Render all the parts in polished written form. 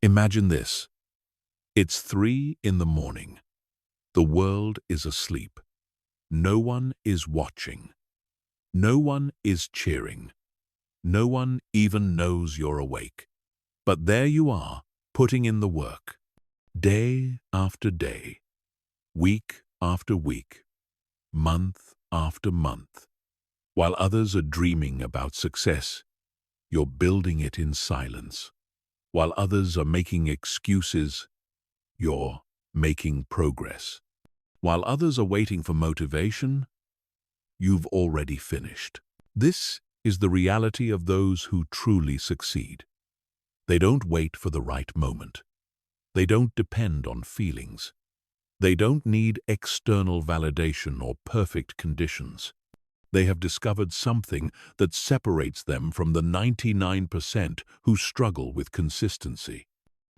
Imagine this. It's 3 in the morning. The world is asleep. No one is watching. No one is cheering. No one even knows you're awake. But there you are, putting in the work. Day after day. Week after week. Month after month. While others are dreaming about success, you're building it in silence. While others are making excuses, you're making progress. While others are waiting for motivation, you've already finished. This is the reality of those who truly succeed. They don't wait for the right moment. They don't depend on feelings. They don't need external validation or perfect conditions. They have discovered something that separates them from the 99% who struggle with consistency.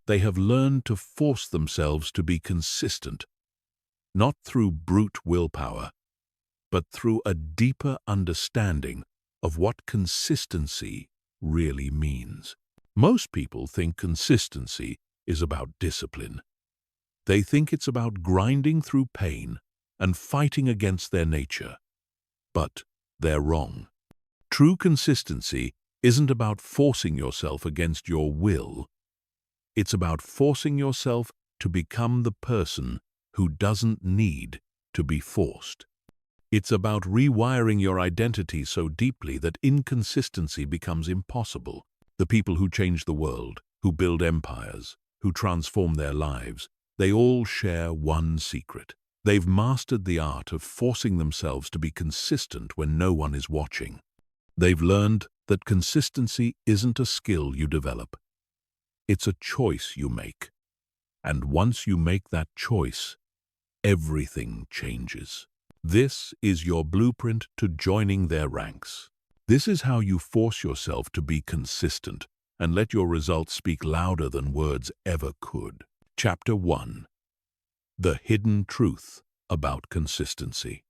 They have learned to force themselves to be consistent, not through brute willpower, but through a deeper understanding of what consistency really means. Most people think consistency is about discipline. They think it's about grinding through pain and fighting against their nature. But they're wrong. True consistency isn't about forcing yourself against your will. It's about forcing yourself to become the person who doesn't need to be forced. It's about rewiring your identity so deeply that inconsistency becomes impossible. The people who change the world, who build empires, who transform their lives, they all share one secret. They've mastered the art of forcing themselves to be consistent when no one is watching. They've learned that consistency isn't a skill you develop. It's a choice you make. And once you make that choice, everything changes. This is your blueprint to joining their ranks. This is how you force yourself to be consistent and let your results speak louder than words ever could. Chapter 1. The hidden truth about consistency.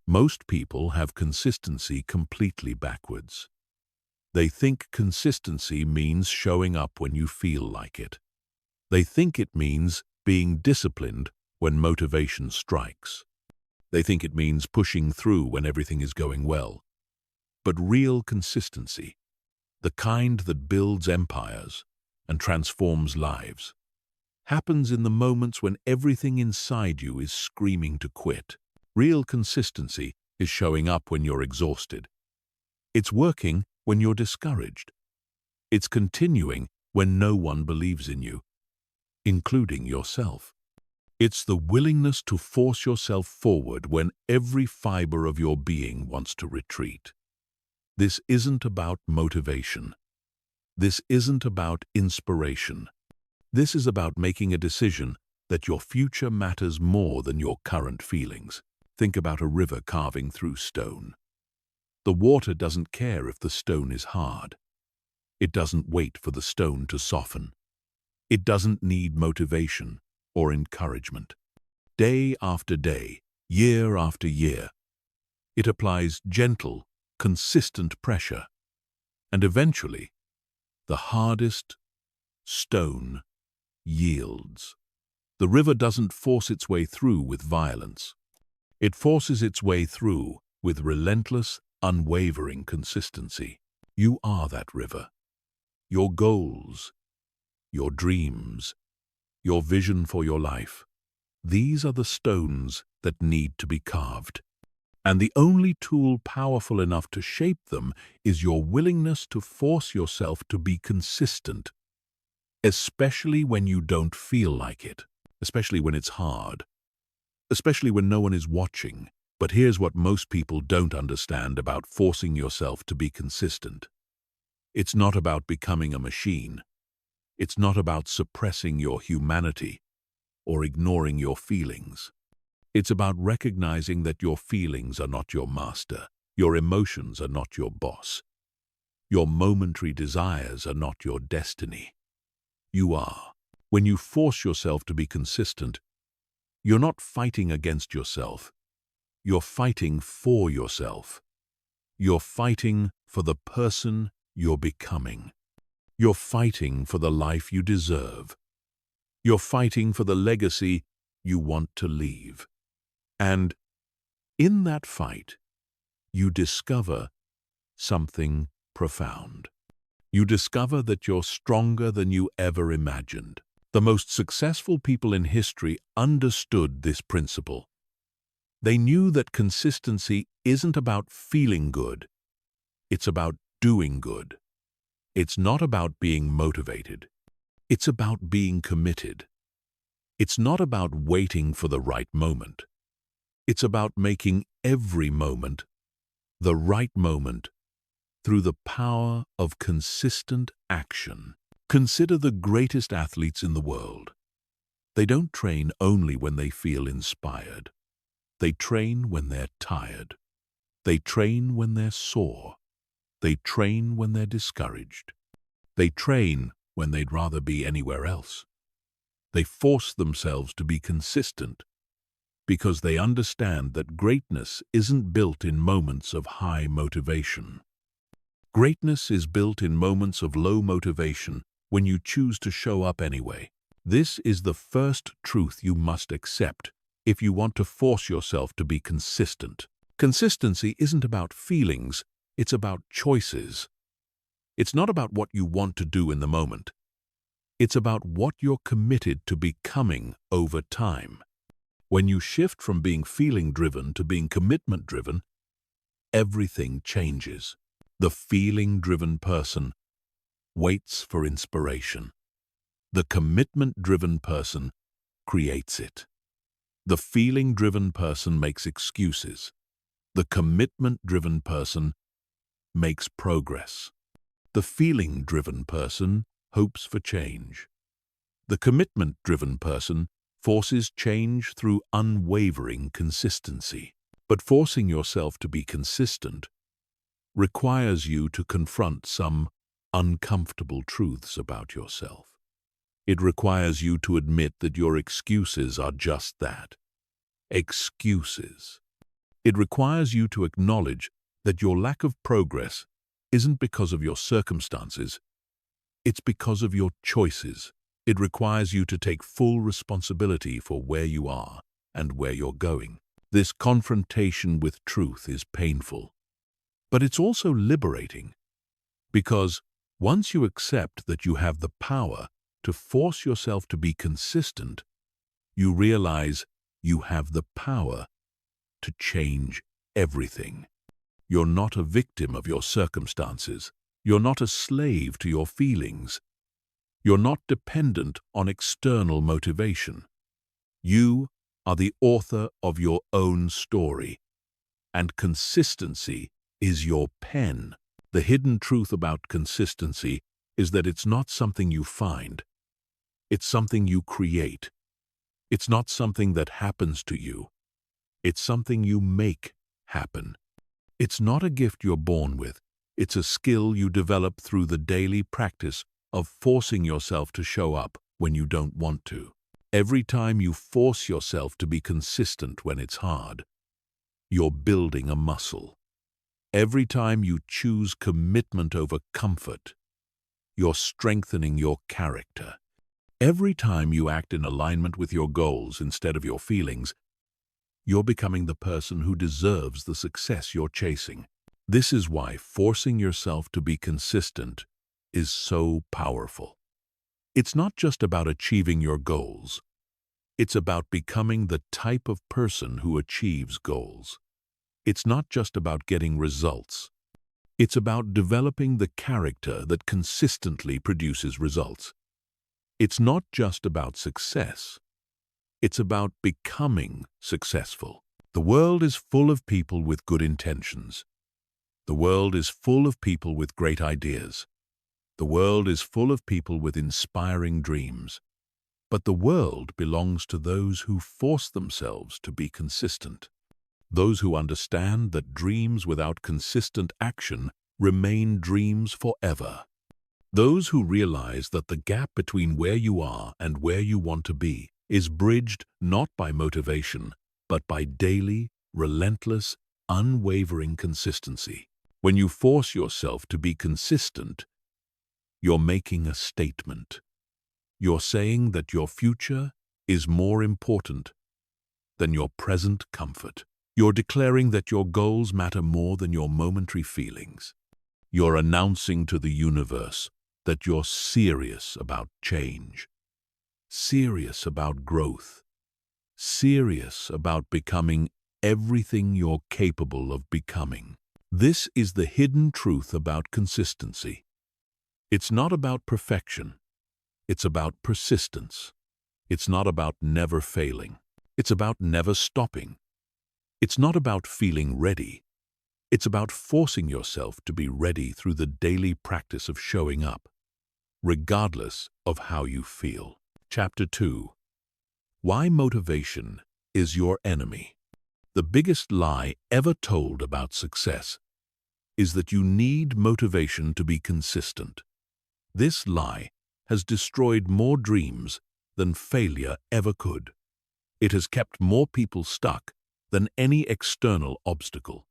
Most people have consistency completely backwards. They think consistency means showing up when you feel like it. They think it means being disciplined when motivation strikes. They think it means pushing through when everything is going well. But real consistency, the kind that builds empires and transforms lives, happens in the moments when everything inside you is screaming to quit. Real consistency is showing up when you're exhausted. It's working when you're discouraged. It's continuing when no one believes in you, including yourself. It's the willingness to force yourself forward when every fiber of your being wants to retreat. This isn't about motivation. This isn't about inspiration. This is about making a decision that your future matters more than your current feelings. Think about a river carving through stone. The water doesn't care if the stone is hard. It doesn't wait for the stone to soften. It doesn't need motivation or encouragement. Day after day, year after year, it applies gentle, consistent pressure. And eventually, the hardest stone yields. The river doesn't force its way through with violence. It forces its way through with relentless, unwavering consistency. You are that river. Your goals, your dreams, your vision for your life, these are the stones that need to be carved. And the only tool powerful enough to shape them is your willingness to force yourself to be consistent, especially when you don't feel like it, especially when it's hard, especially when no one is watching. But here's what most people don't understand about forcing yourself to be consistent. It's not about becoming a machine. It's not about suppressing your humanity or ignoring your feelings. It's about recognizing that your feelings are not your master. Your emotions are not your boss. Your momentary desires are not your destiny. You are. When you force yourself to be consistent, you're not fighting against yourself. You're fighting for yourself. You're fighting for the person you're becoming. You're fighting for the life you deserve. You're fighting for the legacy you want to leave. And in that fight, you discover something profound. You discover that you're stronger than you ever imagined. The most successful people in history understood this principle. They knew that consistency isn't about feeling good. It's about doing good. It's not about being motivated. It's about being committed. It's not about waiting for the right moment. It's about making every moment the right moment through the power of consistent action. Consider the greatest athletes in the world. They don't train only when they feel inspired. They train when they're tired. They train when they're sore. They train when they're discouraged. They train when they'd rather be anywhere else. They force themselves to be consistent because they understand that greatness isn't built in moments of high motivation. Greatness is built in moments of low motivation when you choose to show up anyway. This is the first truth you must accept if you want to force yourself to be consistent. Consistency isn't about feelings, it's about choices. It's not about what you want to do in the moment. It's about what you're committed to becoming over time. When you shift from being feeling-driven to being commitment-driven, everything changes. The feeling-driven person waits for inspiration. The commitment-driven person creates it. The feeling-driven person makes excuses. The commitment-driven person makes progress. The feeling-driven person hopes for change. The commitment-driven person forces change through unwavering consistency. But forcing yourself to be consistent requires you to confront some uncomfortable truths about yourself. It requires you to admit that your excuses are just that, excuses. It requires you to acknowledge that your lack of progress isn't because of your circumstances, it's because of your choices. It requires you to take full responsibility for where you are and where you're going. This confrontation with truth is painful, but it's also liberating, because once you accept that you have the power to force yourself to be consistent, you realize you have the power to change everything. You're not a victim of your circumstances. You're not a slave to your feelings. You're not dependent on external motivation. You are the author of your own story, and consistency is your pen. The hidden truth about consistency is that it's not something you find. It's something you create. It's not something that happens to you. It's something you make happen. It's not a gift you're born with. It's a skill you develop through the daily practice of forcing yourself to show up when you don't want to. Every time you force yourself to be consistent when it's hard, you're building a muscle. Every time you choose commitment over comfort, you're strengthening your character. Every time you act in alignment with your goals instead of your feelings, you're becoming the person who deserves the success you're chasing. This is why forcing yourself to be consistent is so powerful. It's not just about achieving your goals. It's about becoming the type of person who achieves goals. It's not just about getting results. It's about developing the character that consistently produces results. It's not just about success. It's about becoming successful. The world is full of people with good intentions. The world is full of people with great ideas. The world is full of people with inspiring dreams. But the world belongs to those who force themselves to be consistent. Those who understand that dreams without consistent action remain dreams forever. Those who realize that the gap between where you are and where you want to be is bridged not by motivation, but by daily, relentless, unwavering consistency. When you force yourself to be consistent, You're making a statement. You're saying that your future is more important than your present comfort. You're declaring that your goals matter more than your momentary feelings. You're announcing to the universe that you're serious about change, serious about growth, serious about becoming everything you're capable of becoming. This is the hidden truth about consistency. It's not about perfection. It's about persistence. It's not about never failing. It's about never stopping. It's not about feeling ready. It's about forcing yourself to be ready through the daily practice of showing up, regardless of how you feel. Chapter 2. Why motivation is your enemy. The biggest lie ever told about success is that you need motivation to be consistent. This lie has destroyed more dreams than failure ever could. It has kept more people stuck than any external obstacle.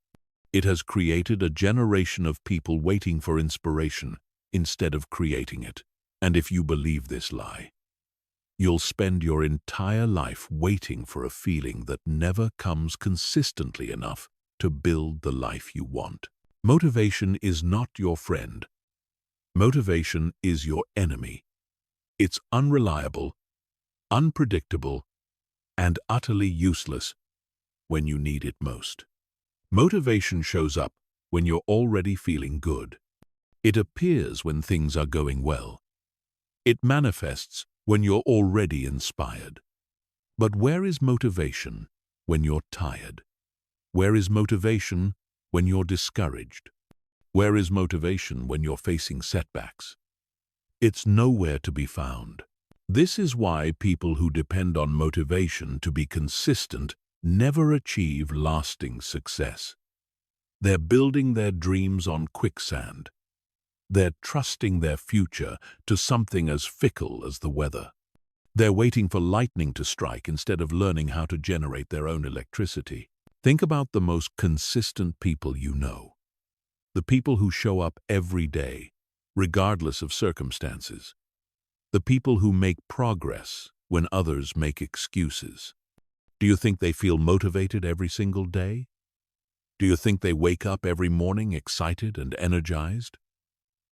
It has created a generation of people waiting for inspiration instead of creating it. And if you believe this lie, you'll spend your entire life waiting for a feeling that never comes consistently enough to build the life you want. Motivation is not your friend. Motivation is your enemy. It's unreliable, unpredictable, and utterly useless when you need it most. Motivation shows up when you're already feeling good. It appears when things are going well. It manifests when you're already inspired. But where is motivation when you're tired? Where is motivation when you're discouraged? Where is motivation when you're facing setbacks? It's nowhere to be found. This is why people who depend on motivation to be consistent never achieve lasting success. They're building their dreams on quicksand. They're trusting their future to something as fickle as the weather. They're waiting for lightning to strike instead of learning how to generate their own electricity. Think about the most consistent people you know. The people who show up every day, regardless of circumstances. The people who make progress when others make excuses. Do you think they feel motivated every single day? Do you think they wake up every morning excited and energized?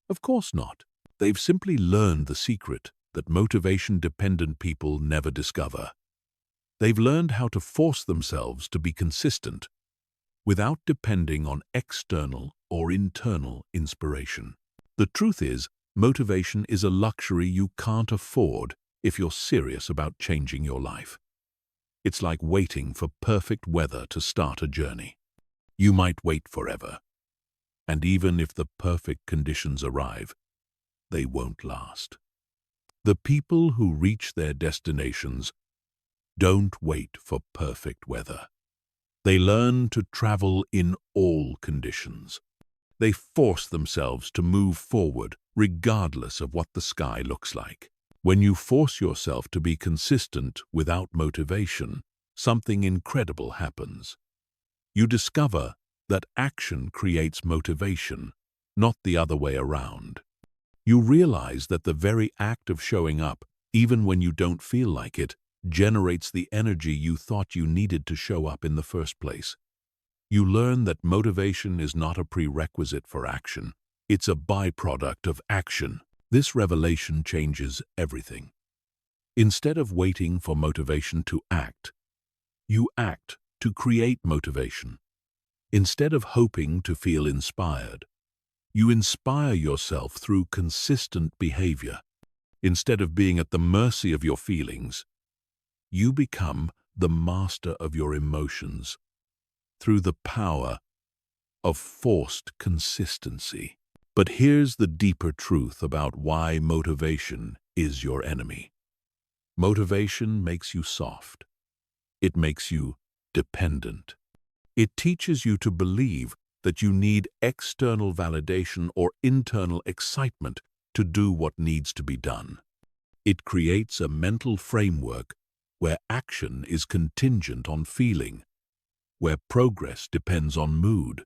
Of course not. They've simply learned the secret that motivation-dependent people never discover. They've learned how to force themselves to be consistent without depending on external or internal inspiration. The truth is, motivation is a luxury you can't afford if you're serious about changing your life. It's like waiting for perfect weather to start a journey. You might wait forever, and even if the perfect conditions arrive, they won't last. The people who reach their destinations don't wait for perfect weather. They learn to travel in all conditions. They force themselves to move forward regardless of what the sky looks like. When you force yourself to be consistent without motivation, something incredible happens. You discover that action creates motivation, not the other way around. You realize that the very act of showing up, even when you don't feel like it, generates the energy you thought you needed to show up in the first place. You learn that motivation is not a prerequisite for action. It's a byproduct of action. This revelation changes everything. Instead of waiting for motivation to act, you act to create motivation. Instead of hoping to feel inspired, you inspire yourself through consistent behavior. Instead of being at the mercy of your feelings, you become the master of your emotions through the power of forced consistency. But here's the deeper truth about why motivation is your enemy. Motivation makes you soft. It makes you dependent. It teaches you to believe that you need external validation or internal excitement to do what needs to be done. It creates a mental framework where action is contingent on feeling, where progress depends on mood,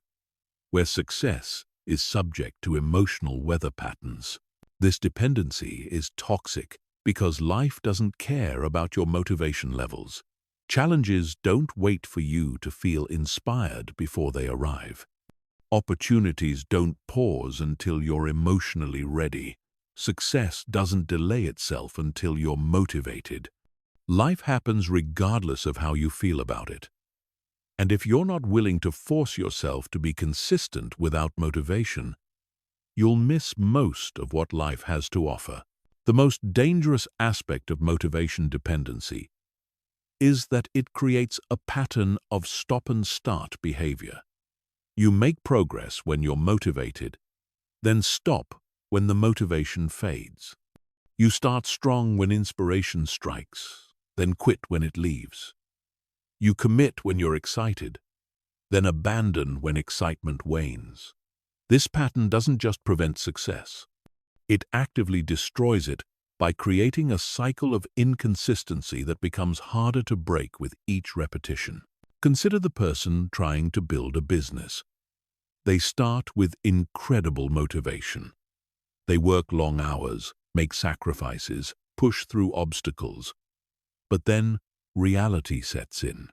where success is subject to emotional weather patterns. This dependency is toxic because life doesn't care about your motivation levels. Challenges don't wait for you to feel inspired before they arrive. Opportunities don't pause until you're emotionally ready. Success doesn't delay itself until you're motivated. Life happens regardless of how you feel about it. And if you're not willing to force yourself to be consistent without motivation, you'll miss most of what life has to offer. The most dangerous aspect of motivation dependency is that it creates a pattern of stop-and-start behavior. You make progress when you're motivated, then stop when the motivation fades. You start strong when inspiration strikes, then quit when it leaves. You commit when you're excited, then abandon when excitement wanes. This pattern doesn't just prevent success. It actively destroys it by creating a cycle of inconsistency that becomes harder to break with each repetition. Consider the person trying to build a business. They start with incredible motivation. They work long hours, make sacrifices, push through obstacles. But then reality sets in.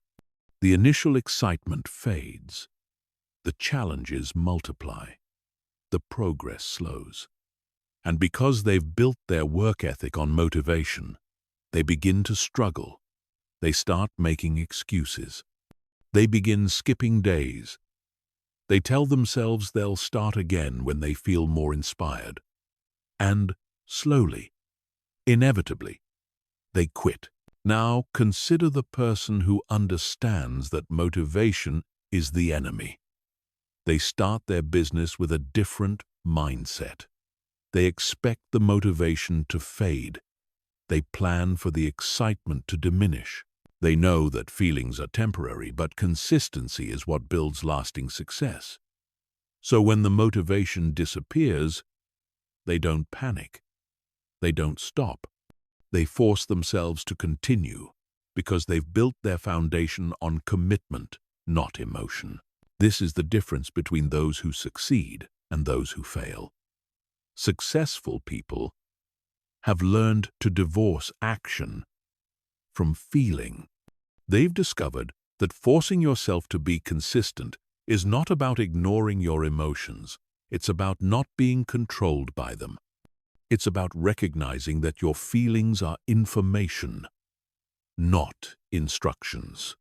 The initial excitement fades. The challenges multiply. The progress slows. And because they've built their work ethic on motivation, they begin to struggle. They start making excuses. They begin skipping days. They tell themselves they'll start again when they feel more inspired. And slowly, inevitably, they quit. Now consider the person who understands that motivation is the enemy. They start their business with a different mindset. They expect the motivation to fade. They plan for the excitement to diminish. They know that feelings are temporary, but consistency is what builds lasting success. So when the motivation disappears, they don't panic. They don't stop. They force themselves to continue because they've built their foundation on commitment, not emotion. This is the difference between those who succeed and those who fail. Successful people have learned to divorce action from feeling. They've discovered that forcing yourself to be consistent is not about ignoring your emotions. It's about not being controlled by them. It's about recognizing that your feelings are information, not instructions.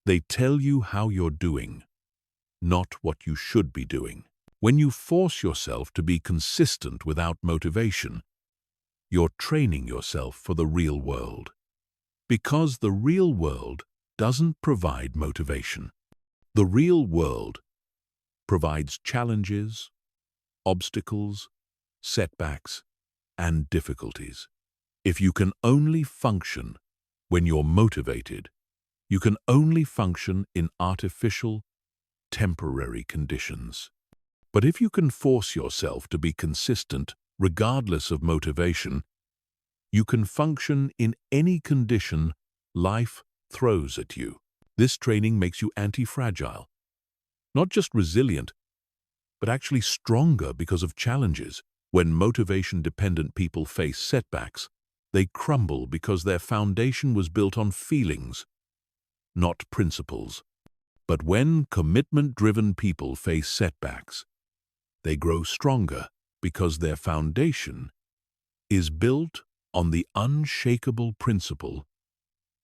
They tell you how you're doing, not what you should be doing. When you force yourself to be consistent without motivation, you're training yourself for the real world. Because the real world doesn't provide motivation. The real world provides challenges, obstacles, setbacks, and difficulties. If you can only function when you're motivated, you can only function in artificial, temporary conditions. But if you can force yourself to be consistent regardless of motivation, you can function in any condition life throws at you. This training makes you anti-fragile, not just resilient, but actually stronger because of challenges. When motivation-dependent people face setbacks, they crumble because their foundation was built on feelings, not principles. But when commitment-driven people face setbacks, they grow stronger because their foundation is built on the unshakable principle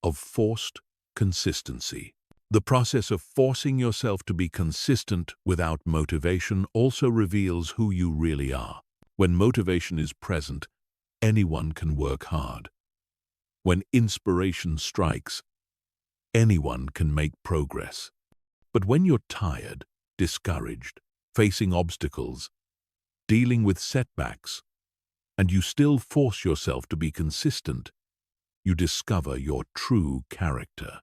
of forced consistency. The process of forcing yourself to be consistent without motivation also reveals who you really are. When motivation is present, anyone can work hard. When inspiration strikes, anyone can make progress. But when you're tired, discouraged, facing obstacles, dealing with setbacks, and you still force yourself to be consistent, you discover your true character.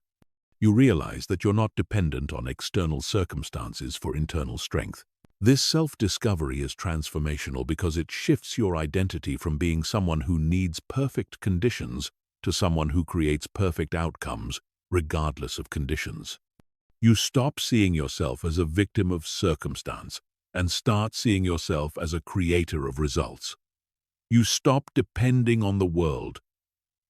You realize that you're not dependent on external circumstances for internal strength. This self-discovery is transformational because it shifts your identity from being someone who needs perfect conditions to someone who creates perfect outcomes, regardless of conditions. You stop seeing yourself as a victim of circumstance and start seeing yourself as a creator of results. You stop depending on the world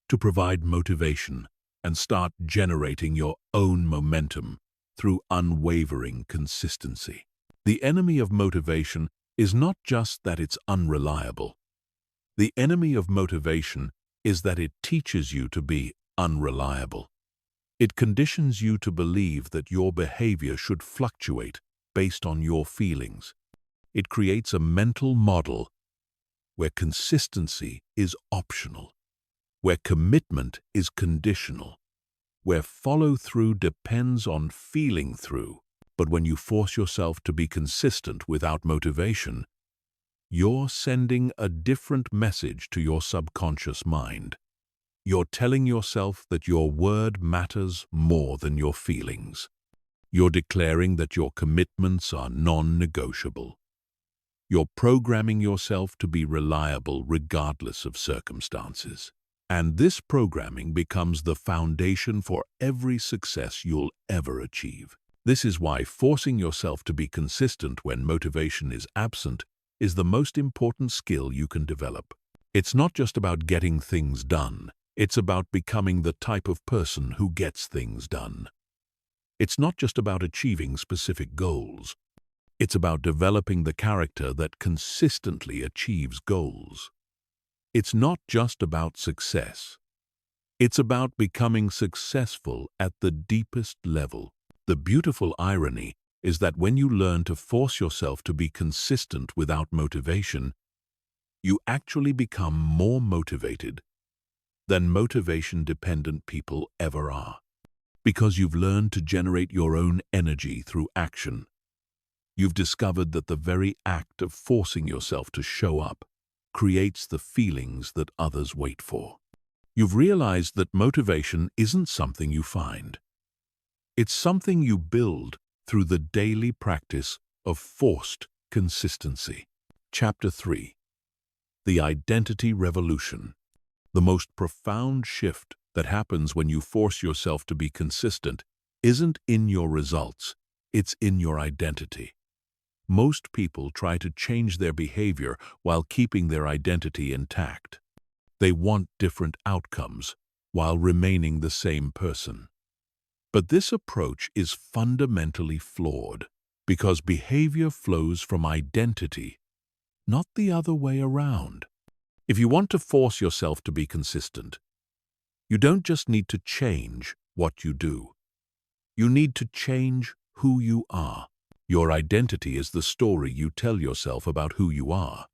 to provide motivation and start generating your own momentum through unwavering consistency. The enemy of motivation is not just that it's unreliable. The enemy of motivation is that it teaches you to be unreliable. It conditions you to believe that your behavior should fluctuate based on your feelings. It creates a mental model where consistency is optional, where commitment is conditional, where follow-through depends on feeling through. But when you force yourself to be consistent without motivation, you're sending a different message to your subconscious mind. You're telling yourself that your word matters more than your feelings. You're declaring that your commitments are non-negotiable. You're programming yourself to be reliable regardless of circumstances. And this programming becomes the foundation for every success you'll ever achieve. This is why forcing yourself to be consistent when motivation is absent is the most important skill you can develop. It's not just about getting things done. It's about becoming the type of person who gets things done. It's not just about achieving specific goals. It's about developing the character that consistently achieves goals. It's not just about success. It's about becoming successful at the deepest level. The beautiful irony is that when you learn to force yourself to be consistent without motivation, you actually become more motivated than motivation-dependent people ever are. Because you've learned to generate your own energy through action. You've discovered that the very act of forcing yourself to show up creates the feelings that others wait for. You've realized that motivation isn't something you find. It's something you build through the daily practice of forced consistency. Chapter 3. The Identity Revolution. The most profound shift that happens when you force yourself to be consistent isn't in your results, it's in your identity. Most people try to change their behavior while keeping their identity intact. They want different outcomes while remaining the same person. But this approach is fundamentally flawed because behavior flows from identity, not the other way around. If you want to force yourself to be consistent, you don't just need to change what you do. You need to change who you are. Your identity is the story you tell yourself about who you are.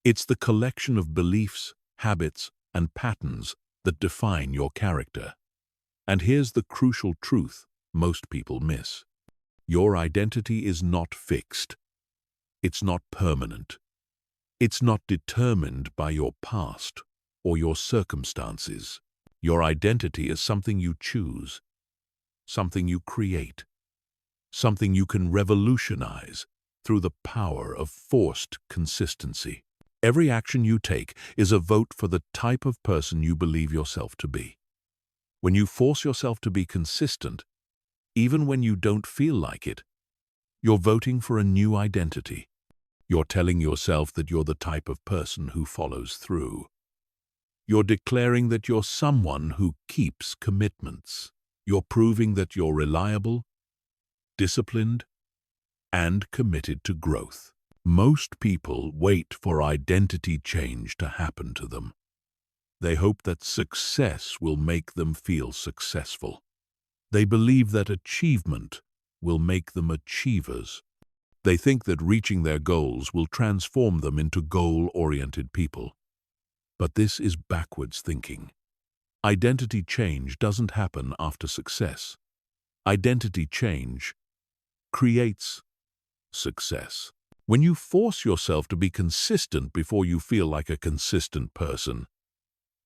It's the collection of beliefs, habits, and patterns that define your character. And here's the crucial truth most people miss. Your identity is not fixed. It's not permanent. It's not determined by your past or your circumstances. Your identity is something you choose, something you create, something you can revolutionize through the power of forced consistency. Every action you take is a vote for the type of person you believe yourself to be. When you force yourself to be consistent, even when you don't feel like it, you're voting for a new identity. You're telling yourself that you're the type of person who follows through. You're declaring that you're someone who keeps commitments. You're proving that you're reliable, disciplined, and committed to growth. Most people wait for identity change to happen to them. They hope that success will make them feel successful. They believe that achievement will make them achievers. They think that reaching their goals will transform them into goal-oriented people. But this is backwards thinking. Identity change doesn't happen after success. Identity change creates success. When you force yourself to be consistent before you feel like a consistent person,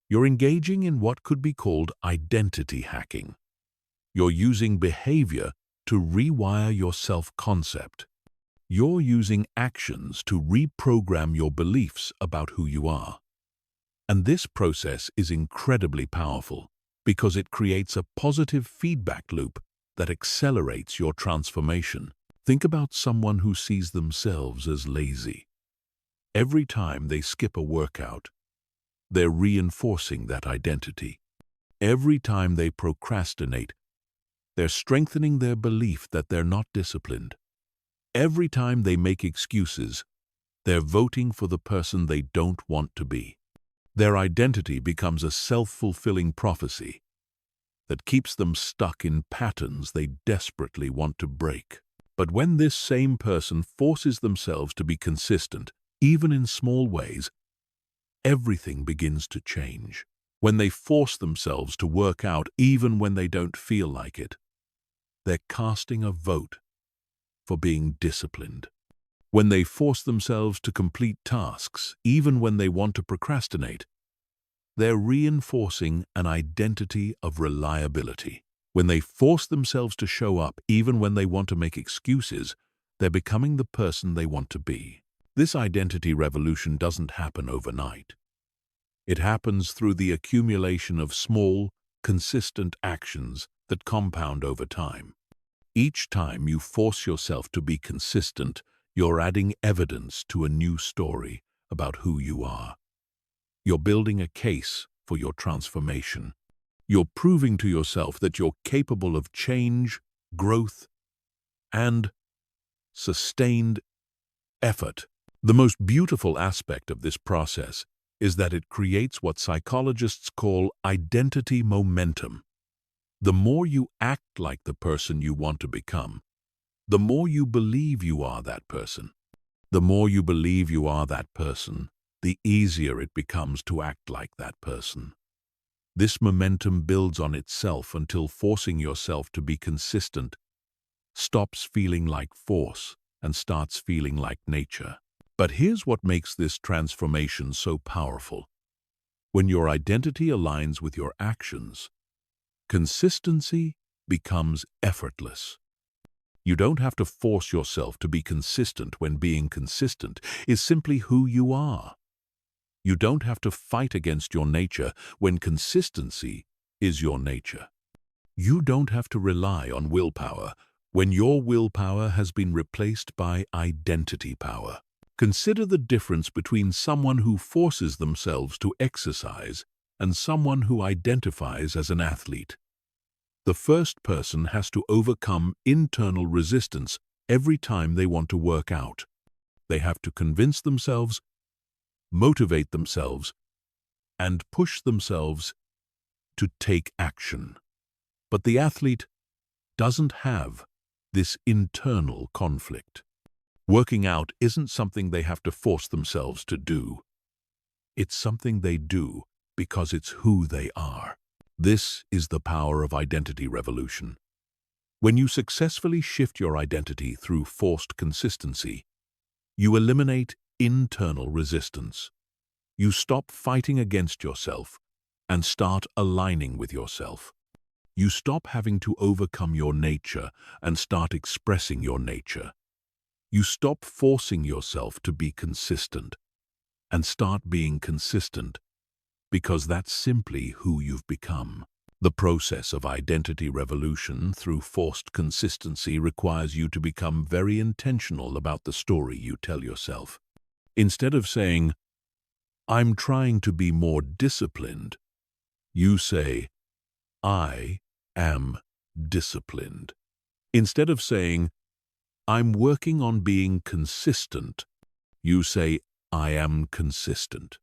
you're engaging in what could be called identity hacking. You're using behavior to rewire your self-concept. You're using actions to reprogram your beliefs about who you are. And this process is incredibly powerful because it creates a positive feedback loop that accelerates your transformation. Think about someone who sees themselves as lazy. Every time they skip a workout, they're reinforcing that identity. Every time they procrastinate, they're strengthening their belief that they're not disciplined. Every time they make excuses, they're voting for the person they don't want to be. Their identity becomes a self-fulfilling prophecy that keeps them stuck in patterns they desperately want to break. But when this same person forces themselves to be consistent, even in small ways, everything begins to change. When they force themselves to work out even when they don't feel like it, they're casting a vote for being disciplined. When they force themselves to complete tasks, even when they want to procrastinate, they're reinforcing an identity of reliability. When they force themselves to show up, even when they want to make excuses, they're becoming the person they want to be. This identity revolution doesn't happen overnight. It happens through the accumulation of small, consistent actions that compound over time. Each time you force yourself to be consistent, you're adding evidence to a new story about who you are. You're building a case for your transformation. You're proving to yourself that you're capable of change, growth, and sustained effort. The most beautiful aspect of this process is that it creates what psychologists call identity momentum. The more you act like the person you want to become, the more you believe you are that person. The more you believe you are that person, the easier it becomes to act like that person. This momentum builds on itself until forcing yourself to be consistent stops feeling like force and starts feeling like nature. But here's what makes this transformation so powerful. When your identity aligns with your actions, consistency becomes effortless. You don't have to force yourself to be consistent when being consistent is simply who you are. You don't have to fight against your nature when consistency is your nature. You don't have to rely on willpower when your willpower has been replaced by identity power. Consider the difference between someone who forces themselves to exercise and someone who identifies as an athlete. The first person has to overcome internal resistance every time they want to work out. They have to convince themselves, motivate themselves, and push themselves to take action. But the athlete doesn't have this internal conflict. Working out isn't something they have to force themselves to do. It's something they do because it's who they are. This is the power of identity revolution. When you successfully shift your identity through forced consistency, you eliminate internal resistance. You stop fighting against yourself and start aligning with yourself. You stop having to overcome your nature and start expressing your nature. You stop forcing yourself to be consistent and start being consistent because that's simply who you've become. The process of identity revolution through forced consistency requires you to become very intentional about the story you tell yourself. Instead of saying, "I'm trying to be more disciplined," you say, "I am disciplined." Instead of saying, "I'm working on being consistent," you say, "I am consistent."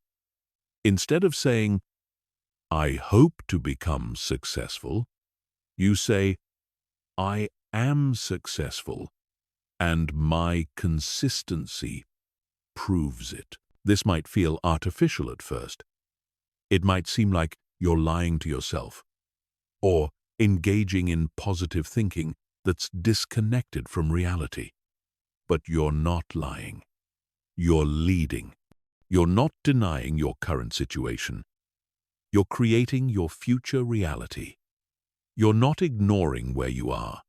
Instead of saying, "I hope to become successful," you say, "I am successful, and my consistency proves it." This might feel artificial at first. It might seem like you're lying to yourself or engaging in positive thinking that's disconnected from reality. But you're not lying. You're leading. You're not denying your current situation. You're creating your future reality. You're not ignoring where you are.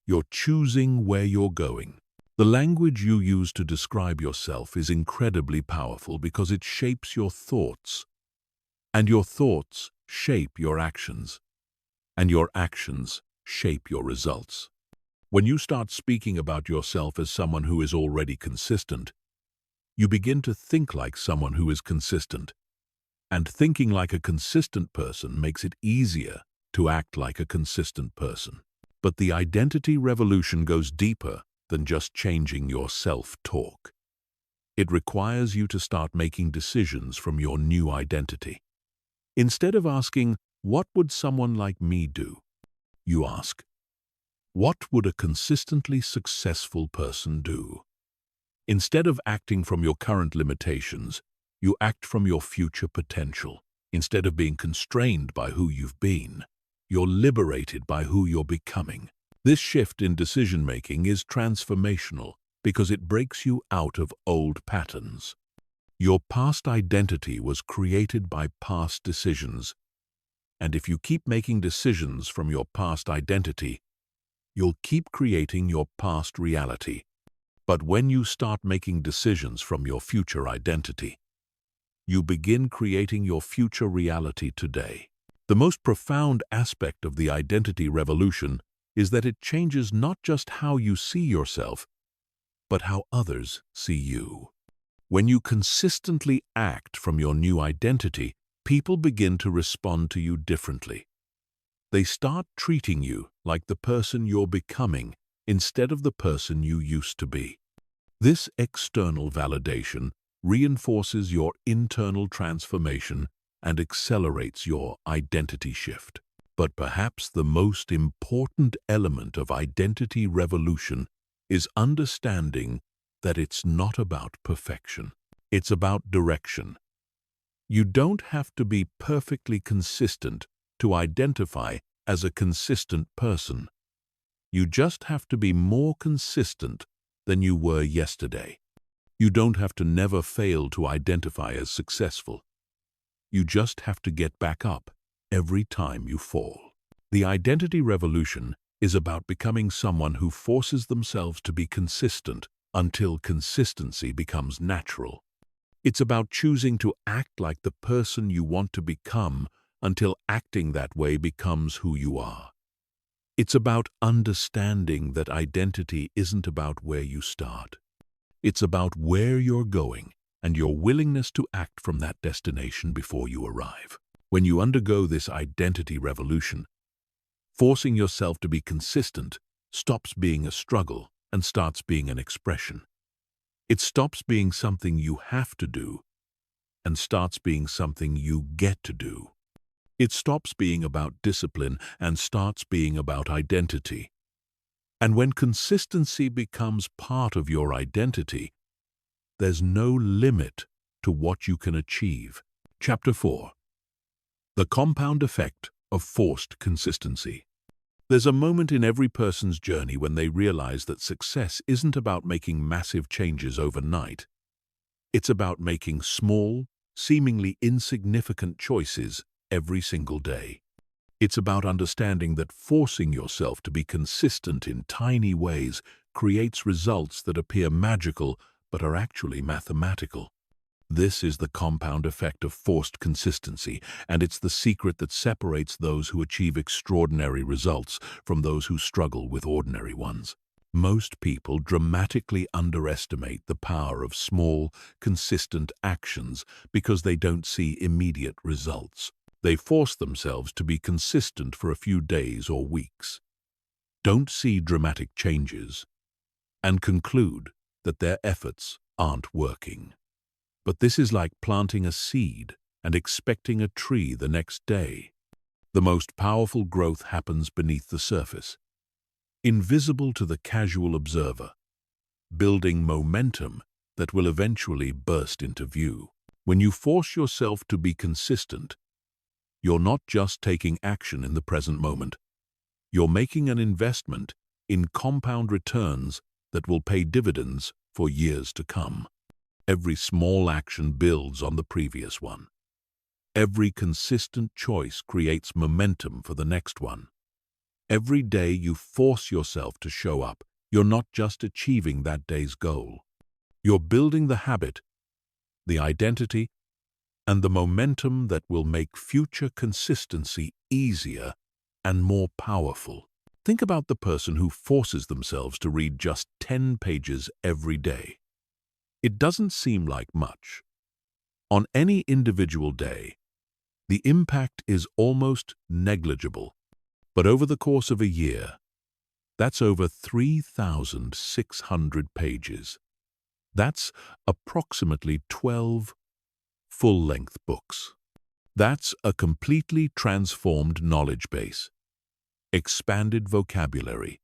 You're choosing where you're going. The language you use to describe yourself is incredibly powerful because it shapes your thoughts. And your thoughts shape your actions. And your actions shape your results. When you start speaking about yourself as someone who is already consistent, You begin to think like someone who is consistent. And thinking like a consistent person makes it easier to act like a consistent person. But the identity revolution goes deeper than just changing your self-talk. It requires you to start making decisions from your new identity. Instead of asking, "What would someone like me do?" you ask, "What would a consistently successful person do?" Instead of acting from your current limitations, you act from your future potential. Instead of being constrained by who you've been, you're liberated by who you're becoming. This shift in decision-making is transformational because it breaks you out of old patterns. Your past identity was created by past decisions, and if you keep making decisions from your past identity, you'll keep creating your past reality. But when you start making decisions from your future identity, you begin creating your future reality today. The most profound aspect of the identity revolution is that it changes not just how you see yourself, but how others see you. When you consistently act from your new identity, people begin to respond to you differently. They start treating you like the person you're becoming instead of the person you used to be. This external validation reinforces your internal transformation and accelerates your identity shift. But perhaps the most important element of identity revolution is understanding that it's not about perfection. It's about direction. You don't have to be perfectly consistent to identify as a consistent person. You just have to be more consistent than you were yesterday. You don't have to never fail to identify as successful. You just have to get back up every time you fall. The identity revolution is about becoming someone who forces themselves to be consistent until consistency becomes natural. It's about choosing to act like the person you want to become until acting that way becomes who you are. It's about understanding that identity isn't about where you start. It's about where you're going and your willingness to act from that destination before you arrive. When you undergo this identity revolution, forcing yourself to be consistent stops being a struggle and starts being an expression. It stops being something you have to do and starts being something you get to do. It stops being about discipline and starts being about identity. And when consistency becomes part of your identity, there's no limit to what you can achieve. Chapter 4. The compound effect of forced consistency. There's a moment in every person's journey when they realize that success isn't about making massive changes overnight. It's about making small, seemingly insignificant choices every single day. It's about understanding that forcing yourself to be consistent in tiny ways creates results that appear magical but are actually mathematical. This is the compound effect of forced consistency, and it's the secret that separates those who achieve extraordinary results from those who struggle with ordinary ones. Most people dramatically underestimate the power of small, consistent actions because they don't see immediate results. They force themselves to be consistent for a few days or weeks, don't see dramatic changes, and conclude that their efforts aren't working. But this is like planting a seed and expecting a tree the next day. The most powerful growth happens beneath the surface, invisible to the casual observer, building momentum that will eventually burst into view. When you force yourself to be consistent, you're not just taking action in the present moment. You're making an investment in compound returns that will pay dividends for years to come. Every small action builds on the previous one. Every consistent choice creates momentum for the next one. Every day you force yourself to show up, you're not just achieving that day's goal. You're building the habit, the identity, and the momentum that will make future consistency easier and more powerful. Think about the person who forces themselves to read just 10 pages every day. It doesn't seem like much. On any individual day, the impact is almost negligible. But over the course of a year, that's over 3,600 pages. That's approximately 12 full-length books. That's a completely transformed knowledge base, expanded vocabulary,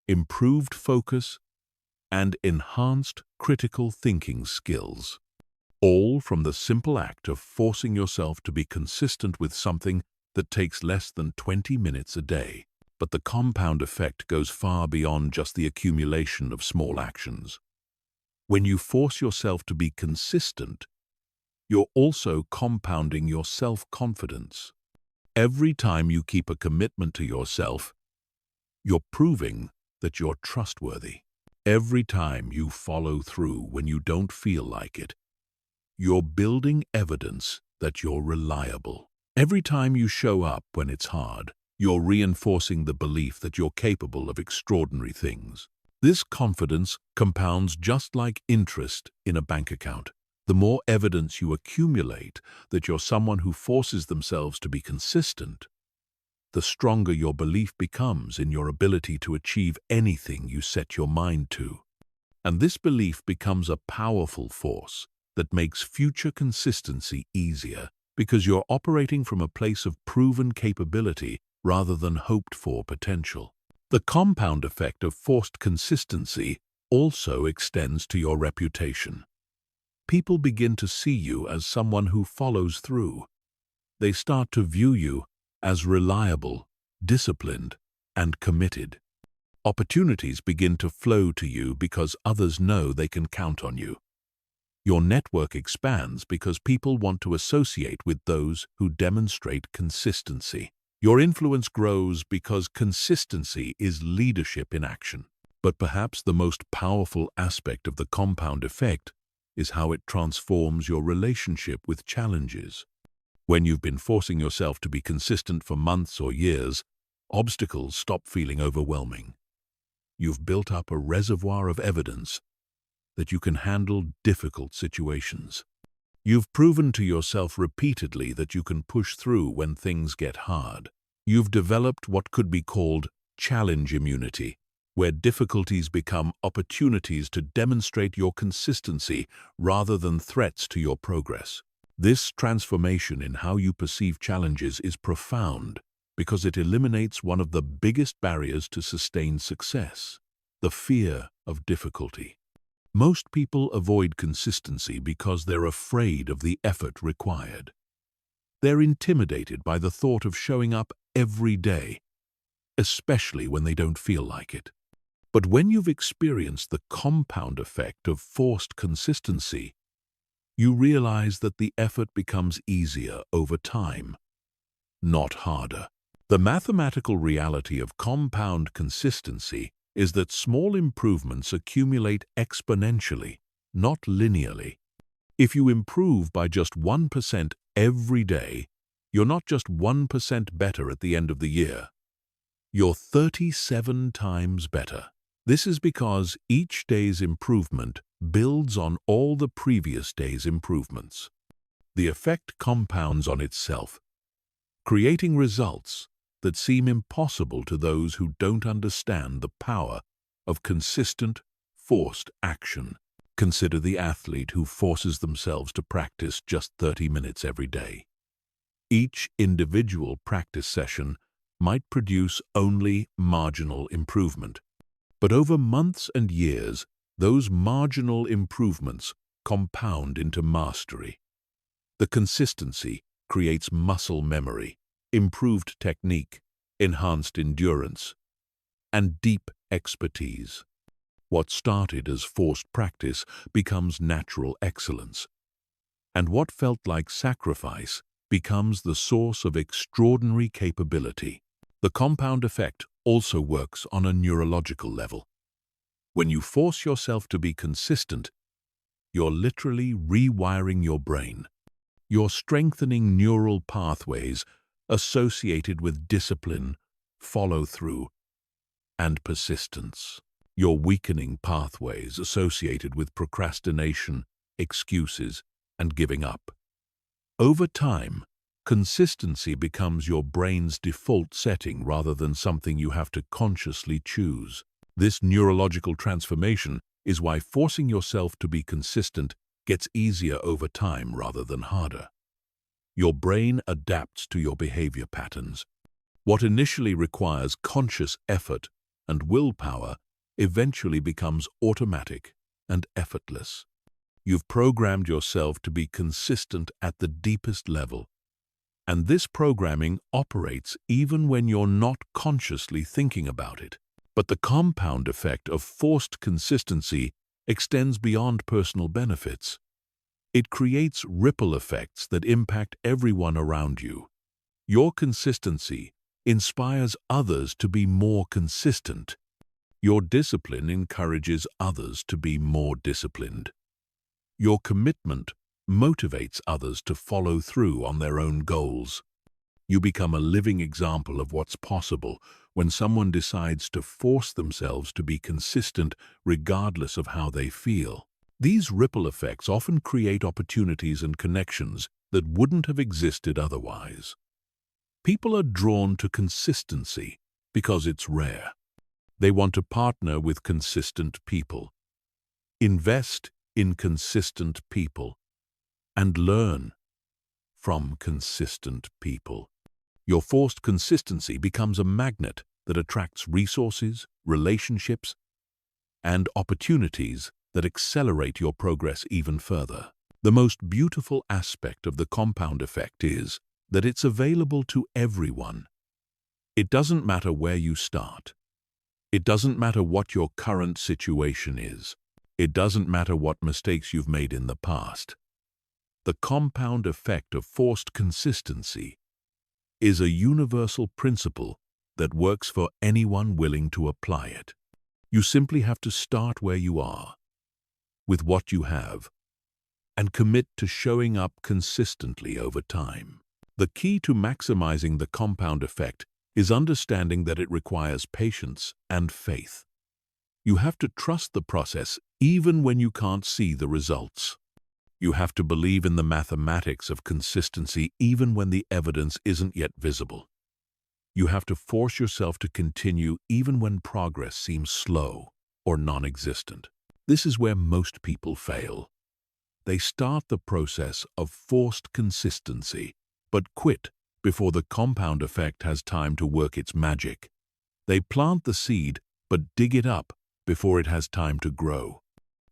improved focus, and enhanced critical thinking skills. All from the simple act of forcing yourself to be consistent with something that takes less than 20 minutes a day. But the compound effect goes far beyond just the accumulation of small actions. When you force yourself to be consistent, you're also compounding your self-confidence. Every time you keep a commitment to yourself, you're proving that you're trustworthy. Every time you follow through when you don't feel like it, you're building evidence that you're reliable. Every time you show up when it's hard, you're reinforcing the belief that you're capable of extraordinary things. This confidence compounds just like interest in a bank account. The more evidence you accumulate that you're someone who forces themselves to be consistent, the stronger your belief becomes in your ability to achieve anything you set your mind to. And this belief becomes a powerful force that makes future consistency easier because you're operating from a place of proven capability rather than hoped-for potential. The compound effect of forced consistency also extends to your reputation. People begin to see you as someone who follows through. They start to view you as reliable, disciplined, and committed. Opportunities begin to flow to you because others know they can count on you. Your network expands because people want to associate with those who demonstrate consistency. Your influence grows because consistency is leadership in action. But perhaps the most powerful aspect of the compound effect is how it transforms your relationship with challenges. When you've been forcing yourself to be consistent for months or years, obstacles stop feeling overwhelming. You've built up a reservoir of evidence that you can handle difficult situations. You've proven to yourself repeatedly that you can push through when things get hard. You've developed what could be called challenge immunity, where difficulties become opportunities to demonstrate your consistency rather than threats to your progress. This transformation in how you perceive challenges is profound because it eliminates one of the biggest barriers to sustained success, the fear of difficulty. Most people avoid consistency because they're afraid of the effort required. They're intimidated by the thought of showing up every day, especially when they don't feel like it. But when you've experienced the compound effect of forced consistency, you realize that the effort becomes easier over time, not harder. The mathematical reality of compound consistency is that small improvements accumulate exponentially, not linearly. If you improve by just 1% every day, you're not just 1% better at the end of the year. You're 37 times better. This is because each day's improvement builds on all the previous day's improvements. The effect compounds on itself, creating results that seem impossible to those who don't understand the power of consistent, forced action. Consider the athlete who forces themselves to practice just 30 minutes every day. Each individual practice session might produce only marginal improvement, but over months and years, those marginal improvements compound into mastery. The consistency creates muscle memory, improved technique, enhanced endurance, and deep expertise. What started as forced practice becomes natural excellence, and what felt like sacrifice becomes the source of extraordinary capability. The compound effect also works on a neurological level. When you force yourself to be consistent, you're literally rewiring your brain. You're strengthening neural pathways associated with discipline, follow-through, and persistence. You're weakening pathways associated with procrastination, excuses, and giving up. Over time, consistency becomes your brain's default setting rather than something you have to consciously choose. This neurological transformation is why forcing yourself to be consistent gets easier over time rather than harder. Your brain adapts to your behavior patterns. What initially requires conscious effort and willpower eventually becomes automatic and effortless. You've programmed yourself to be consistent at the deepest level, and this programming operates even when you're not consciously thinking about it. But the compound effect of forced consistency extends beyond personal benefits. It creates ripple effects that impact everyone around you. Your consistency inspires others to be more consistent. Your discipline encourages others to be more disciplined. Your commitment motivates others to follow through on their own goals. You become a living example of what's possible when someone decides to force themselves to be consistent regardless of how they feel. These ripple effects often create opportunities and connections that wouldn't have existed otherwise. People are drawn to consistency because it's rare. They want to partner with consistent people, invest in consistent people, and learn from consistent people. Your forced consistency becomes a magnet that attracts resources, relationships, and opportunities that accelerate your progress even further. The most beautiful aspect of the compound effect is that it's available to everyone. It doesn't matter where you start. It doesn't matter what your current situation is. It doesn't matter what mistakes you've made in the past. The compound effect of forced consistency is a universal principle that works for anyone willing to apply it. You simply have to start where you are, with what you have, and commit to showing up consistently over time. The key to maximizing the compound effect is understanding that it requires patience and faith. You have to trust the process even when you can't see the results. You have to believe in the mathematics of consistency even when the evidence isn't yet visible. You have to force yourself to continue even when progress seems slow or non-existent. This is where most people fail. They start the process of forced consistency, but quit before the compound effect has time to work its magic. They plant the seed, but dig it up before it has time to grow.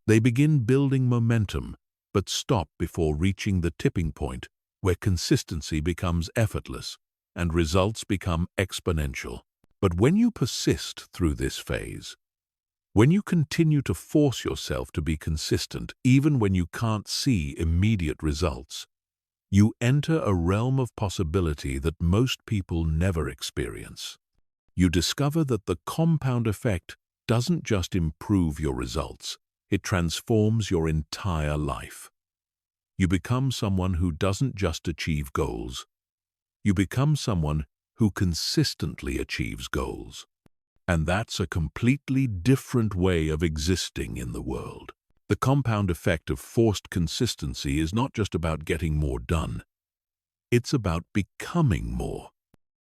They begin building momentum, but stop before reaching the tipping point where consistency becomes effortless and results become exponential. But when you persist through this phase, when you continue to force yourself to be consistent even when you can't see immediate results, you enter a realm of possibility that most people never experience. You discover that the compound effect doesn't just improve your results, it transforms your entire life. You become someone who doesn't just achieve goals. You become someone who consistently achieves goals. And that's a completely different way of existing in the world. The compound effect of forced consistency is not just about getting more done. It's about becoming more.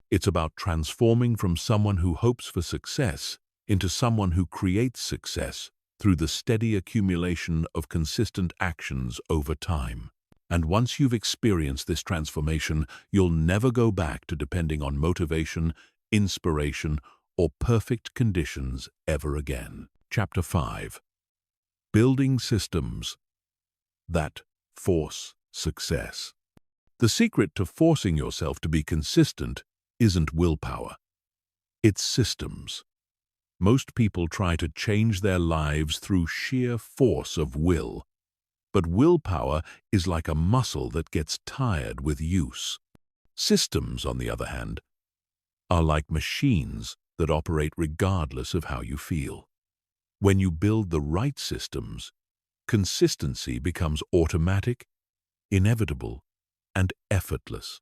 It's about transforming from someone who hopes for success into someone who creates success through the steady accumulation of consistent actions over time. And once you've experienced this transformation, you'll never go back to depending on motivation, inspiration, or perfect conditions ever again. Chapter 5. Building systems that force success. The secret to forcing yourself to be consistent isn't willpower. It's systems. Most people try to change their lives through sheer force of will, but willpower is like a muscle that gets tired with use. Systems, on the other hand, are like machines that operate regardless of how you feel. When you build the right systems, consistency becomes automatic, inevitable, and effortless.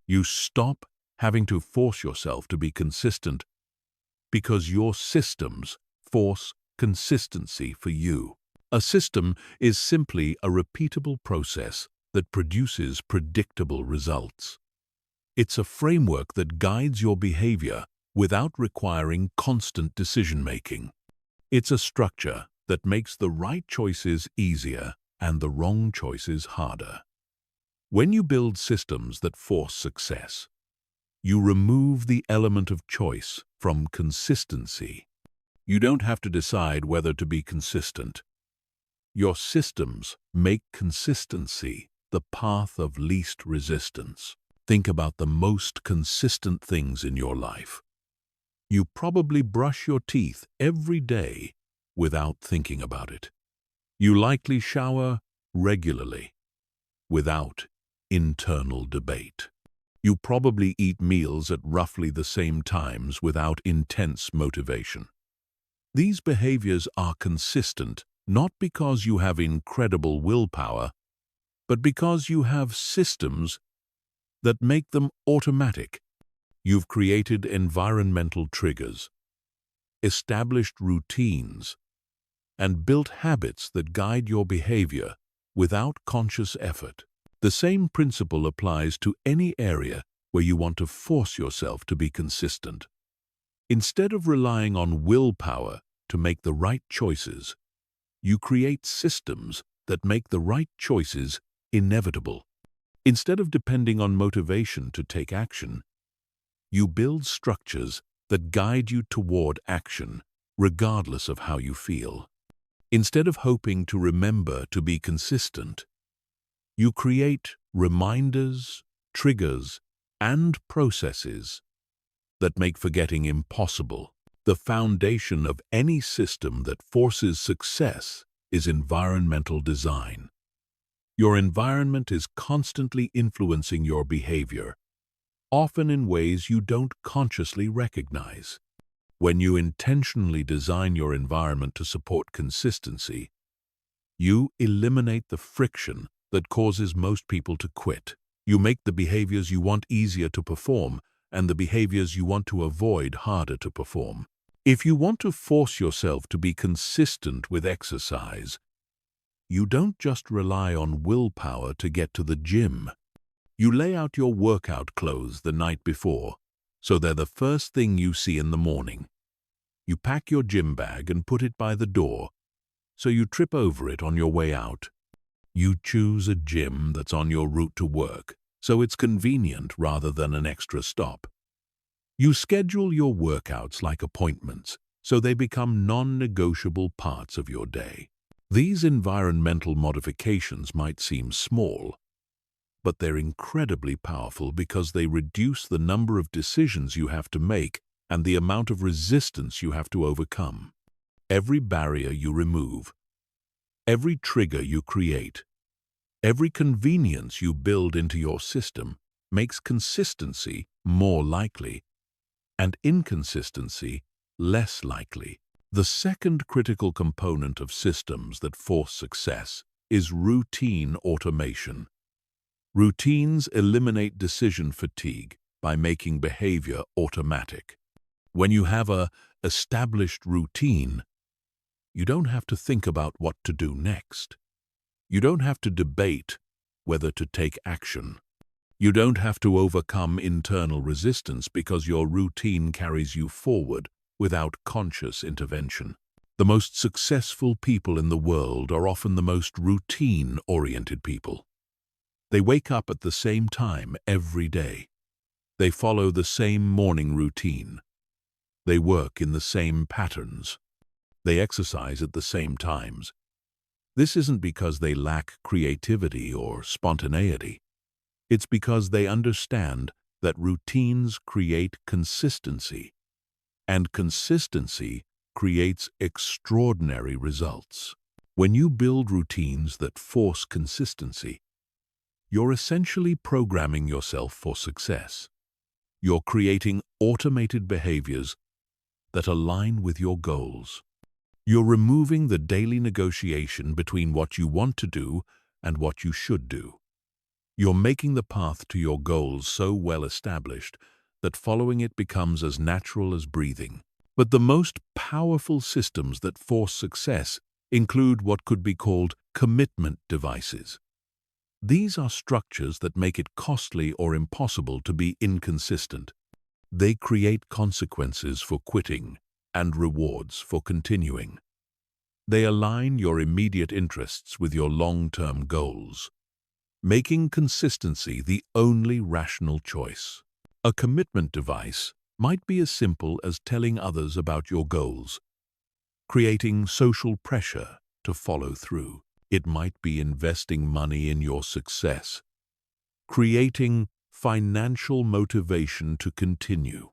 You stop having to force yourself to be consistent because your systems force consistency for you. A system is simply a repeatable process that produces predictable results. It's a framework that guides your behavior without requiring constant decision-making. It's a structure that makes the right choices easier and the wrong choices harder. When you build systems that force success, you remove the element of choice from consistency. You don't have to decide whether to be consistent. Your systems make consistency the path of least resistance. Think about the most consistent things in your life. You probably brush your teeth every day without thinking about it. You likely shower regularly without internal debate. You probably eat meals at roughly the same times without intense motivation. These behaviors are consistent not because you have incredible willpower, but because you have systems that make them automatic. You've created environmental triggers, established routines, and built habits that guide your behavior without conscious effort. The same principle applies to any area where you want to force yourself to be consistent. Instead of relying on willpower to make the right choices, you create systems that make the right choices inevitable. Instead of depending on motivation to take action, you build structures that guide you toward action, regardless of how you feel. Instead of hoping to remember to be consistent, you create reminders, triggers, and processes that make forgetting impossible. The foundation of any system that forces success is environmental design. Your environment is constantly influencing your behavior, often in ways you don't consciously recognize. When you intentionally design your environment to support consistency, you eliminate the friction that causes most people to quit. You make the behaviors you want easier to perform and the behaviors you want to avoid harder to perform. If you want to force yourself to be consistent with exercise, you don't just rely on willpower to get to the gym. You lay out your workout clothes the night before, so they're the first thing you see in the morning. You pack your gym bag and put it by the door, so you trip over it on your way out. You choose a gym that's on your route to work, so it's convenient rather than an extra stop. You schedule your workouts like appointments, so they become non-negotiable parts of your day. These environmental modifications might seem small, but they're incredibly powerful because they reduce the number of decisions you have to make and the amount of resistance you have to overcome. Every barrier you remove, every trigger you create, every convenience you build into your system makes consistency more likely and inconsistency less likely. The second critical component of systems that force success is routine automation. Routines eliminate decision fatigue by making behavior automatic. When you have an established routine, you don't have to think about what to do next. You don't have to debate whether to take action. You don't have to overcome internal resistance because your routine carries you forward without conscious intervention. The most successful people in the world are often the most routine-oriented people. They wake up at the same time every day. They follow the same morning routine. They work in the same patterns. They exercise at the same times. This isn't because they lack creativity or spontaneity. It's because they understand that routines create consistency, and consistency creates extraordinary results. When you build routines that force consistency, you're essentially programming yourself for success. You're creating automated behaviors that align with your goals. You're removing the daily negotiation between what you want to do and what you should do. You're making the path to your goals so well established that following it becomes as natural as breathing. But the most powerful systems that force success include what could be called commitment devices. These are structures that make it costly or impossible to be inconsistent. They create consequences for quitting and rewards for continuing. They align your immediate interests with your long-term goals, making consistency the only rational choice. A commitment device might be as simple as telling others about your goals, creating social pressure to follow through. It might be investing money in your success, creating financial motivation to continue.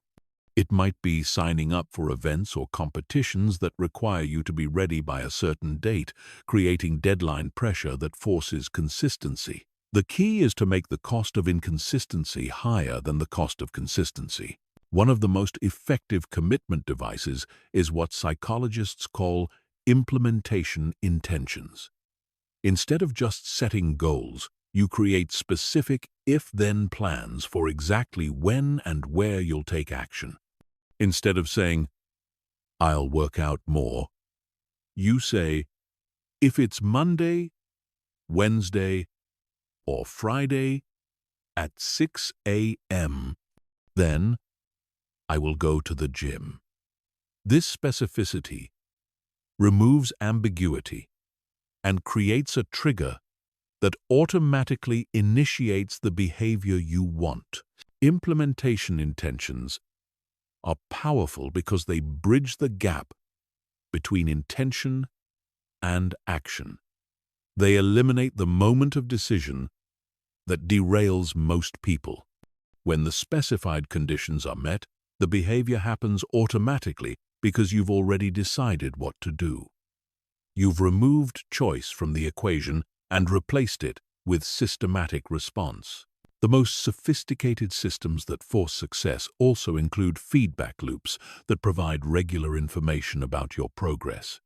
It might be signing up for events or competitions that require you to be ready by a certain date, creating deadline pressure that forces consistency. The key is to make the cost of inconsistency higher than the cost of consistency. One of the most effective commitment devices is what psychologists call implementation intentions. Instead of just setting goals, you create specific if-then plans for exactly when and where you'll take action. Instead of saying, "I'll work out more," you say, "If it's Monday, Wednesday, or Friday at 6 a.m., then I will go to the gym." This specificity removes ambiguity and creates a trigger that automatically initiates the behavior you want. Implementation intentions are powerful because they bridge the gap between intention and action. They eliminate the moment of decision that derails most people. When the specified conditions are met, the behavior happens automatically because you've already decided what to do. You've removed choice from the equation and replaced it with systematic response. The most sophisticated systems that force success also include feedback loops that provide regular information about your progress.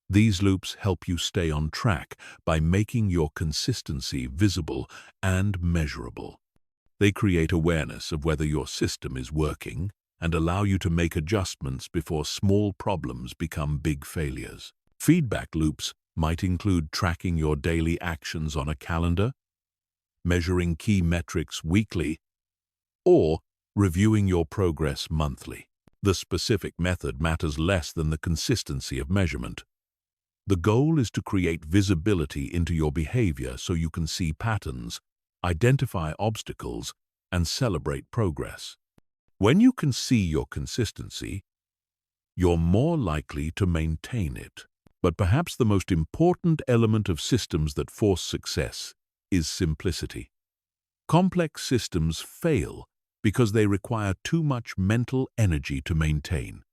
These loops help you stay on track by making your consistency visible and measurable. They create awareness of whether your system is working and allow you to make adjustments before small problems become big failures. Feedback loops might include tracking your daily actions on a calendar, measuring key metrics weekly, or reviewing your progress monthly. The specific method matters less than the consistency of measurement. The goal is to create visibility into your behavior so you can see patterns, identify obstacles, and celebrate progress. When you can see your consistency, you're more likely to maintain it. But perhaps the most important element of systems that force success is simplicity. Complex systems fail because they require too much mental energy to maintain.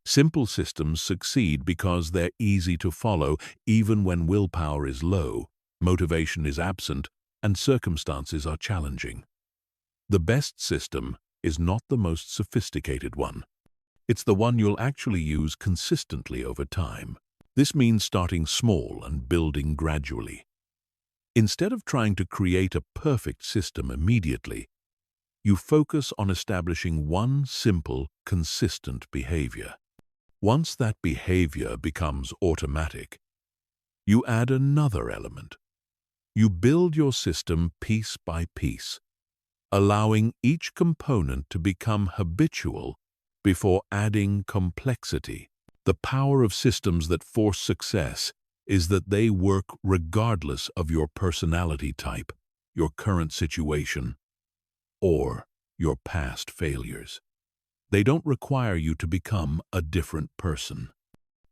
Simple systems succeed because they're easy to follow even when willpower is low, motivation is absent, and circumstances are challenging. The best system is not the most sophisticated one. It's the one you'll actually use consistently over time. This means starting small and building gradually. Instead of trying to create a perfect system immediately, you focus on establishing one simple, consistent behavior. Once that behavior becomes automatic, you add another element. You build your system piece by piece, allowing each component to become habitual before adding complexity. The power of systems that force success is that they work regardless of your personality type, your current situation, or your past failures. They don't require you to become a different person.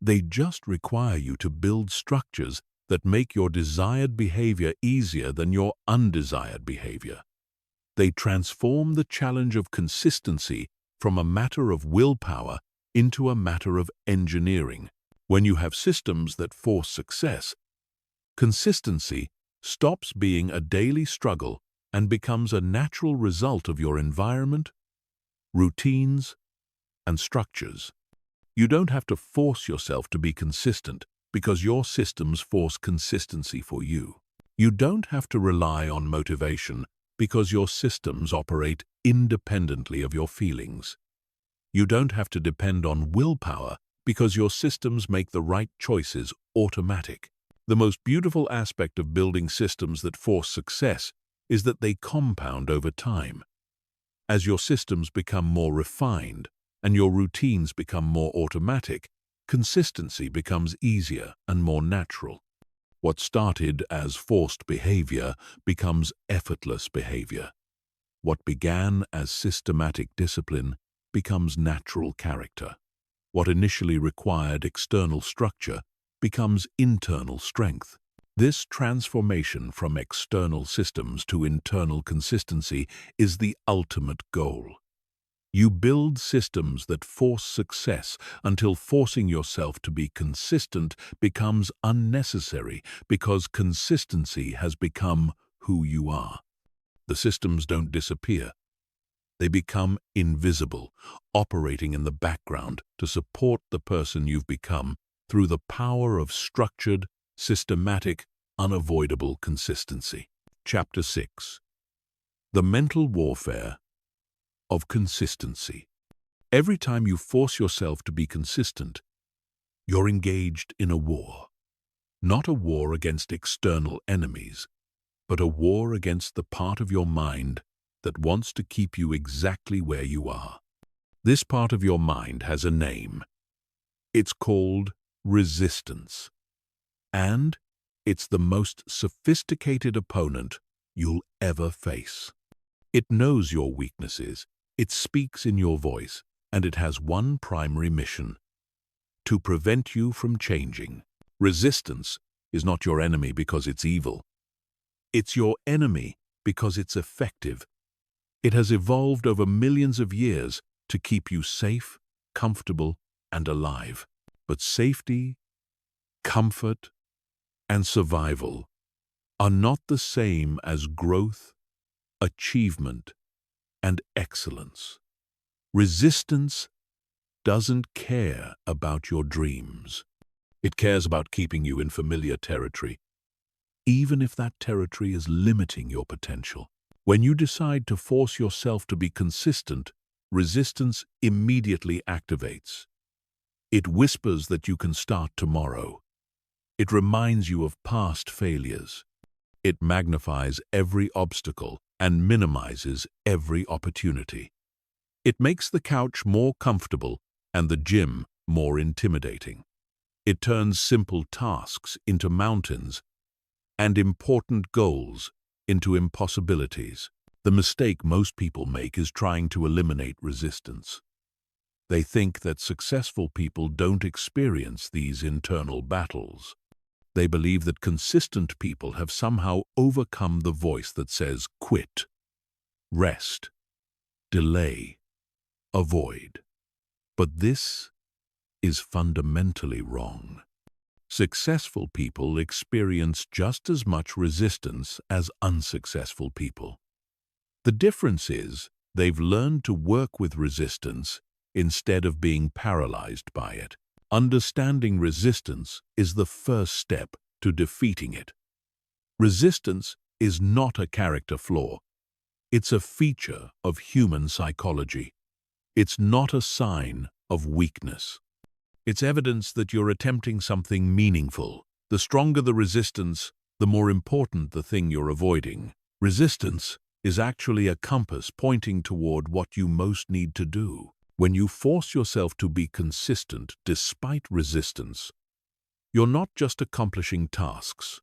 They just require you to build structures that make your desired behavior easier than your undesired behavior. They transform the challenge of consistency from a matter of willpower into a matter of engineering. When you have systems that force success, consistency stops being a daily struggle and becomes a natural result of your environment, routines, and structures. You don't have to force yourself to be consistent because your systems force consistency for you. You don't have to rely on motivation because your systems operate independently of your feelings. You don't have to depend on willpower because your systems make the right choices automatic. The most beautiful aspect of building systems that force success is that they compound over time. As your systems become more refined and your routines become more automatic, consistency becomes easier and more natural. What started as forced behavior becomes effortless behavior. What began as systematic discipline becomes natural character. What initially required external structure becomes internal strength. This transformation from external systems to internal consistency is the ultimate goal. You build systems that force success until forcing yourself to be consistent becomes unnecessary because consistency has become who you are. The systems don't disappear. They become invisible, operating in the background to support the person you've become through the power of structured, systematic, unavoidable consistency. Chapter 6. The Mental Warfare of Consistency. Every time you force yourself to be consistent, you're engaged in a war. Not a war against external enemies, but a war against the part of your mind that wants to keep you exactly where you are. This part of your mind has a name. It's called resistance. And it's the most sophisticated opponent you'll ever face. It knows your weaknesses, it speaks in your voice, and it has one primary mission: to prevent you from changing. Resistance is not your enemy because it's evil. It's your enemy because it's effective. It has evolved over millions of years to keep you safe, comfortable, and alive. But safety, comfort, and survival are not the same as growth, achievement, and excellence. Resistance doesn't care about your dreams. It cares about keeping you in familiar territory, even if that territory is limiting your potential. When you decide to force yourself to be consistent, resistance immediately activates. It whispers that you can start tomorrow. It reminds you of past failures. It magnifies every obstacle and minimizes every opportunity. It makes the couch more comfortable and the gym more intimidating. It turns simple tasks into mountains and important goals into impossibilities. The mistake most people make is trying to eliminate resistance. They think that successful people don't experience these internal battles. They believe that consistent people have somehow overcome the voice that says quit, rest, delay, avoid. But this is fundamentally wrong. Successful people experience just as much resistance as unsuccessful people. The difference is they've learned to work with resistance instead of being paralyzed by it. Understanding resistance is the first step to defeating it. Resistance is not a character flaw. It's a feature of human psychology. It's not a sign of weakness. It's evidence that you're attempting something meaningful. The stronger the resistance, the more important the thing you're avoiding. Resistance is actually a compass pointing toward what you most need to do. When you force yourself to be consistent despite resistance, you're not just accomplishing tasks.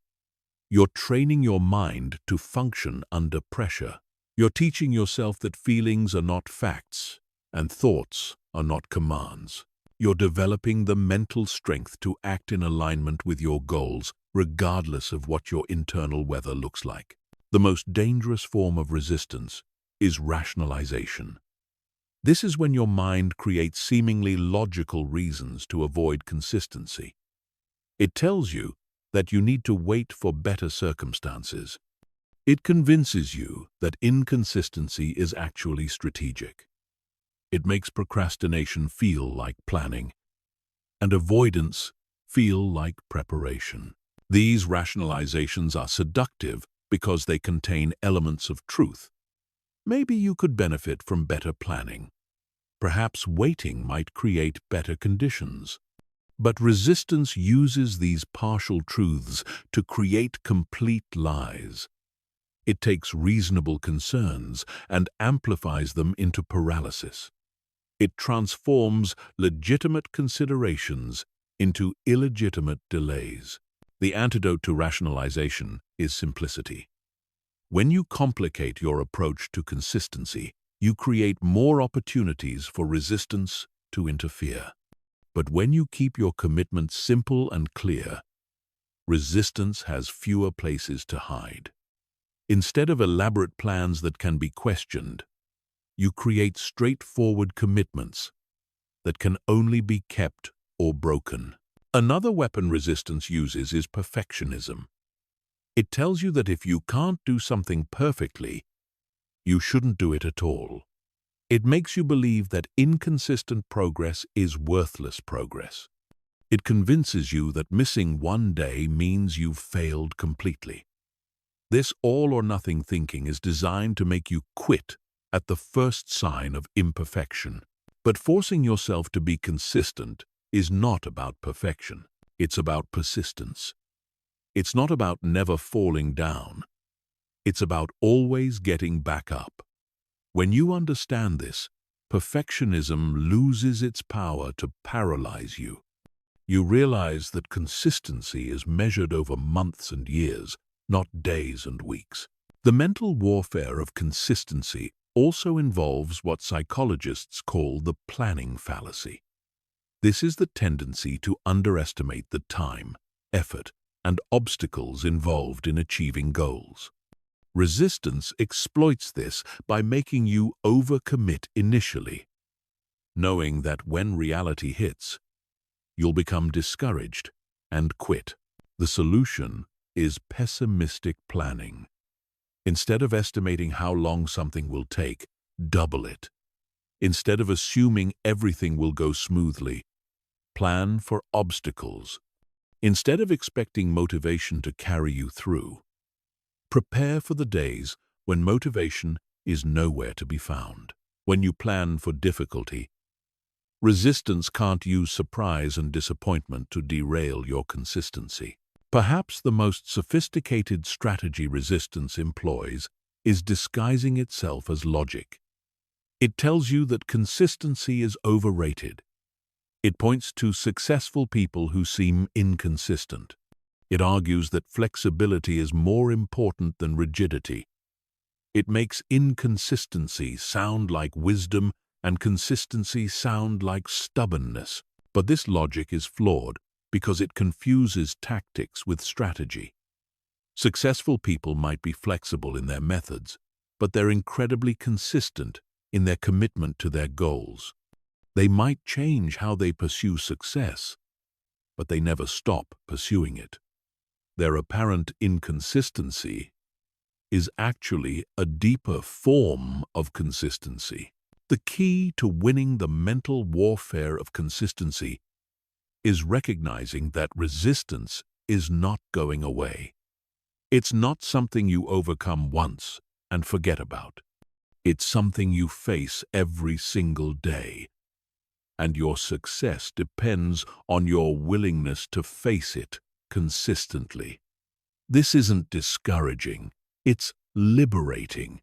You're training your mind to function under pressure. You're teaching yourself that feelings are not facts and thoughts are not commands. You're developing the mental strength to act in alignment with your goals, regardless of what your internal weather looks like. The most dangerous form of resistance is rationalization. This is when your mind creates seemingly logical reasons to avoid consistency. It tells you that you need to wait for better circumstances. It convinces you that inconsistency is actually strategic. It makes procrastination feel like planning, and avoidance feel like preparation. These rationalizations are seductive because they contain elements of truth. Maybe you could benefit from better planning. Perhaps waiting might create better conditions. But resistance uses these partial truths to create complete lies. It takes reasonable concerns and amplifies them into paralysis. It transforms legitimate considerations into illegitimate delays. The antidote to rationalization is simplicity. When you complicate your approach to consistency, you create more opportunities for resistance to interfere. But when you keep your commitment simple and clear, resistance has fewer places to hide. Instead of elaborate plans that can be questioned, you create straightforward commitments that can only be kept or broken. Another weapon resistance uses is perfectionism. It tells you that if you can't do something perfectly, you shouldn't do it at all. It makes you believe that inconsistent progress is worthless progress. It convinces you that missing one day means you've failed completely. This all-or-nothing thinking is designed to make you quit at the first sign of imperfection. But forcing yourself to be consistent is not about perfection. It's about persistence. It's not about never falling down. It's about always getting back up. When you understand this, perfectionism loses its power to paralyze you. You realize that consistency is measured over months and years, not days and weeks. The mental warfare of consistency also involves what psychologists call the planning fallacy. This is the tendency to underestimate the time, effort, and obstacles involved in achieving goals. Resistance exploits this by making you overcommit initially, knowing that when reality hits, you'll become discouraged and quit. The solution is pessimistic planning. Instead of estimating how long something will take, double it. Instead of assuming everything will go smoothly, plan for obstacles. Instead of expecting motivation to carry you through, prepare for the days when motivation is nowhere to be found. When you plan for difficulty, resistance can't use surprise and disappointment to derail your consistency. Perhaps the most sophisticated strategy resistance employs is disguising itself as logic. It tells you that consistency is overrated. It points to successful people who seem inconsistent. It argues that flexibility is more important than rigidity. It makes inconsistency sound like wisdom and consistency sound like stubbornness. But this logic is flawed because it confuses tactics with strategy. Successful people might be flexible in their methods, but they're incredibly consistent in their commitment to their goals. They might change how they pursue success, but they never stop pursuing it. Their apparent inconsistency is actually a deeper form of consistency. The key to winning the mental warfare of consistency is recognizing that resistance is not going away. It's not something you overcome once and forget about. It's something you face every single day, and your success depends on your willingness to face it consistently. This isn't discouraging, it's liberating,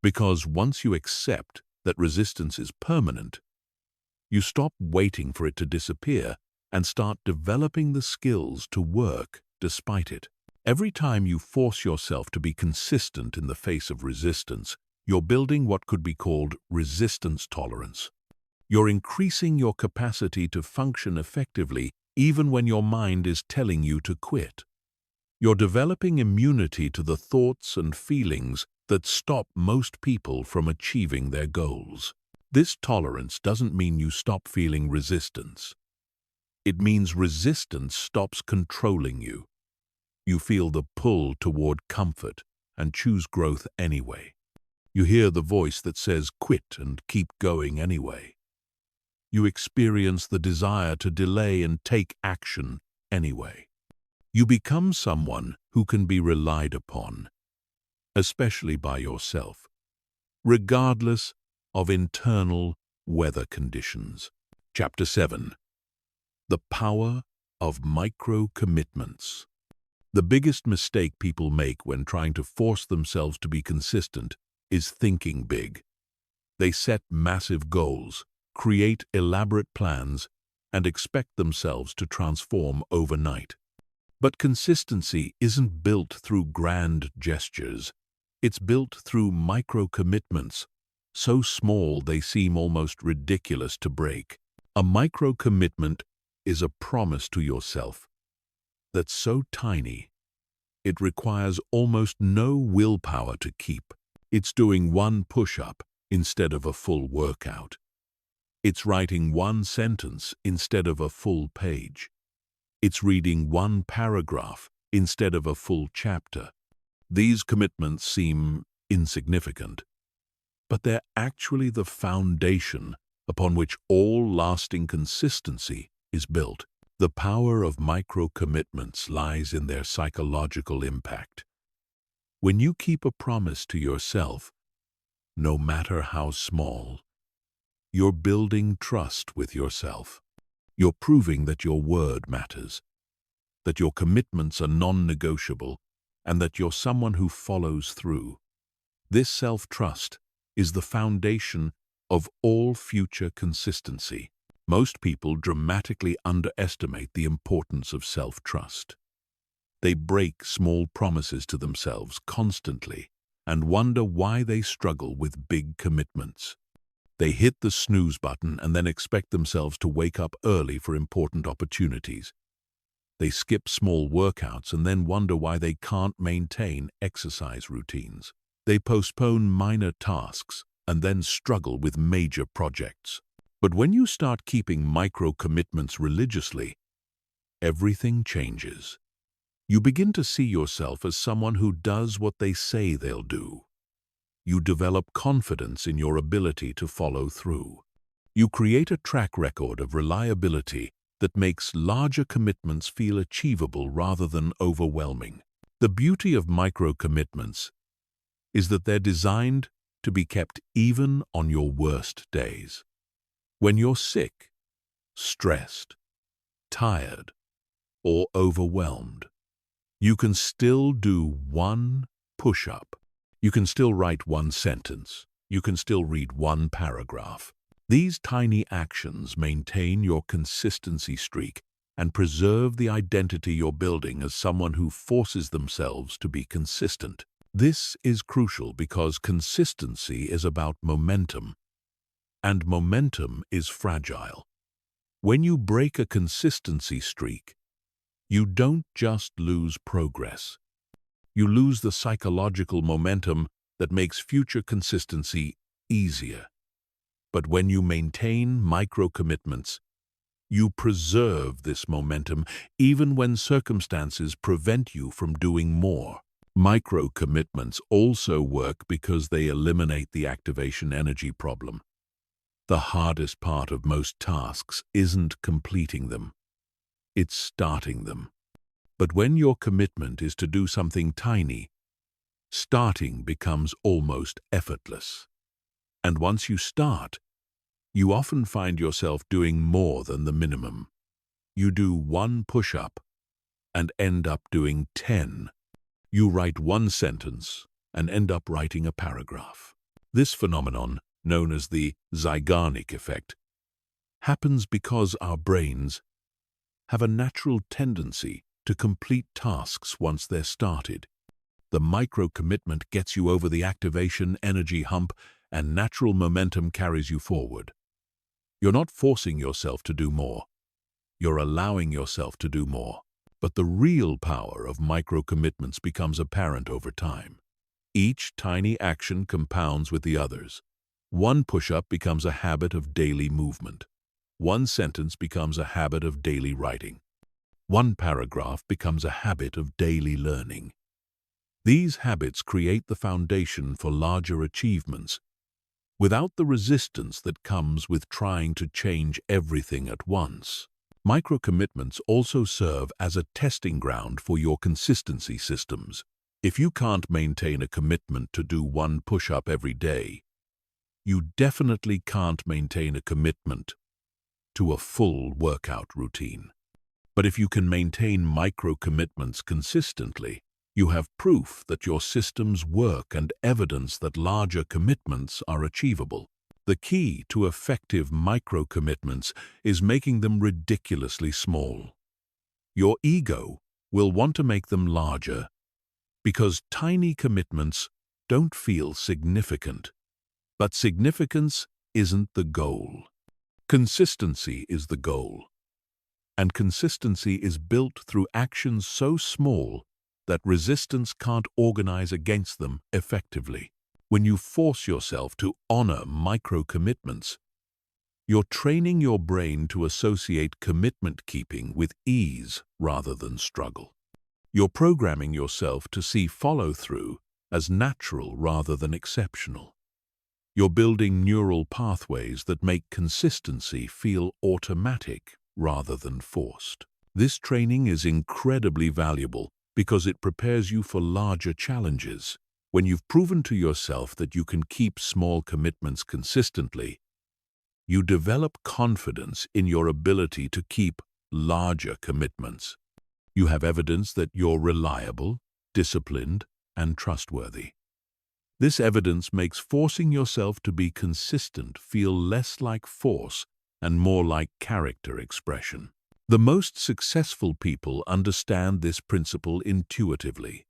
because once you accept that resistance is permanent, you stop waiting for it to disappear and start developing the skills to work despite it. Every time you force yourself to be consistent in the face of resistance, you're building what could be called resistance tolerance. You're increasing your capacity to function effectively even when your mind is telling you to quit. You're developing immunity to the thoughts and feelings that stop most people from achieving their goals. This tolerance doesn't mean you stop feeling resistance. It means resistance stops controlling you. You feel the pull toward comfort and choose growth anyway. You hear the voice that says quit and keep going anyway. You experience the desire to delay and take action anyway. You become someone who can be relied upon, especially by yourself, regardless of internal weather conditions. Chapter 7. The Power of Micro-Commitments. The biggest mistake people make when trying to force themselves to be consistent is thinking big. They set massive goals, create elaborate plans, and expect themselves to transform overnight. But consistency isn't built through grand gestures. It's built through micro-commitments, so small they seem almost ridiculous to break. A micro-commitment is a promise to yourself that's so tiny, it requires almost no willpower to keep. It's doing one push-up instead of a full workout. It's writing one sentence instead of a full page. It's reading one paragraph instead of a full chapter. These commitments seem insignificant, but they're actually the foundation upon which all lasting consistency is built. The power of micro-commitments lies in their psychological impact. When you keep a promise to yourself, no matter how small, you're building trust with yourself. You're proving that your word matters, that your commitments are non-negotiable, and that you're someone who follows through. This self-trust is the foundation of all future consistency. Most people dramatically underestimate the importance of self-trust. They break small promises to themselves constantly and wonder why they struggle with big commitments. They hit the snooze button and then expect themselves to wake up early for important opportunities. They skip small workouts and then wonder why they can't maintain exercise routines. They postpone minor tasks and then struggle with major projects. But when you start keeping micro-commitments religiously, everything changes. You begin to see yourself as someone who does what they say they'll do. You develop confidence in your ability to follow through. You create a track record of reliability that makes larger commitments feel achievable rather than overwhelming. The beauty of micro-commitments is that they're designed to be kept even on your worst days. When you're sick, stressed, tired, or overwhelmed, you can still do one push-up. You can still write one sentence. You can still read one paragraph. These tiny actions maintain your consistency streak and preserve the identity you're building as someone who forces themselves to be consistent. This is crucial because consistency is about momentum, and momentum is fragile. When you break a consistency streak, you don't just lose progress. You lose the psychological momentum that makes future consistency easier. But when you maintain micro-commitments, you preserve this momentum even when circumstances prevent you from doing more. Micro-commitments also work because they eliminate the activation energy problem. The hardest part of most tasks isn't completing them, it's starting them. But when your commitment is to do something tiny, starting becomes almost effortless. And once you start, you often find yourself doing more than the minimum. You do one push-up and end up doing 10. You write one sentence and end up writing a paragraph. This phenomenon, known as the Zeigarnik effect, happens because our brains have a natural tendency to complete tasks once they're started. The micro-commitment gets you over the activation energy hump, and natural momentum carries you forward. You're not forcing yourself to do more. You're allowing yourself to do more. But the real power of micro-commitments becomes apparent over time. Each tiny action compounds with the others. One push-up becomes a habit of daily movement. One sentence becomes a habit of daily writing. One paragraph becomes a habit of daily learning. These habits create the foundation for larger achievements, without the resistance that comes with trying to change everything at once. Micro-commitments also serve as a testing ground for your consistency systems. If you can't maintain a commitment to do one push-up every day, you definitely can't maintain a commitment to a full workout routine. But if you can maintain micro-commitments consistently, you have proof that your systems work and evidence that larger commitments are achievable. The key to effective micro-commitments is making them ridiculously small. Your ego will want to make them larger because tiny commitments don't feel significant. But significance isn't the goal. Consistency is the goal. And consistency is built through actions so small that resistance can't organize against them effectively. When you force yourself to honor micro-commitments, you're training your brain to associate commitment-keeping with ease rather than struggle. You're programming yourself to see follow-through as natural rather than exceptional. You're building neural pathways that make consistency feel automatic rather than forced. This training is incredibly valuable because it prepares you for larger challenges. When you've proven to yourself that you can keep small commitments consistently, you develop confidence in your ability to keep larger commitments. You have evidence that you're reliable, disciplined, and trustworthy. This evidence makes forcing yourself to be consistent feel less like force and more like character expression. The most successful people understand this principle intuitively.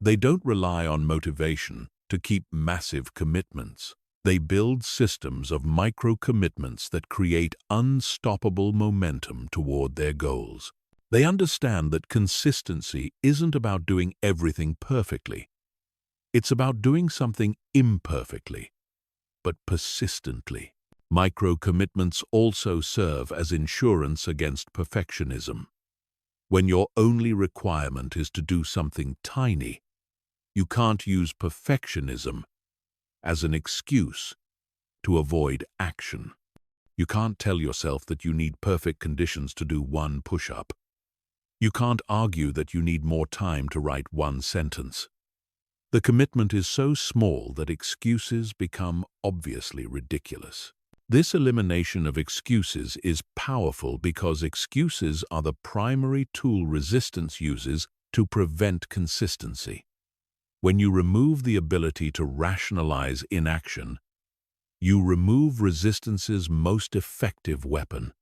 They don't rely on motivation to keep massive commitments. They build systems of micro-commitments that create unstoppable momentum toward their goals. They understand that consistency isn't about doing everything perfectly. It's about doing something imperfectly, but persistently. Micro-commitments also serve as insurance against perfectionism. When your only requirement is to do something tiny, you can't use perfectionism as an excuse to avoid action. You can't tell yourself that you need perfect conditions to do one push-up. You can't argue that you need more time to write one sentence. The commitment is so small that excuses become obviously ridiculous. This elimination of excuses is powerful because excuses are the primary tool resistance uses to prevent consistency. When you remove the ability to rationalize inaction, you remove resistance's most effective weapon.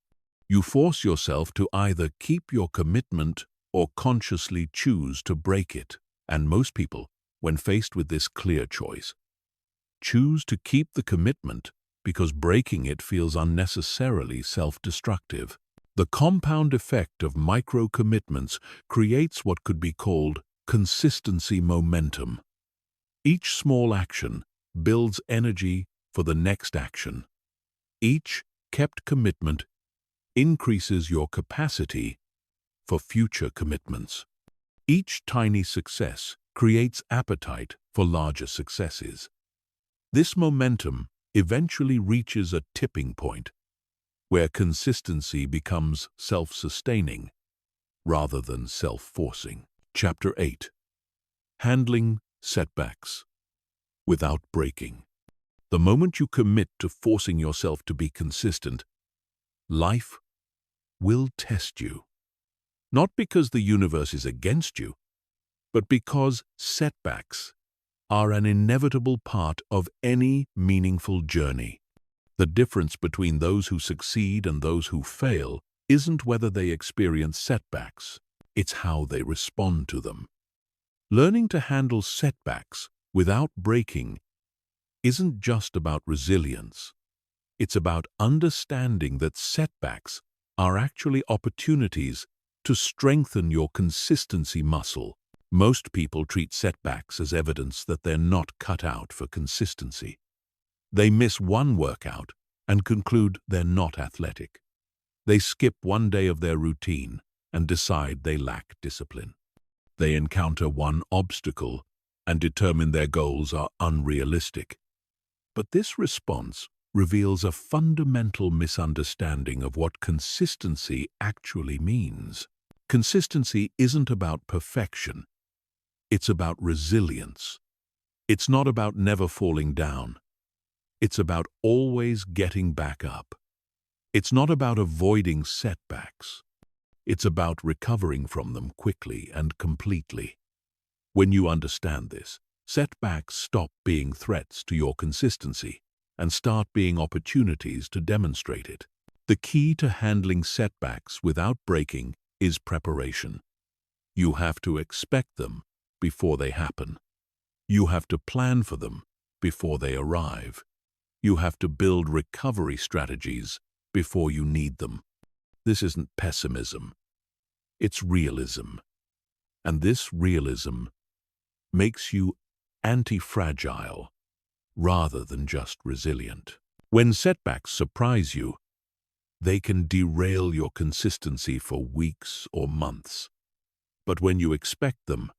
You force yourself to either keep your commitment or consciously choose to break it. And most people, when faced with this clear choice, choose to keep the commitment because breaking it feels unnecessarily self-destructive. The compound effect of micro-commitments creates what could be called consistency momentum. Each small action builds energy for the next action. Each kept commitment increases your capacity for future commitments. Each tiny success creates appetite for larger successes. This momentum eventually reaches a tipping point where consistency becomes self-sustaining rather than self-forcing. Chapter 8. Handling setbacks without breaking. The moment you commit to forcing yourself to be consistent, life will test you. Not because the universe is against you, but because setbacks are an inevitable part of any meaningful journey. The difference between those who succeed and those who fail isn't whether they experience setbacks, it's how they respond to them. Learning to handle setbacks without breaking isn't just about resilience. It's about understanding that setbacks are actually opportunities to strengthen your consistency muscle. Most people treat setbacks as evidence that they're not cut out for consistency. They miss one workout and conclude they're not athletic. They skip one day of their routine and decide they lack discipline. They encounter one obstacle and determine their goals are unrealistic. But this response reveals a fundamental misunderstanding of what consistency actually means. Consistency isn't about perfection. It's about resilience. It's not about never falling down. It's about always getting back up. It's not about avoiding setbacks. It's about recovering from them quickly and completely. When you understand this, setbacks stop being threats to your consistency and start being opportunities to demonstrate it. The key to handling setbacks without breaking is preparation. You have to expect them before they happen. You have to plan for them before they arrive. You have to build recovery strategies before you need them. This isn't pessimism. It's realism. And this realism makes you anti-fragile rather than just resilient. When setbacks surprise you, they can derail your consistency for weeks or months. But when you expect them,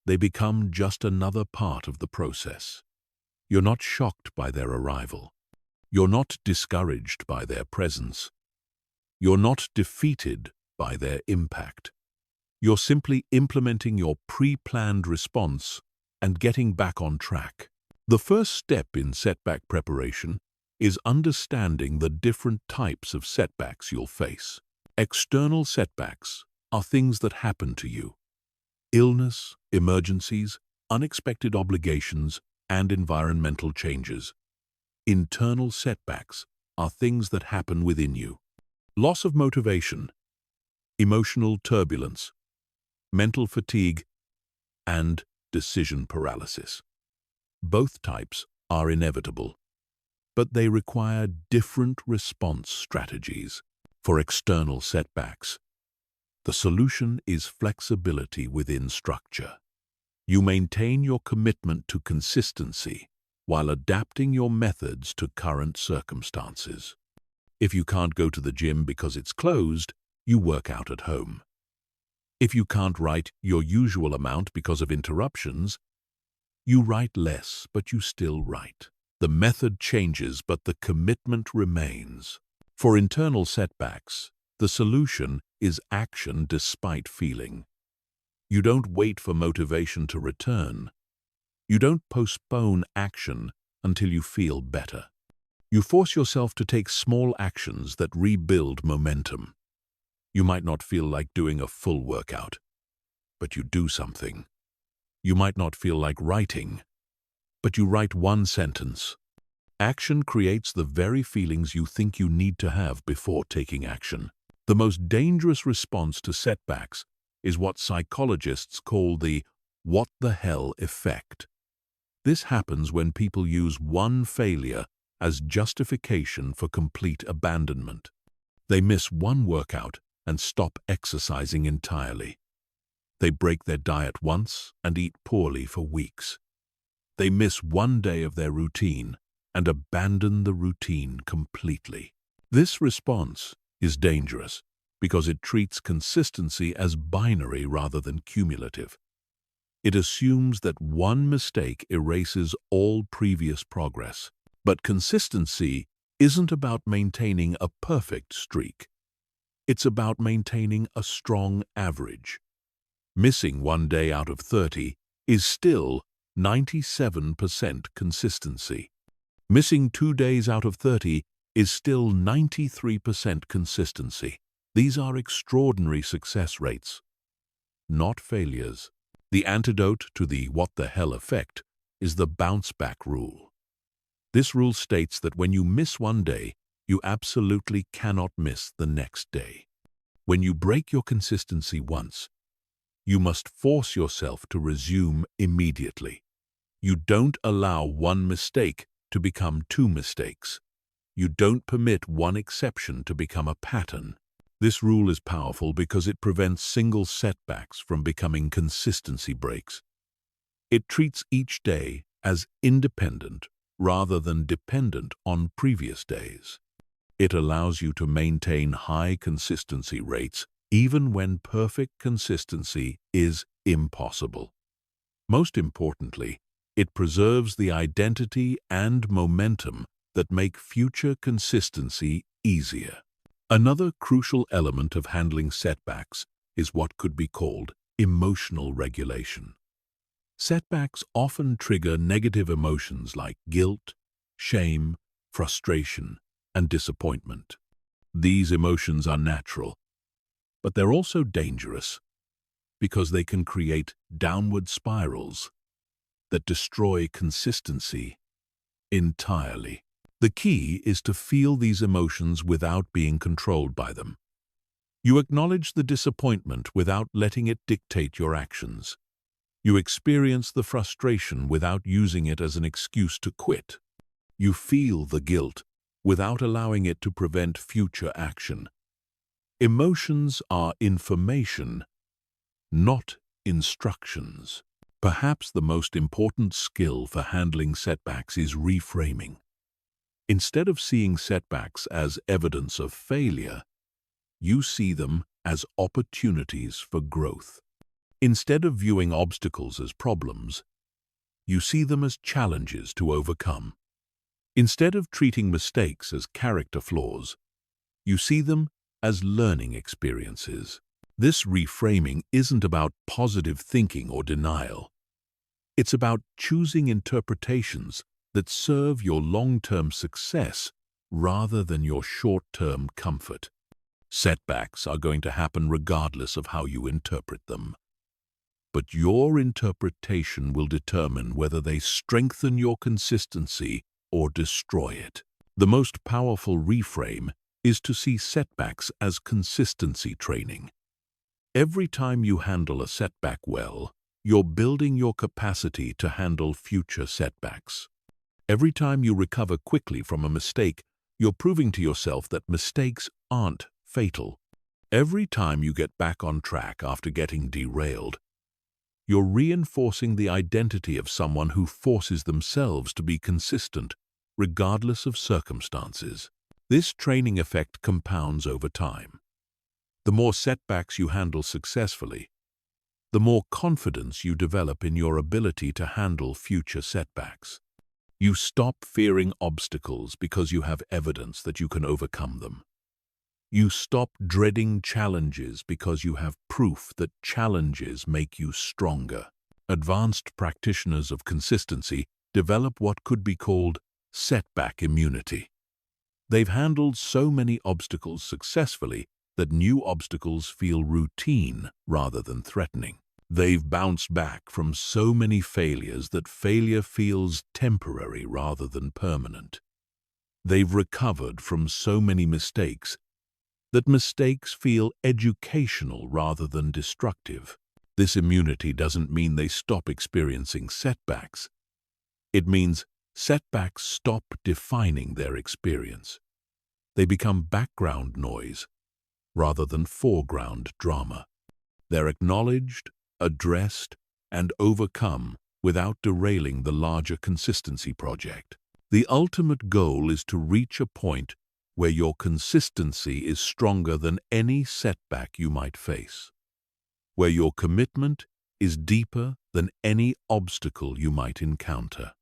they become just another part of the process. You're not shocked by their arrival. You're not discouraged by their presence. You're not defeated by their impact. You're simply implementing your pre-planned response and getting back on track. The first step in setback preparation is understanding the different types of setbacks you'll face. External setbacks are things that happen to you. Illness, emergencies, unexpected obligations, and environmental changes. Internal setbacks are things that happen within you. Loss of motivation, emotional turbulence, mental fatigue, and decision paralysis. Both types are inevitable, but they require different response strategies. For external setbacks, the solution is flexibility within structure. You maintain your commitment to consistency while adapting your methods to current circumstances. If you can't go to the gym because it's closed, you work out at home. If you can't write your usual amount because of interruptions, you write less, but you still write. The method changes, but the commitment remains. For internal setbacks, the solution is action despite feeling. You don't wait for motivation to return. You don't postpone action until you feel better. You force yourself to take small actions that rebuild momentum. You might not feel like doing a full workout, but you do something. You might not feel like writing, but you write one sentence. Action creates the very feelings you think you need to have before taking action. The most dangerous response to setbacks is what psychologists call the "what the hell" effect. This happens when people use one failure as justification for complete abandonment. They miss one workout and stop exercising entirely. They break their diet once and eat poorly for weeks. They miss one day of their routine and abandon the routine completely. This response is dangerous because it treats consistency as binary rather than cumulative. It assumes that one mistake erases all previous progress. But consistency isn't about maintaining a perfect streak. It's about maintaining a strong average. Missing one day out of 30 is still 97% consistency. Missing 2 days out of 30 is still 93% consistency. These are extraordinary success rates, not failures. The antidote to the "what the hell" effect is the bounce-back rule. This rule states that when you miss one day, you absolutely cannot miss the next day. When you break your consistency once, you must force yourself to resume immediately. You don't allow one mistake to become 2 mistakes. You don't permit one exception to become a pattern. This rule is powerful because it prevents single setbacks from becoming consistency breaks. It treats each day as independent rather than dependent on previous days. It allows you to maintain high consistency rates even when perfect consistency is impossible. Most importantly, it preserves the identity and momentum that make future consistency easier. Another crucial element of handling setbacks is what could be called emotional regulation. Setbacks often trigger negative emotions like guilt, shame, frustration, and disappointment. These emotions are natural, but they're also dangerous because they can create downward spirals that destroy consistency entirely. The key is to feel these emotions without being controlled by them. You acknowledge the disappointment without letting it dictate your actions. You experience the frustration without using it as an excuse to quit. You feel the guilt without allowing it to prevent future action. Emotions are information, not instructions. Perhaps the most important skill for handling setbacks is reframing. Instead of seeing setbacks as evidence of failure, you see them as opportunities for growth. Instead of viewing obstacles as problems, you see them as challenges to overcome. Instead of treating mistakes as character flaws, you see them as learning experiences. This reframing isn't about positive thinking or denial. It's about choosing interpretations that serve your long-term success rather than your short-term comfort. Setbacks are going to happen regardless of how you interpret them. But your interpretation will determine whether they strengthen your consistency or destroy it. The most powerful reframe is to see setbacks as consistency training. Every time you handle a setback well, you're building your capacity to handle future setbacks. Every time you recover quickly from a mistake, you're proving to yourself that mistakes aren't fatal. Every time you get back on track after getting derailed, you're reinforcing the identity of someone who forces themselves to be consistent, regardless of circumstances. This training effect compounds over time. The more setbacks you handle successfully, the more confidence you develop in your ability to handle future setbacks. You stop fearing obstacles because you have evidence that you can overcome them. You stop dreading challenges because you have proof that challenges make you stronger. Advanced practitioners of consistency develop what could be called setback immunity. They've handled so many obstacles successfully that new obstacles feel routine rather than threatening. They've bounced back from so many failures that failure feels temporary rather than permanent. They've recovered from so many mistakes that mistakes feel educational rather than destructive. This immunity doesn't mean they stop experiencing setbacks. It means setbacks stop defining their experience. They become background noise rather than foreground drama. They're acknowledged, addressed, and overcome without derailing the larger consistency project. The ultimate goal is to reach a point where your consistency is stronger than any setback you might face, where your commitment is deeper than any obstacle you might encounter,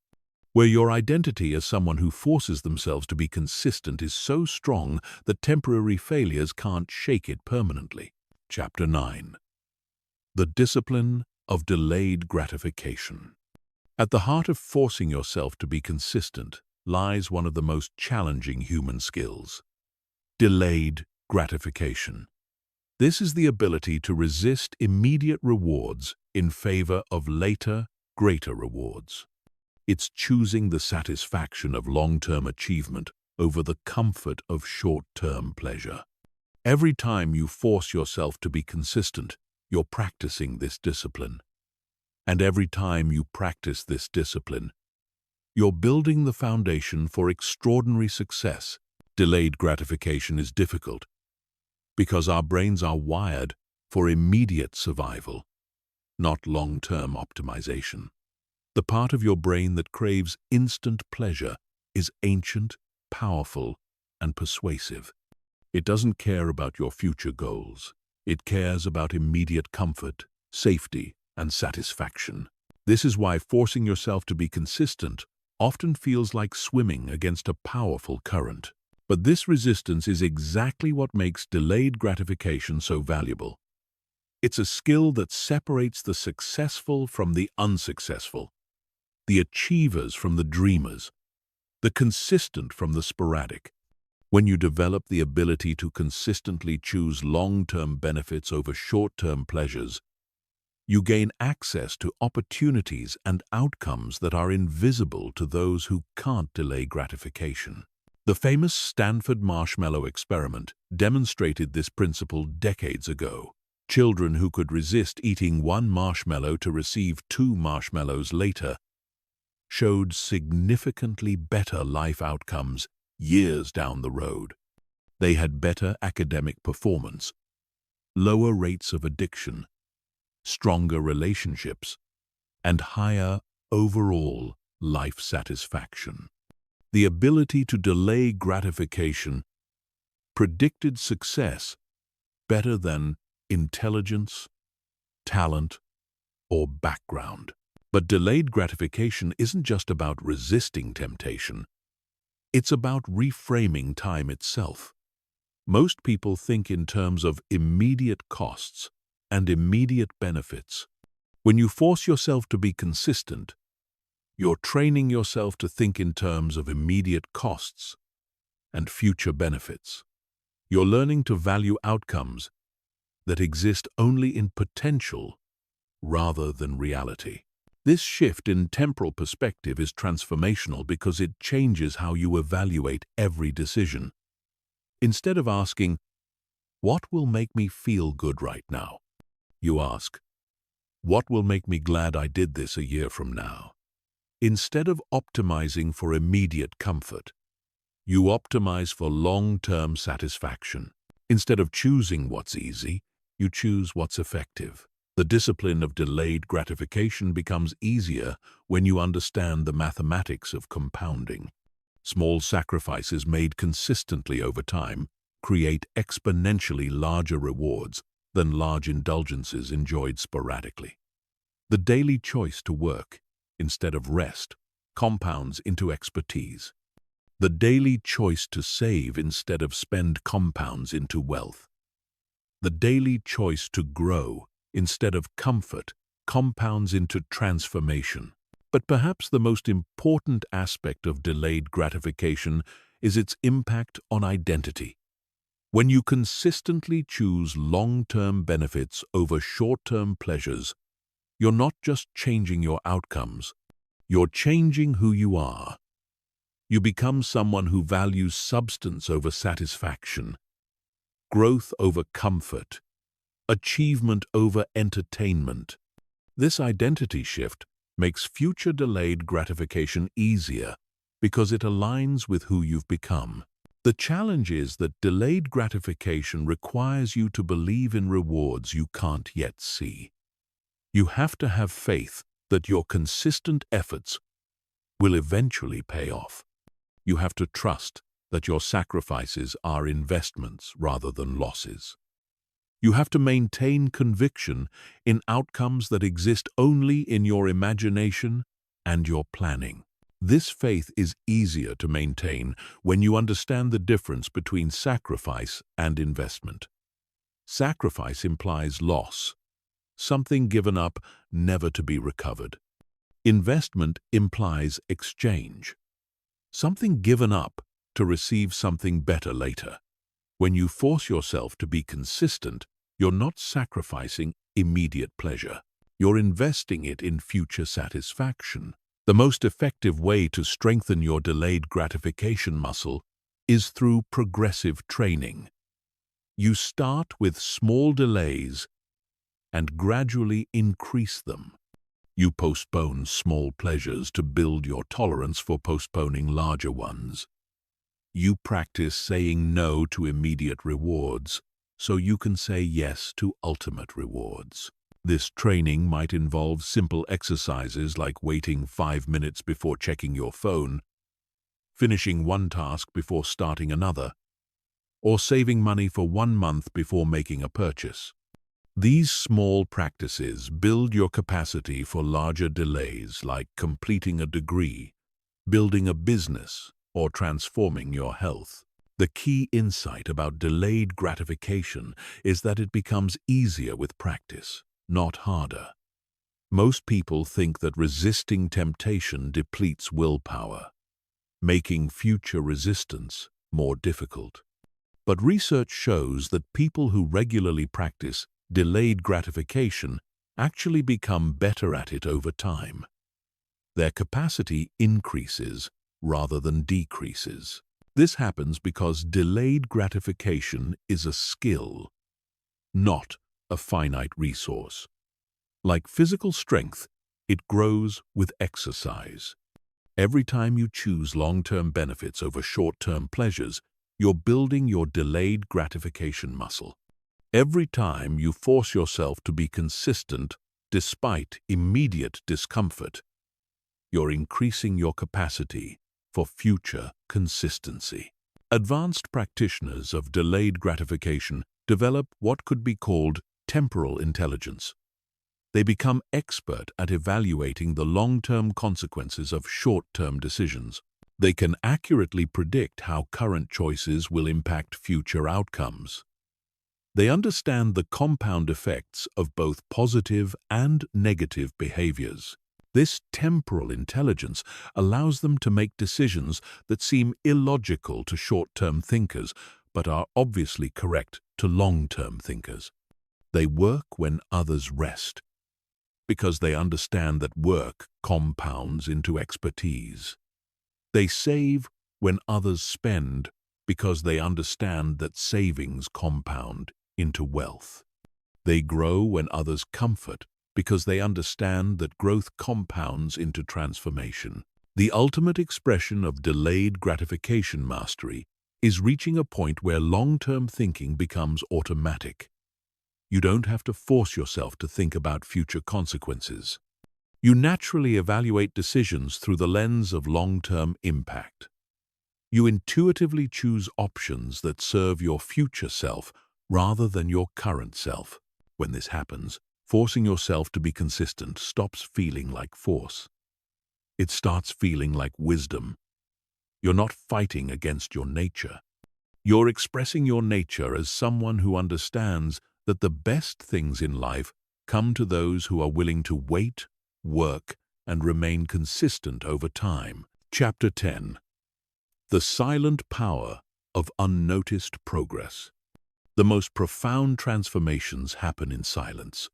where your identity as someone who forces themselves to be consistent is so strong that temporary failures can't shake it permanently. Chapter 9. The Discipline of Delayed Gratification. At the heart of forcing yourself to be consistent lies one of the most challenging human skills: delayed gratification. This is the ability to resist immediate rewards in favor of later, greater rewards. It's choosing the satisfaction of long-term achievement over the comfort of short-term pleasure. Every time you force yourself to be consistent, you're practicing this discipline. And every time you practice this discipline, you're building the foundation for extraordinary success. Delayed gratification is difficult because our brains are wired for immediate survival, not long-term optimization. The part of your brain that craves instant pleasure is ancient, powerful, and persuasive. It doesn't care about your future goals. It cares about immediate comfort, safety, and satisfaction. This is why forcing yourself to be consistent often feels like swimming against a powerful current. But this resistance is exactly what makes delayed gratification so valuable. It's a skill that separates the successful from the unsuccessful, the achievers from the dreamers, The consistent from the sporadic. When you develop the ability to consistently choose long-term benefits over short-term pleasures, you gain access to opportunities and outcomes that are invisible to those who can't delay gratification. The famous Stanford marshmallow experiment demonstrated this principle decades ago. Children who could resist eating one marshmallow to receive 2 marshmallows later showed significantly better life outcomes years down the road. They had better academic performance, lower rates of addiction, stronger relationships, and higher overall life satisfaction. The ability to delay gratification predicted success better than intelligence, talent, or background. But delayed gratification isn't just about resisting temptation. It's about reframing time itself. Most people think in terms of immediate costs and immediate benefits. When you force yourself to be consistent, you're training yourself to think in terms of immediate costs and future benefits. You're learning to value outcomes that exist only in potential rather than reality. This shift in temporal perspective is transformational because it changes how you evaluate every decision. Instead of asking, "What will make me feel good right now?" you ask, "What will make me glad I did this a year from now?" Instead of optimizing for immediate comfort, you optimize for long-term satisfaction. Instead of choosing what's easy, you choose what's effective. The discipline of delayed gratification becomes easier when you understand the mathematics of compounding. Small sacrifices made consistently over time create exponentially larger rewards than large indulgences enjoyed sporadically. The daily choice to work instead of rest compounds into expertise. The daily choice to save instead of spend compounds into wealth. The daily choice to grow instead of comfort compounds into transformation. But perhaps the most important aspect of delayed gratification is its impact on identity. When you consistently choose long-term benefits over short-term pleasures, you're not just changing your outcomes, you're changing who you are. You become someone who values substance over satisfaction, growth over comfort, achievement over entertainment. This identity shift makes future delayed gratification easier because it aligns with who you've become. The challenge is that delayed gratification requires you to believe in rewards you can't yet see. You have to have faith that your consistent efforts will eventually pay off. You have to trust that your sacrifices are investments rather than losses. You have to maintain conviction in outcomes that exist only in your imagination and your planning. This faith is easier to maintain when you understand the difference between sacrifice and investment. Sacrifice implies loss, something given up never to be recovered. Investment implies exchange, something given up to receive something better later. When you force yourself to be consistent, you're not sacrificing immediate pleasure. You're investing it in future satisfaction. The most effective way to strengthen your delayed gratification muscle is through progressive training. You start with small delays and gradually increase them. You postpone small pleasures to build your tolerance for postponing larger ones. You practice saying no to immediate rewards so you can say yes to ultimate rewards. This training might involve simple exercises like waiting 5 minutes before checking your phone, finishing one task before starting another, or saving money for 1 month before making a purchase. These small practices build your capacity for larger delays like completing a degree, building a business, or transforming your health. The key insight about delayed gratification is that it becomes easier with practice, not harder. Most people think that resisting temptation depletes willpower. making future resistance more difficult. But research shows that people who regularly practice delayed gratification actually become better at it over time. Their capacity increases rather than decreases. This happens because delayed gratification is a skill, not a finite resource. Like physical strength, it grows with exercise. Every time you choose long-term benefits over short-term pleasures, you're building your delayed gratification muscle. Every time you force yourself to be consistent despite immediate discomfort, you're increasing your capacity for future consistency. Advanced practitioners of delayed gratification develop what could be called temporal intelligence. They become expert at evaluating the long-term consequences of short-term decisions. They can accurately predict how current choices will impact future outcomes. They understand the compound effects of both positive and negative behaviors. This temporal intelligence allows them to make decisions that seem illogical to short-term thinkers, but are obviously correct to long-term thinkers. They work when others rest, because they understand that work compounds into expertise. They save when others spend, because they understand that savings compound into wealth. They grow when others comfort, because they understand that growth compounds into transformation. The ultimate expression of delayed gratification mastery is reaching a point where long-term thinking becomes automatic. You don't have to force yourself to think about future consequences. You naturally evaluate decisions through the lens of long-term impact. You intuitively choose options that serve your future self rather than your current self. When this happens, forcing yourself to be consistent stops feeling like force. It starts feeling like wisdom. You're not fighting against your nature. You're expressing your nature as someone who understands that the best things in life come to those who are willing to wait, work, and remain consistent over time. Chapter 10. The Silent Power of Unnoticed Progress. The most profound transformations happen in silence.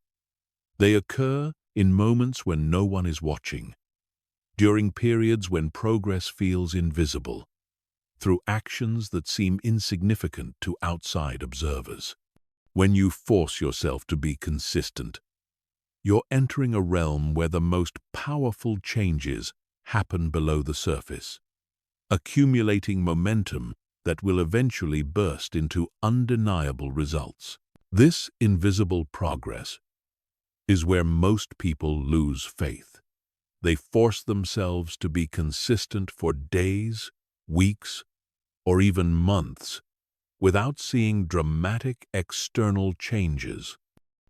They occur in moments when no one is watching, during periods when progress feels invisible, through actions that seem insignificant to outside observers. When you force yourself to be consistent, you're entering a realm where the most powerful changes happen below the surface, accumulating momentum that will eventually burst into undeniable results. This invisible progress is where most people lose faith. They force themselves to be consistent for days, weeks, or even months without seeing dramatic external changes.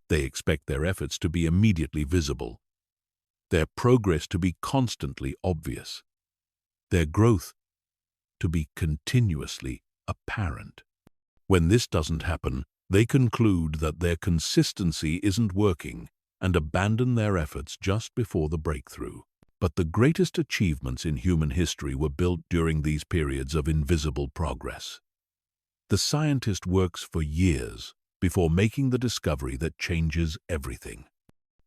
They expect their efforts to be immediately visible, their progress to be constantly obvious, their growth to be continuously apparent. When this doesn't happen, they conclude that their consistency isn't working and abandon their efforts just before the breakthrough. But the greatest achievements in human history were built during these periods of invisible progress. The scientist works for years before making the discovery that changes everything.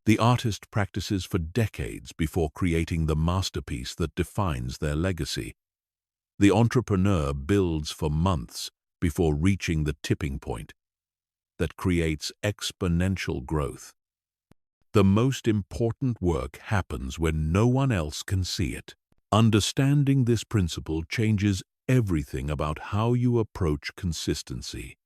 The artist practices for decades before creating the masterpiece that defines their legacy. The entrepreneur builds for months before reaching the tipping point that creates exponential growth. The most important work happens when no one else can see it. Understanding this principle changes everything about how you approach consistency.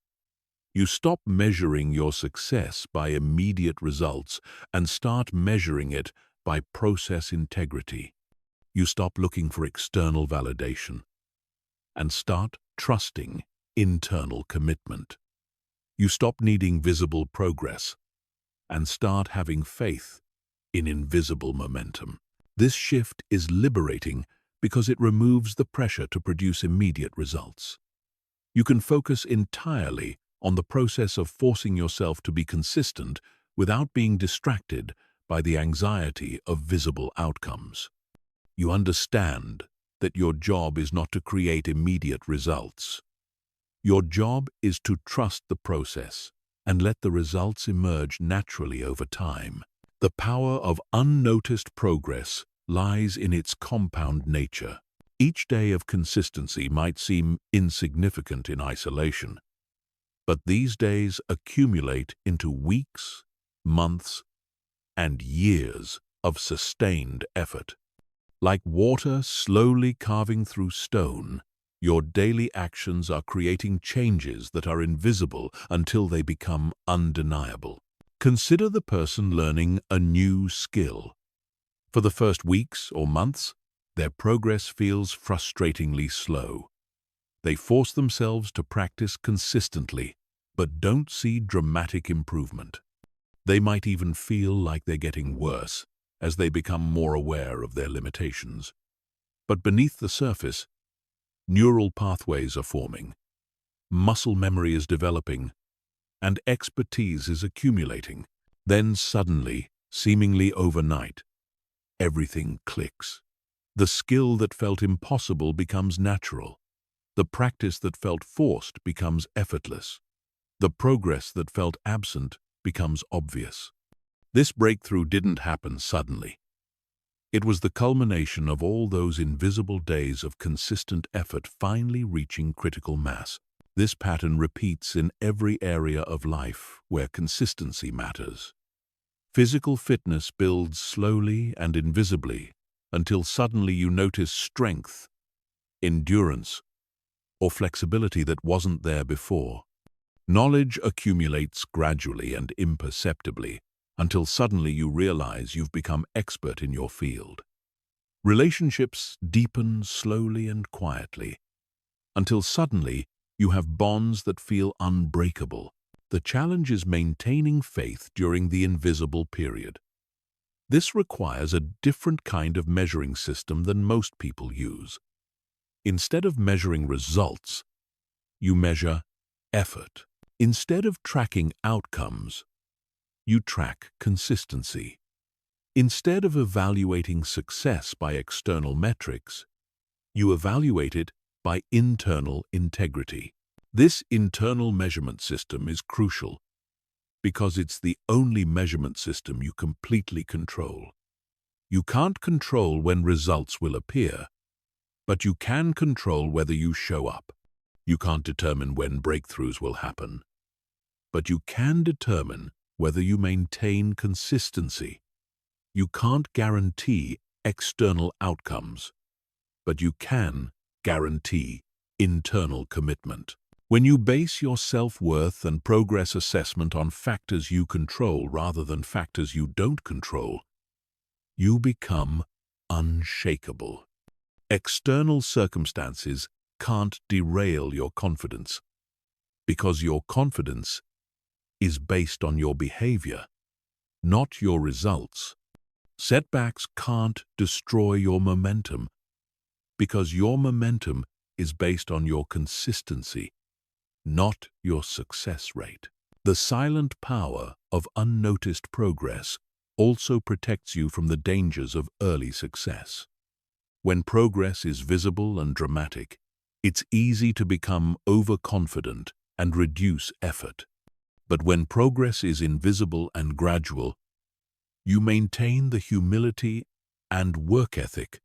You stop measuring your success by immediate results and start measuring it by process integrity. You stop looking for external validation and start trusting internal commitment. You stop needing visible progress and start having faith in invisible momentum. This shift is liberating because it removes the pressure to produce immediate results. You can focus entirely on the process of forcing yourself to be consistent without being distracted by the anxiety of visible outcomes. You understand that your job is not to create immediate results. Your job is to trust the process and let the results emerge naturally over time. The power of unnoticed progress lies in its compound nature. Each day of consistency might seem insignificant in isolation, but these days accumulate into weeks, months, and years of sustained effort. Like water slowly carving through stone, your daily actions are creating changes that are invisible until they become undeniable. Consider the person learning a new skill. For the first weeks or months, their progress feels frustratingly slow. They force themselves to practice consistently, but don't see dramatic improvement. They might even feel like they're getting worse as they become more aware of their limitations. But beneath the surface, neural pathways are forming, muscle memory is developing, and expertise is accumulating. Then suddenly, seemingly overnight, everything clicks. The skill that felt impossible becomes natural. The practice that felt forced becomes effortless. The progress that felt absent becomes obvious. This breakthrough didn't happen suddenly. It was the culmination of all those invisible days of consistent effort finally reaching critical mass. This pattern repeats in every area of life where consistency matters. Physical fitness builds slowly and invisibly until suddenly you notice strength, endurance, or flexibility that wasn't there before. Knowledge accumulates gradually and imperceptibly until suddenly you realize you've become expert in your field. Relationships deepen slowly and quietly until suddenly you have bonds that feel unbreakable. The challenge is maintaining faith during the invisible period. This requires a different kind of measuring system than most people use. Instead of measuring results, you measure effort. Instead of tracking outcomes, you track consistency. Instead of evaluating success by external metrics, you evaluate it by internal integrity. This internal measurement system is crucial because it's the only measurement system you completely control. You can't control when results will appear, but you can control whether you show up. You can't determine when breakthroughs will happen, but you can determine whether you maintain consistency. You can't guarantee external outcomes, but you can guarantee internal commitment. When you base your self-worth and progress assessment on factors you control rather than factors you don't control, you become unshakable. External circumstances can't derail your confidence because your confidence is based on your behavior, not your results. Setbacks can't destroy your momentum because your momentum is based on your consistency, not your success rate. The silent power of unnoticed progress also protects you from the dangers of early success. When progress is visible and dramatic, it's easy to become overconfident and reduce effort. But when progress is invisible and gradual, you maintain the humility and work ethic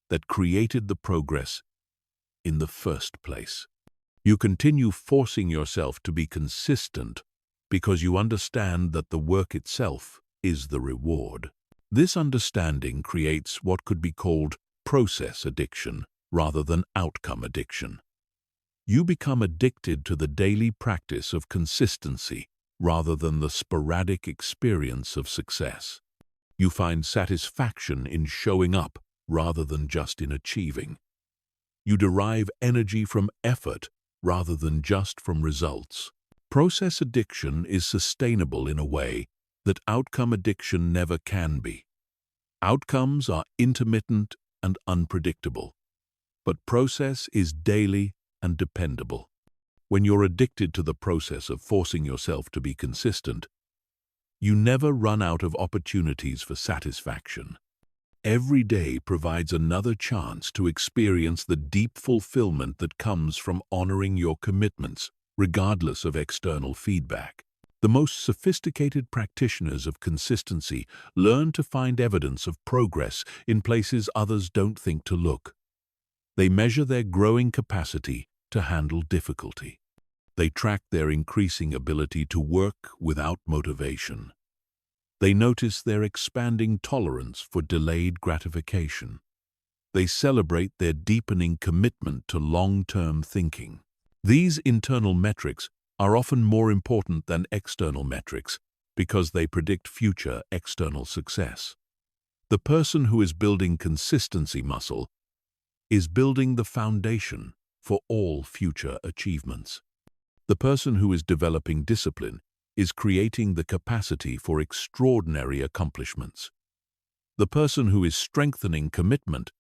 that created the progress in the first place. You continue forcing yourself to be consistent because you understand that the work itself is the reward. This understanding creates what could be called process addiction rather than outcome addiction. You become addicted to the daily practice of consistency rather than the sporadic experience of success. You find satisfaction in showing up rather than just in achieving. You derive energy from effort rather than just from results. Process addiction is sustainable in a way that outcome addiction never can be. Outcomes are intermittent and unpredictable, but process is daily and dependable. When you're addicted to the process of forcing yourself to be consistent, you never run out of opportunities for satisfaction. Every day provides another chance to experience the deep fulfillment that comes from honoring your commitments, regardless of external feedback. The most sophisticated practitioners of consistency learn to find evidence of progress in places others don't think to look. They measure their growing capacity to handle difficulty. They track their increasing ability to work without motivation. They notice their expanding tolerance for delayed gratification. They celebrate their deepening commitment to long-term thinking. These internal metrics are often more important than external metrics because they predict future external success. The person who is building consistency muscle is building the foundation for all future achievements. The person who is developing discipline is creating the capacity for extraordinary accomplishments. The person who is strengthening commitment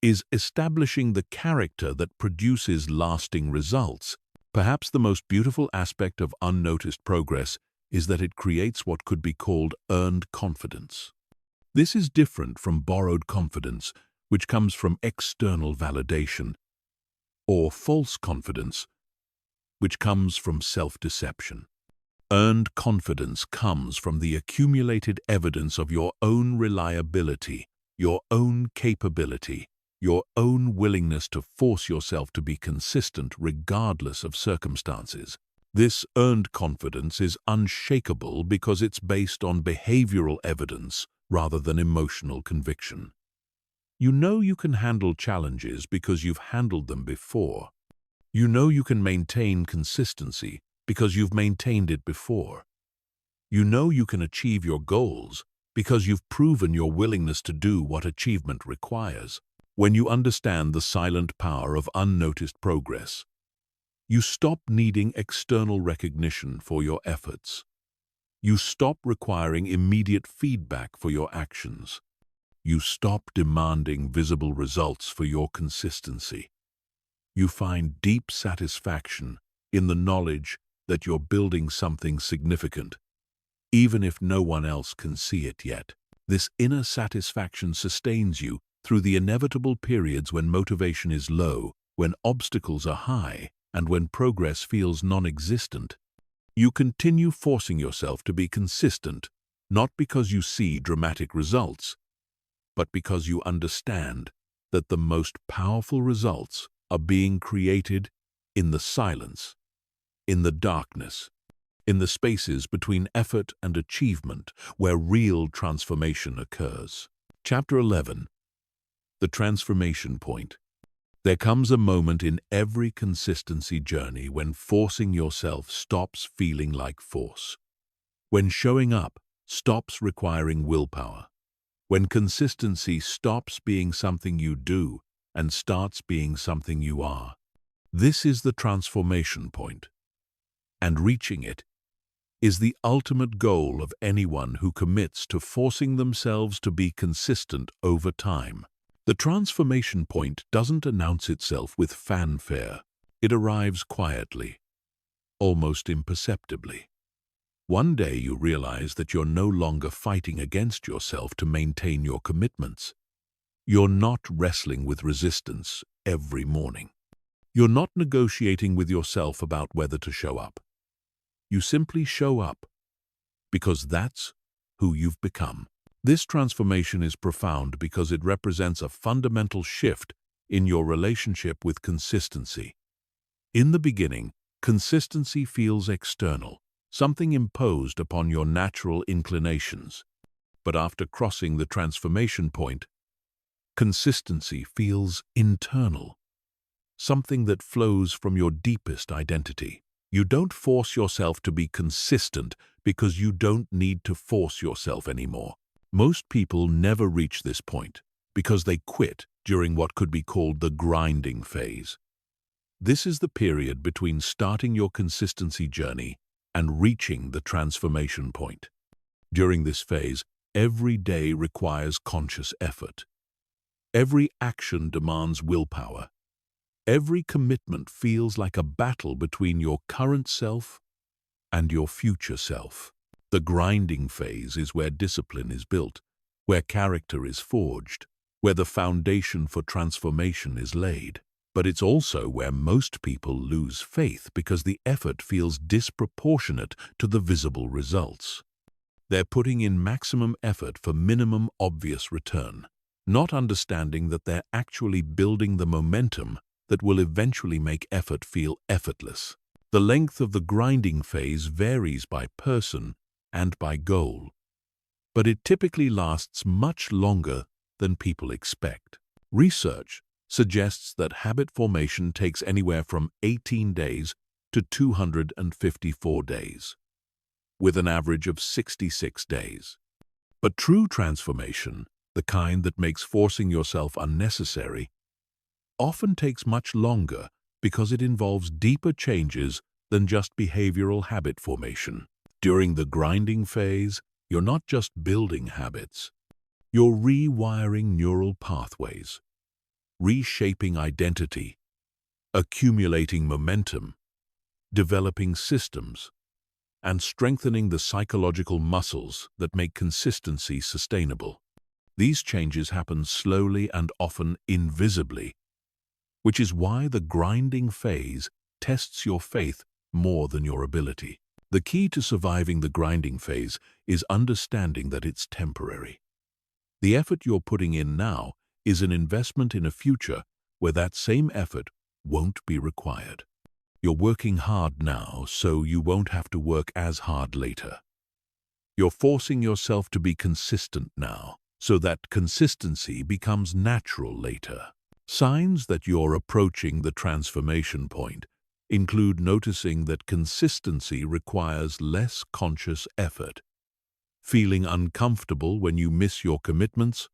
is establishing the character that produces lasting results. Perhaps the most beautiful aspect of unnoticed progress is that it creates what could be called earned confidence. This is different from borrowed confidence, which comes from external validation, or false confidence, which comes from self-deception. Earned confidence comes from the accumulated evidence of your own reliability, your own capability, your own willingness to force yourself to be consistent regardless of circumstances. This earned confidence is unshakable because it's based on behavioral evidence rather than emotional conviction. You know you can handle challenges because you've handled them before. You know you can maintain consistency because you've maintained it before. You know you can achieve your goals because you've proven your willingness to do what achievement requires. When you understand the silent power of unnoticed progress, you stop needing external recognition for your efforts. You stop requiring immediate feedback for your actions. You stop demanding visible results for your consistency. You find deep satisfaction in the knowledge that you're building something significant, even if no one else can see it yet. This inner satisfaction sustains you through the inevitable periods when motivation is low, when obstacles are high, and when progress feels non-existent. You continue forcing yourself to be consistent, not because you see dramatic results, but because you understand that the most powerful results are being created in the silence, in the darkness, in the spaces between effort and achievement where real transformation occurs. Chapter 11. The Transformation Point. There comes a moment in every consistency journey when forcing yourself stops feeling like force. When showing up stops requiring willpower. When consistency stops being something you do and starts being something you are. This is the transformation point. And reaching it is the ultimate goal of anyone who commits to forcing themselves to be consistent over time. The transformation point doesn't announce itself with fanfare. It arrives quietly, almost imperceptibly. One day you realize that you're no longer fighting against yourself to maintain your commitments. You're not wrestling with resistance every morning. You're not negotiating with yourself about whether to show up. You simply show up because that's who you've become. This transformation is profound because it represents a fundamental shift in your relationship with consistency. In the beginning, consistency feels external, something imposed upon your natural inclinations. But after crossing the transformation point, consistency feels internal, something that flows from your deepest identity. You don't force yourself to be consistent because you don't need to force yourself anymore. Most people never reach this point because they quit during what could be called the grinding phase. This is the period between starting your consistency journey and reaching the transformation point. During this phase, every day requires conscious effort. Every action demands willpower. Every commitment feels like a battle between your current self and your future self. The grinding phase is where discipline is built, where character is forged, where the foundation for transformation is laid. But it's also where most people lose faith because the effort feels disproportionate to the visible results. They're putting in maximum effort for minimum obvious return, not understanding that they're actually building the momentum that will eventually make effort feel effortless. The length of the grinding phase varies by person and by goal, but it typically lasts much longer than people expect. Research suggests that habit formation takes anywhere from 18 days to 254 days, with an average of 66 days. But true transformation, the kind that makes forcing yourself unnecessary, often takes much longer because it involves deeper changes than just behavioral habit formation. During the grinding phase, you're not just building habits, you're rewiring neural pathways, reshaping identity, accumulating momentum, developing systems, and strengthening the psychological muscles that make consistency sustainable. These changes happen slowly and often invisibly, which is why the grinding phase tests your faith more than your ability. The key to surviving the grinding phase is understanding that it's temporary. The effort you're putting in now is an investment in a future where that same effort won't be required. You're working hard now, so you won't have to work as hard later. You're forcing yourself to be consistent now, so that consistency becomes natural later. Signs that you're approaching the transformation point include noticing that consistency requires less conscious effort, feeling uncomfortable when you miss your commitments,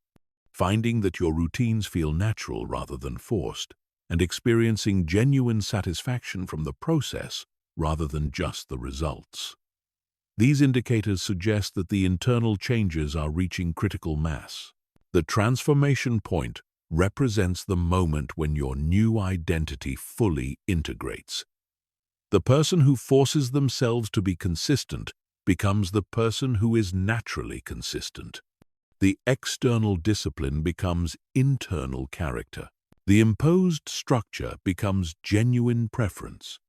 finding that your routines feel natural rather than forced, and experiencing genuine satisfaction from the process rather than just the results. These indicators suggest that the internal changes are reaching critical mass. The transformation point represents the moment when your new identity fully integrates. The person who forces themselves to be consistent becomes the person who is naturally consistent. The external discipline becomes internal character. The imposed structure becomes genuine preference.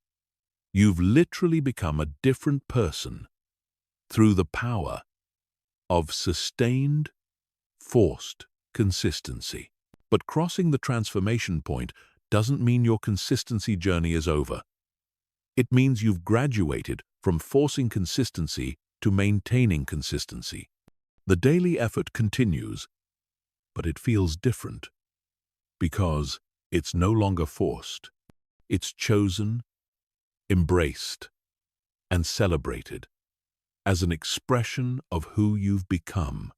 You've literally become a different person through the power of sustained, forced consistency. But crossing the transformation point doesn't mean your consistency journey is over. It means you've graduated from forcing consistency to maintaining consistency. The daily effort continues, but it feels different because it's no longer forced. It's chosen, embraced, and celebrated as an expression of who you've become,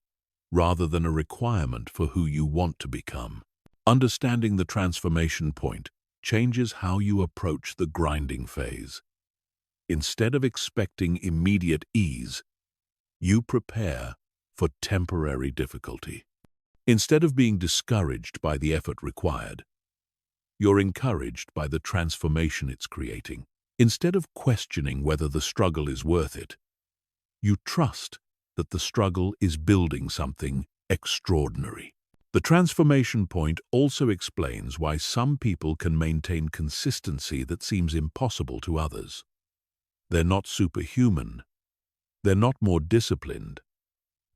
rather than a requirement for who you want to become. Understanding the transformation point changes how you approach the grinding phase. Instead of expecting immediate ease, you prepare for temporary difficulty. Instead of being discouraged by the effort required, you're encouraged by the transformation it's creating. Instead of questioning whether the struggle is worth it, you trust that the struggle is building something extraordinary. The transformation point also explains why some people can maintain consistency that seems impossible to others. They're not superhuman. They're not more disciplined.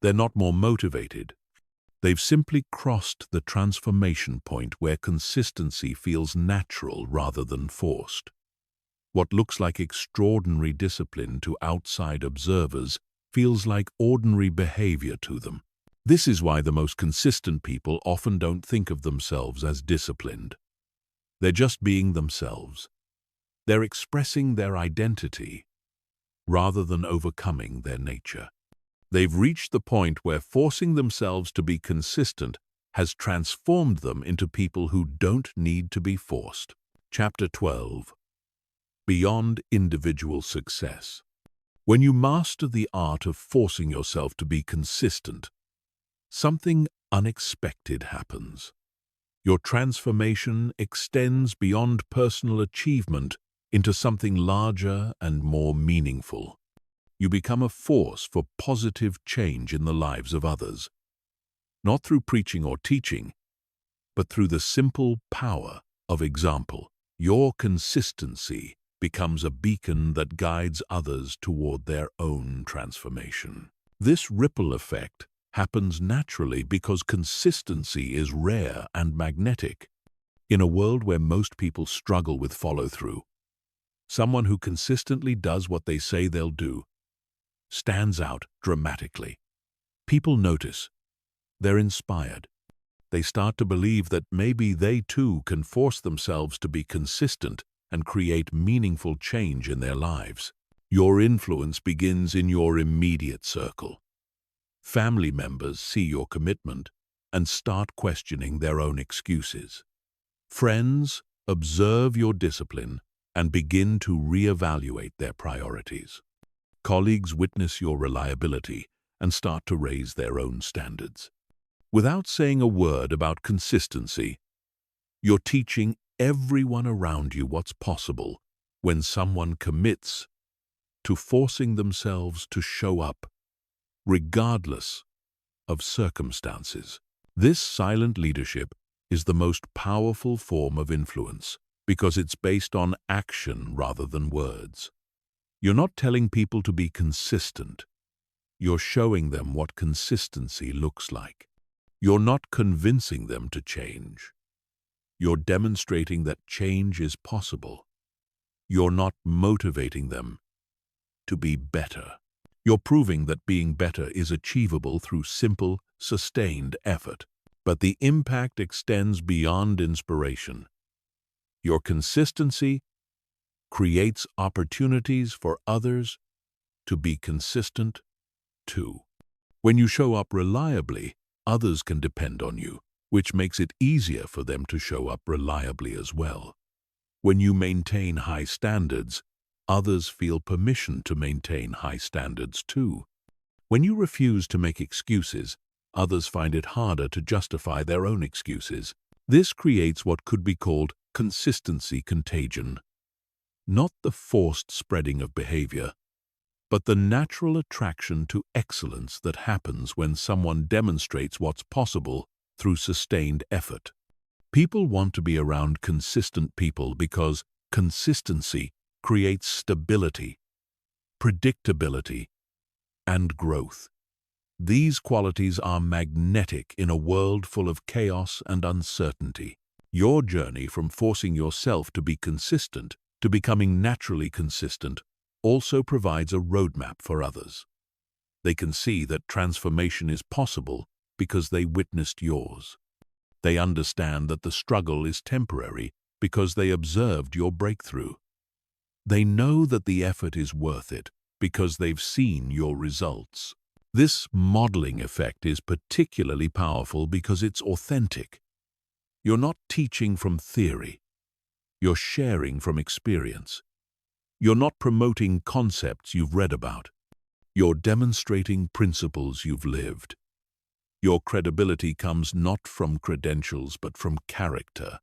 They're not more motivated. They've simply crossed the transformation point where consistency feels natural rather than forced. What looks like extraordinary discipline to outside observers feels like ordinary behavior to them. This is why the most consistent people often don't think of themselves as disciplined. They're just being themselves. They're expressing their identity rather than overcoming their nature. They've reached the point where forcing themselves to be consistent has transformed them into people who don't need to be forced. Chapter 12. Beyond individual success. When you master the art of forcing yourself to be consistent, something unexpected happens. Your transformation extends beyond personal achievement into something larger and more meaningful. You become a force for positive change in the lives of others. not through preaching or teaching, but through the simple power of example. Your consistency becomes a beacon that guides others toward their own transformation. This ripple effect happens naturally because consistency is rare and magnetic. In a world where most people struggle with follow-through, someone who consistently does what they say they'll do stands out dramatically. People notice. They're inspired. They start to believe that maybe they too can force themselves to be consistent and create meaningful change in their lives. Your influence begins in your immediate circle. Family members see your commitment and start questioning their own excuses. Friends observe your discipline and begin to reevaluate their priorities. Colleagues witness your reliability and start to raise their own standards. Without saying a word about consistency, you're teaching everyone around you what's possible when someone commits to forcing themselves to show up, regardless of circumstances. This silent leadership is the most powerful form of influence because it's based on action rather than words. You're not telling people to be consistent. You're showing them what consistency looks like. You're not convincing them to change. You're demonstrating that change is possible. You're not motivating them to be better. You're proving that being better is achievable through simple, sustained effort. But the impact extends beyond inspiration. Your consistency creates opportunities for others to be consistent too. When you show up reliably, others can depend on you, which makes it easier for them to show up reliably as well. When you maintain high standards, others feel permission to maintain high standards too. When you refuse to make excuses, others find it harder to justify their own excuses. This creates what could be called consistency contagion. Not the forced spreading of behavior, but the natural attraction to excellence that happens when someone demonstrates what's possible through sustained effort. People want to be around consistent people because consistency creates stability, predictability, and growth. These qualities are magnetic in a world full of chaos and uncertainty. Your journey from forcing yourself to be consistent to becoming naturally consistent also provides a roadmap for others. They can see that transformation is possible because they witnessed yours. They understand that the struggle is temporary because they observed your breakthrough. They know that the effort is worth it because they've seen your results. This modeling effect is particularly powerful because it's authentic. You're not teaching from theory. You're sharing from experience. You're not promoting concepts you've read about. You're demonstrating principles you've lived. Your credibility comes not from credentials but from character,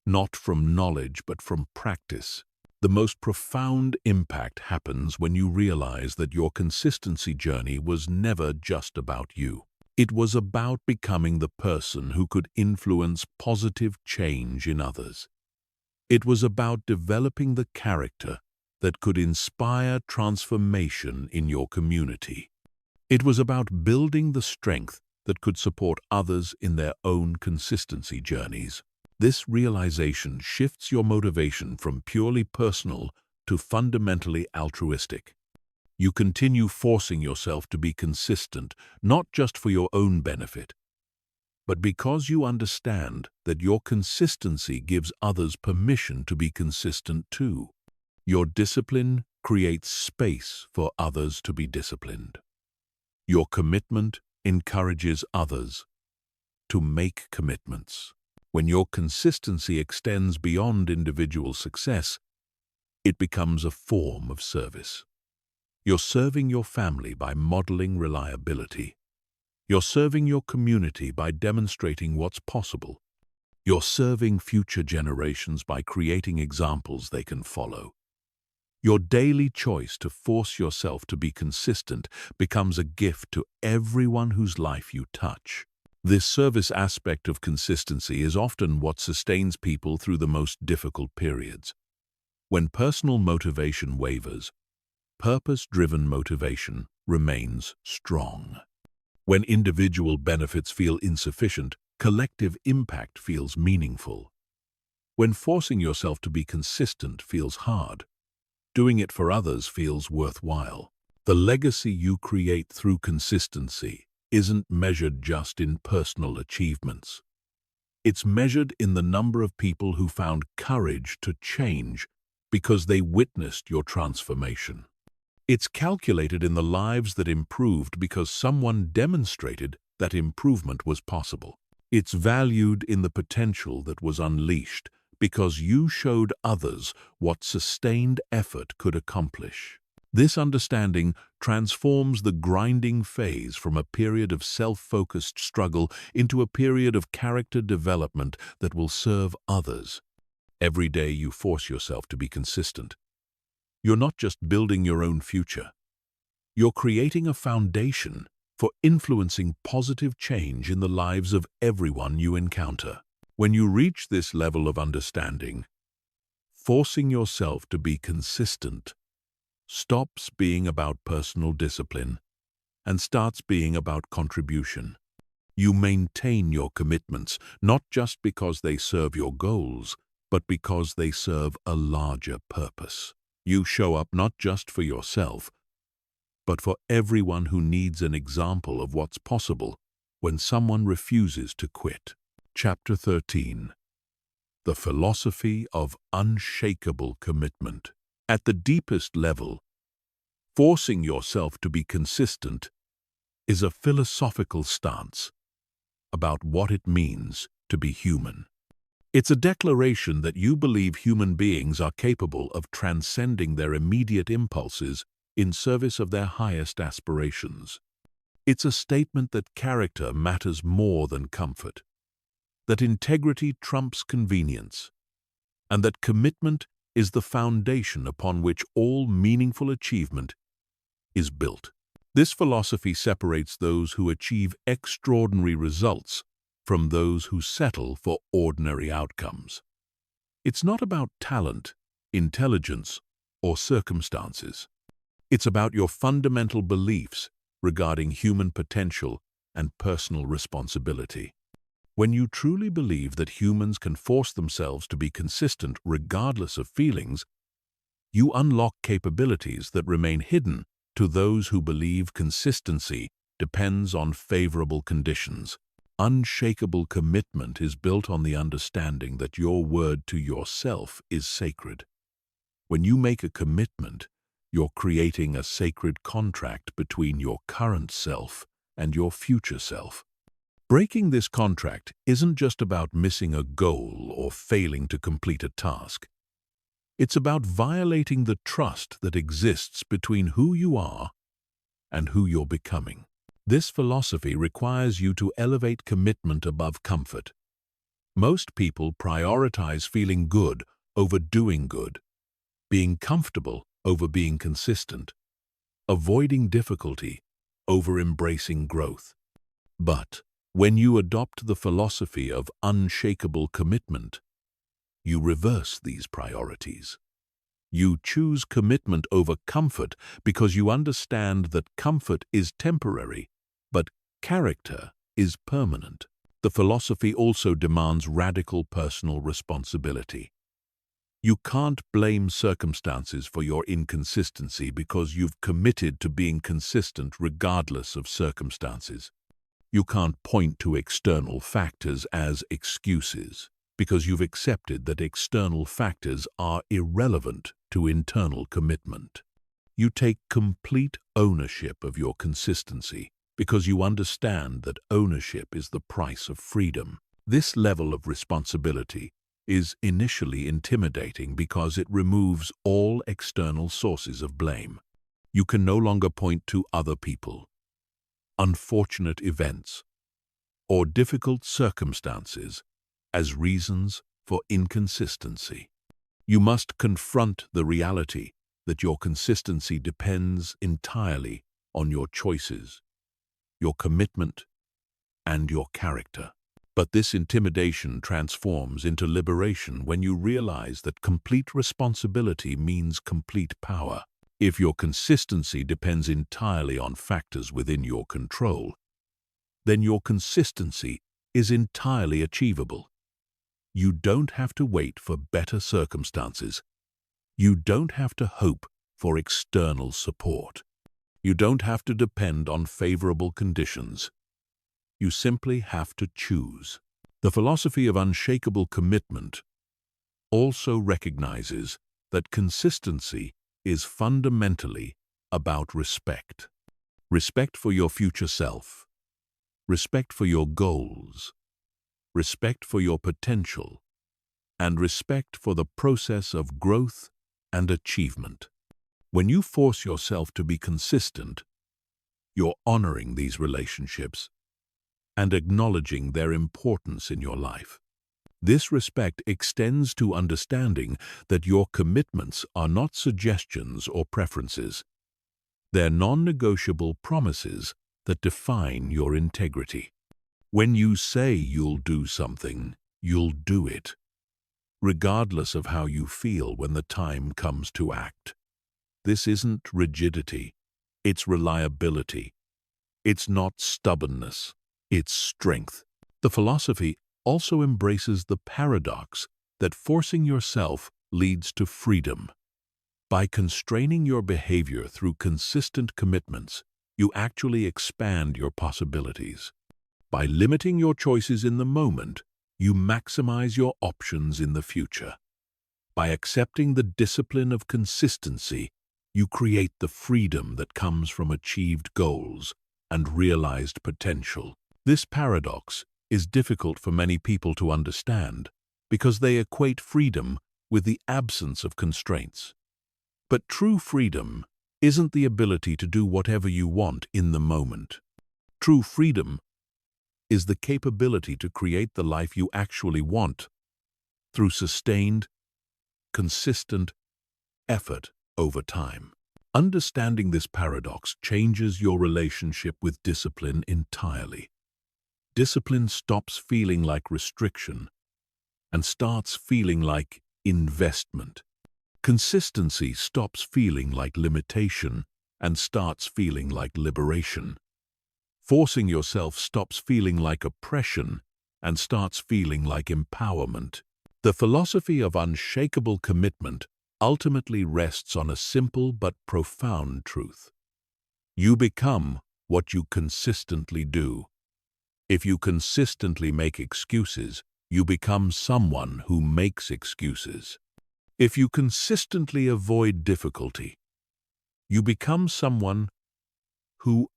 not from knowledge but from practice. The most profound impact happens when you realize that your consistency journey was never just about you. It was about becoming the person who could influence positive change in others. It was about developing the character that could inspire transformation in your community. It was about building the strength that could support others in their own consistency journeys. This realization shifts your motivation from purely personal to fundamentally altruistic. You continue forcing yourself to be consistent, not just for your own benefit, but because you understand that your consistency gives others permission to be consistent too. Your discipline creates space for others to be disciplined. Your commitment encourages others to make commitments. When your consistency extends beyond individual success, it becomes a form of service. You're serving your family by modeling reliability. You're serving your community by demonstrating what's possible. You're serving future generations by creating examples they can follow. Your daily choice to force yourself to be consistent becomes a gift to everyone whose life you touch. This service aspect of consistency is often what sustains people through the most difficult periods. When personal motivation wavers, purpose-driven motivation remains strong. When individual benefits feel insufficient, collective impact feels meaningful. When forcing yourself to be consistent feels hard, doing it for others feels worthwhile. The legacy you create through consistency isn't measured just in personal achievements. It's measured in the number of people who found courage to change because they witnessed your transformation. It's calculated in the lives that improved because someone demonstrated that improvement was possible. It's valued in the potential that was unleashed because you showed others what sustained effort could accomplish. This understanding transforms the grinding phase from a period of self-focused struggle into a period of character development that will serve others. Every day you force yourself to be consistent. You're not just building your own future. You're creating a foundation for influencing positive change in the lives of everyone you encounter. When you reach this level of understanding, forcing yourself to be consistent stops being about personal discipline and starts being about contribution. You maintain your commitments, not just because they serve your goals, but because they serve a larger purpose. You show up not just for yourself, but for everyone who needs an example of what's possible when someone refuses to quit. Chapter 13. The Philosophy of Unshakable Commitment. At the deepest level, forcing yourself to be consistent is a philosophical stance about what it means to be human. It's a declaration that you believe human beings are capable of transcending their immediate impulses in service of their highest aspirations. It's a statement that character matters more than comfort, that integrity trumps convenience, and that commitment is the foundation upon which all meaningful achievement is built. This philosophy separates those who achieve extraordinary results from those who settle for ordinary outcomes. It's not about talent, intelligence, or circumstances. It's about your fundamental beliefs regarding human potential and personal responsibility. When you truly believe that humans can force themselves to be consistent regardless of feelings, you unlock capabilities that remain hidden to those who believe consistency depends on favorable conditions. Unshakable commitment is built on the understanding that your word to yourself is sacred. When you make a commitment, you're creating a sacred contract between your current self and your future self. Breaking this contract isn't just about missing a goal or failing to complete a task. It's about violating the trust that exists between who you are and who you're becoming. This philosophy requires you to elevate commitment above comfort. Most people prioritize feeling good over doing good, being comfortable over being consistent, avoiding difficulty over embracing growth. But when you adopt the philosophy of unshakable commitment, you reverse these priorities. You choose commitment over comfort because you understand that comfort is temporary, but character is permanent. The philosophy also demands radical personal responsibility. You can't blame circumstances for your inconsistency because you've committed to being consistent regardless of circumstances. You can't point to external factors as excuses because you've accepted that external factors are irrelevant to internal commitment. You take complete ownership of your consistency because you understand that ownership is the price of freedom. This level of responsibility is initially intimidating because it removes all external sources of blame. You can no longer point to other people, unfortunate events, or difficult circumstances as reasons for inconsistency. You must confront the reality that your consistency depends entirely on your choices, your commitment, and your character. But this intimidation transforms into liberation when you realize that complete responsibility means complete power. If your consistency depends entirely on factors within your control, then your consistency is entirely achievable. You don't have to wait for better circumstances. You don't have to hope for external support. You don't have to depend on favorable conditions. You simply have to choose. The philosophy of unshakable commitment also recognizes that consistency is fundamentally about respect. Respect for your future self. Respect for your goals. Respect for your potential. And respect for the process of growth and achievement. When you force yourself to be consistent, you're honoring these relationships and acknowledging their importance in your life. This respect extends to understanding that your commitments are not suggestions or preferences. They're non-negotiable promises that define your integrity. When you say you'll do something, you'll do it, regardless of how you feel when the time comes to act. This isn't rigidity, it's reliability. It's not stubbornness, it's strength. The philosophy also embraces the paradox that forcing yourself leads to freedom. By constraining your behavior through consistent commitments, you actually expand your possibilities. By limiting your choices in the moment, you maximize your options in the future. By accepting the discipline of consistency, you create the freedom that comes from achieved goals and realized potential. This paradox is difficult for many people to understand because they equate freedom with the absence of constraints. But true freedom isn't the ability to do whatever you want in the moment. True freedom is the capability to create the life you actually want through sustained, consistent effort over time. Understanding this paradox changes your relationship with discipline entirely. Discipline stops feeling like restriction and starts feeling like investment. Consistency stops feeling like limitation and starts feeling like liberation. Forcing yourself stops feeling like oppression and starts feeling like empowerment. The philosophy of unshakable commitment ultimately rests on a simple but profound truth. You become what you consistently do. If you consistently make excuses, you become someone who makes excuses. If you consistently avoid difficulty, you become someone who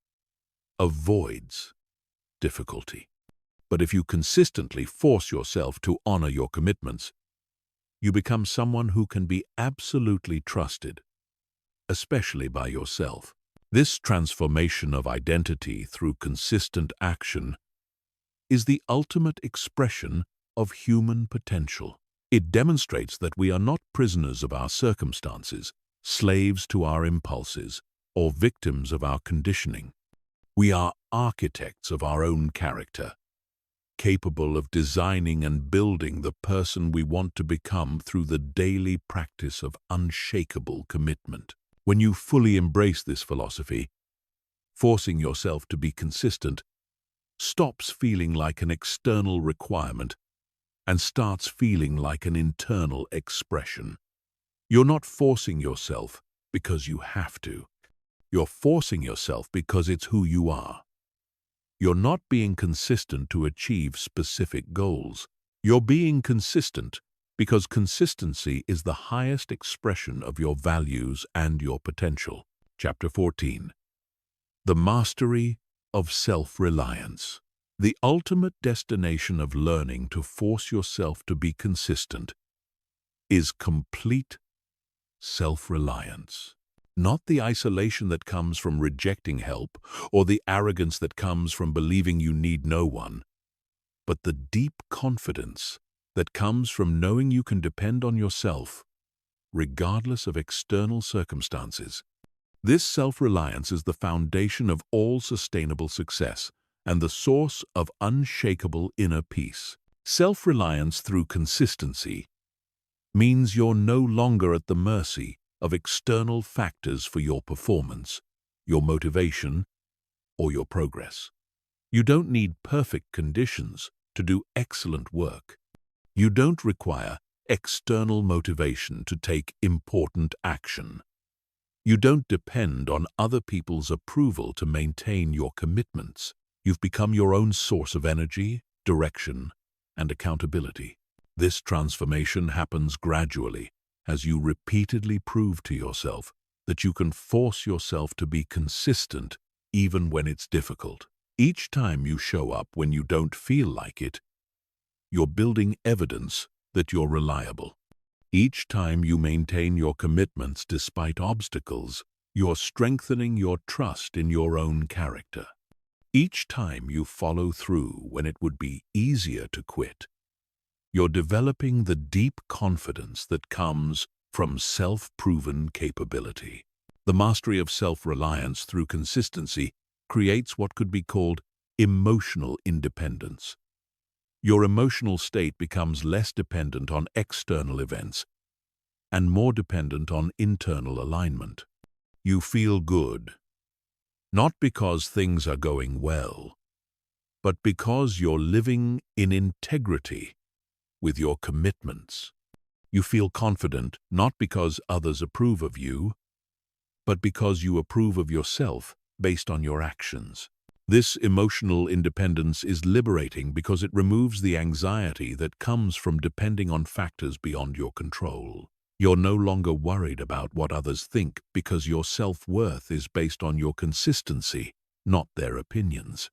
avoids difficulty. But if you consistently force yourself to honor your commitments, you become someone who can be absolutely trusted, especially by yourself. This transformation of identity through consistent action is the ultimate expression of human potential. It demonstrates that we are not prisoners of our circumstances, slaves to our impulses, or victims of our conditioning. We are architects of our own character, capable of designing and building the person we want to become through the daily practice of unshakable commitment. When you fully embrace this philosophy, forcing yourself to be consistent stops feeling like an external requirement and starts feeling like an internal expression. You're not forcing yourself because you have to. You're forcing yourself because it's who you are. You're not being consistent to achieve specific goals. You're being consistent because consistency is the highest expression of your values and your potential. Chapter 14. The Mastery of Self-reliance. The ultimate destination of learning to force yourself to be consistent is complete self-reliance. Not the isolation that comes from rejecting help or the arrogance that comes from believing you need no one, but the deep confidence that comes from knowing you can depend on yourself, regardless of external circumstances. This self-reliance is the foundation of all sustainable success and the source of unshakable inner peace. Self-reliance through consistency means you're no longer at the mercy of external factors for your performance, your motivation, or your progress. You don't need perfect conditions to do excellent work. You don't require external motivation to take important action. You don't depend on other people's approval to maintain your commitments. You've become your own source of energy, direction, and accountability. This transformation happens gradually as you repeatedly prove to yourself that you can force yourself to be consistent even when it's difficult. Each time you show up when you don't feel like it, you're building evidence that you're reliable. Each time you maintain your commitments despite obstacles, you're strengthening your trust in your own character. Each time you follow through when it would be easier to quit, you're developing the deep confidence that comes from self-proven capability. The mastery of self-reliance through consistency creates what could be called emotional independence. Your emotional state becomes less dependent on external events and more dependent on internal alignment. You feel good, not because things are going well, but because you're living in integrity with your commitments. You feel confident not because others approve of you, but because you approve of yourself based on your actions. This emotional independence is liberating because it removes the anxiety that comes from depending on factors beyond your control. You're no longer worried about what others think because your self-worth is based on your consistency, not their opinions.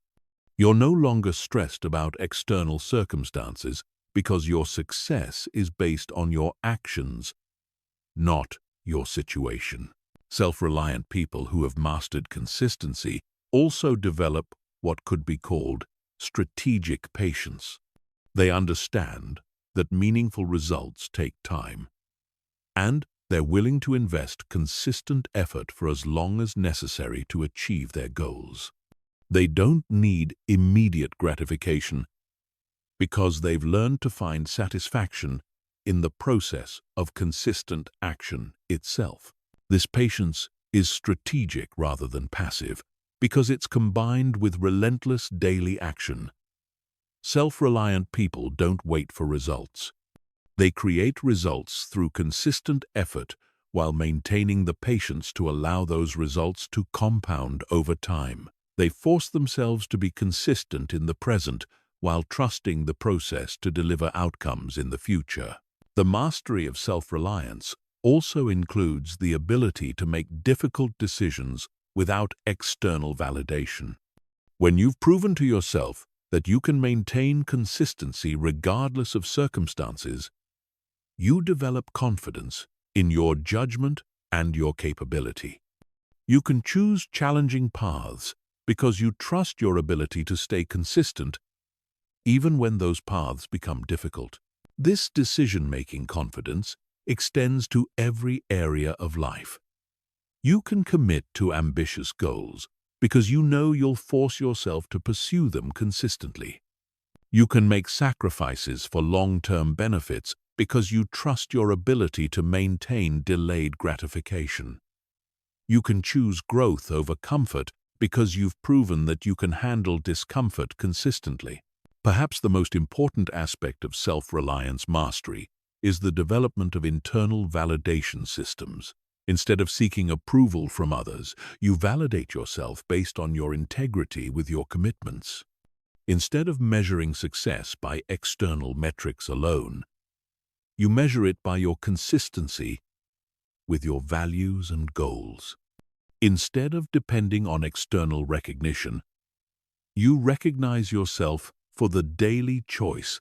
You're no longer stressed about external circumstances because your success is based on your actions, not your situation. Self-reliant people who have mastered consistency also develop what could be called strategic patience. They understand that meaningful results take time, and they're willing to invest consistent effort for as long as necessary to achieve their goals. They don't need immediate gratification because they've learned to find satisfaction in the process of consistent action itself. This patience is strategic rather than passive, because it's combined with relentless daily action. Self-reliant people don't wait for results. They create results through consistent effort while maintaining the patience to allow those results to compound over time. They force themselves to be consistent in the present while trusting the process to deliver outcomes in the future. The mastery of self-reliance also includes the ability to make difficult decisions without external validation. When you've proven to yourself that you can maintain consistency regardless of circumstances, you develop confidence in your judgment and your capability. You can choose challenging paths because you trust your ability to stay consistent even when those paths become difficult. This decision-making confidence extends to every area of life. You can commit to ambitious goals because you know you'll force yourself to pursue them consistently. You can make sacrifices for long-term benefits because you trust your ability to maintain delayed gratification. You can choose growth over comfort because you've proven that you can handle discomfort consistently. Perhaps the most important aspect of self-reliance mastery is the development of internal validation systems. Instead of seeking approval from others, you validate yourself based on your integrity with your commitments. Instead of measuring success by external metrics alone, you measure it by your consistency with your values and goals. Instead of depending on external recognition, you recognize yourself for the daily choice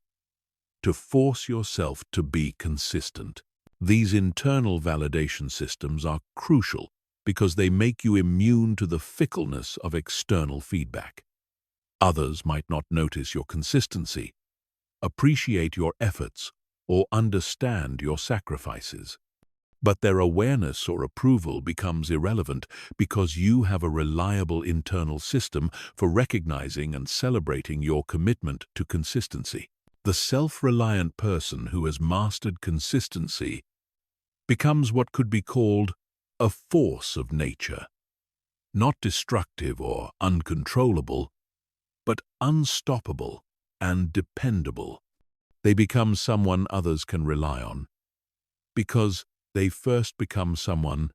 to force yourself to be consistent. These internal validation systems are crucial because they make you immune to the fickleness of external feedback. Others might not notice your consistency, appreciate your efforts, or understand your sacrifices. But their awareness or approval becomes irrelevant because you have a reliable internal system for recognizing and celebrating your commitment to consistency. The self-reliant person who has mastered consistency becomes what could be called a force of nature, not destructive or uncontrollable, but unstoppable and dependable. They become someone others can rely on, because they first become someone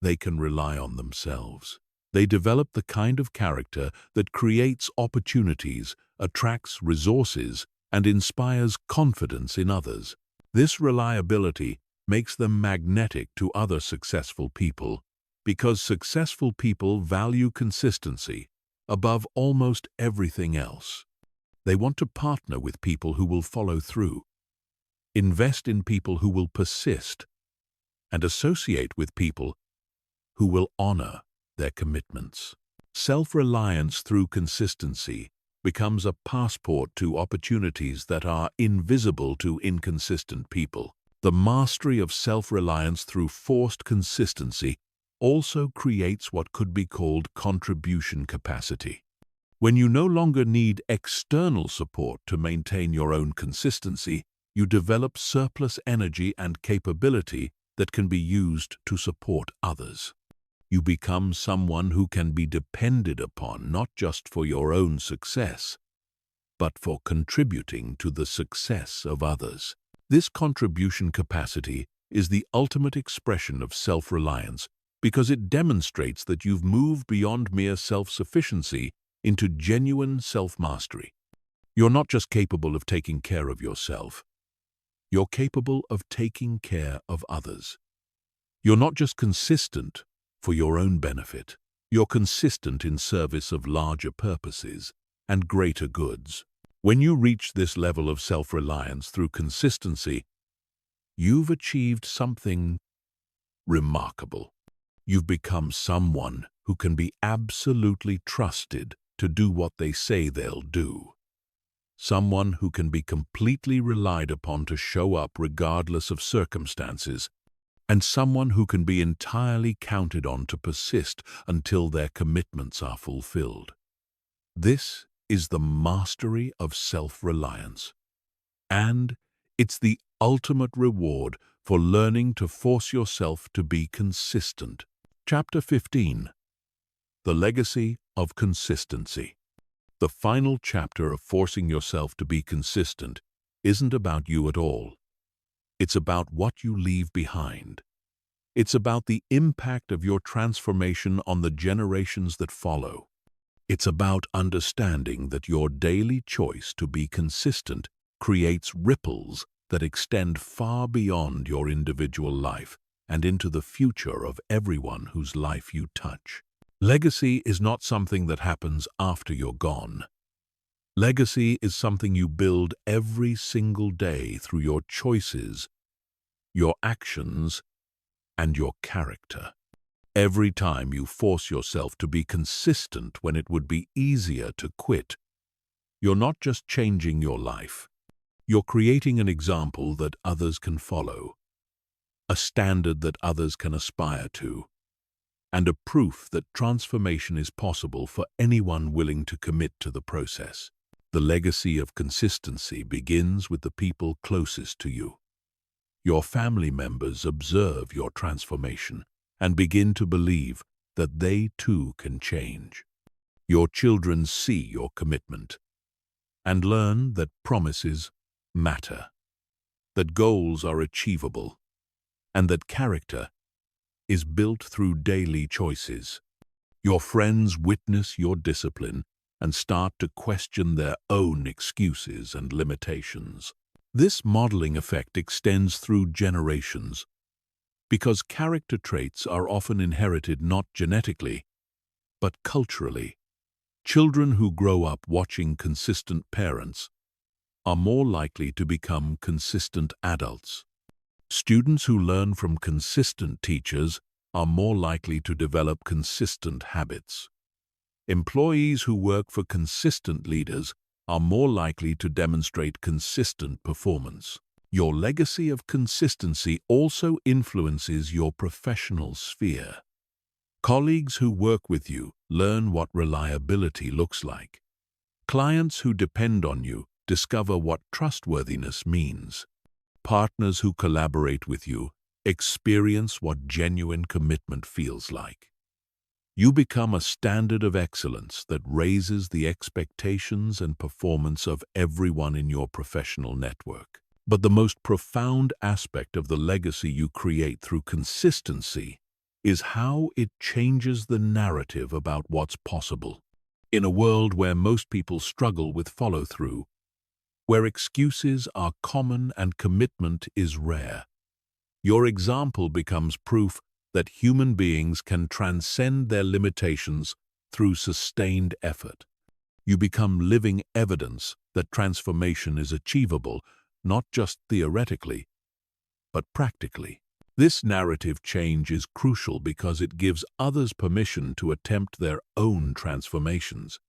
they can rely on themselves. They develop the kind of character that creates opportunities, attracts resources, and inspires confidence in others. This reliability makes them magnetic to other successful people, because successful people value consistency above almost everything else. They want to partner with people who will follow through, invest in people who will persist, and associate with people who will honor their commitments. Self-reliance through consistency becomes a passport to opportunities that are invisible to inconsistent people. The mastery of self-reliance through forced consistency also creates what could be called contribution capacity. When you no longer need external support to maintain your own consistency, you develop surplus energy and capability that can be used to support others. You become someone who can be depended upon not just for your own success, but for contributing to the success of others. This contribution capacity is the ultimate expression of self-reliance because it demonstrates that you've moved beyond mere self-sufficiency into genuine self-mastery. You're not just capable of taking care of yourself, you're capable of taking care of others. You're not just consistent for your own benefit, you're consistent in service of larger purposes and greater goods. When you reach this level of self-reliance through consistency, you've achieved something remarkable. You've become someone who can be absolutely trusted to do what they say they'll do. Someone who can be completely relied upon to show up regardless of circumstances, and someone who can be entirely counted on to persist until their commitments are fulfilled. This is the mastery of self-reliance, and it's the ultimate reward for learning to force yourself to be consistent. Chapter 15. The Legacy of Consistency. The final chapter of forcing yourself to be consistent isn't about you at all. It's about what you leave behind. It's about the impact of your transformation on the generations that follow. It's about understanding that your daily choice to be consistent creates ripples that extend far beyond your individual life and into the future of everyone whose life you touch. Legacy is not something that happens after you're gone. Legacy is something you build every single day through your choices, your actions, and your character. Every time you force yourself to be consistent when it would be easier to quit, you're not just changing your life. You're creating an example that others can follow, a standard that others can aspire to, and a proof that transformation is possible for anyone willing to commit to the process. The legacy of consistency begins with the people closest to you. Your family members observe your transformation and begin to believe that they too can change. Your children see your commitment and learn that promises matter, that goals are achievable, and that character is built through daily choices. Your friends witness your discipline and start to question their own excuses and limitations. This modeling effect extends through generations because character traits are often inherited not genetically, but culturally. Children who grow up watching consistent parents are more likely to become consistent adults. Students who learn from consistent teachers are more likely to develop consistent habits. Employees who work for consistent leaders are more likely to demonstrate consistent performance. Your legacy of consistency also influences your professional sphere. Colleagues who work with you learn what reliability looks like. Clients who depend on you discover what trustworthiness means. Partners who collaborate with you experience what genuine commitment feels like. You become a standard of excellence that raises the expectations and performance of everyone in your professional network. But the most profound aspect of the legacy you create through consistency is how it changes the narrative about what's possible. In a world where most people struggle with follow-through, where excuses are common and commitment is rare, your example becomes proof that human beings can transcend their limitations through sustained effort. You become living evidence that transformation is achievable, not just theoretically, but practically. This narrative change is crucial because it gives others permission to attempt their own transformations.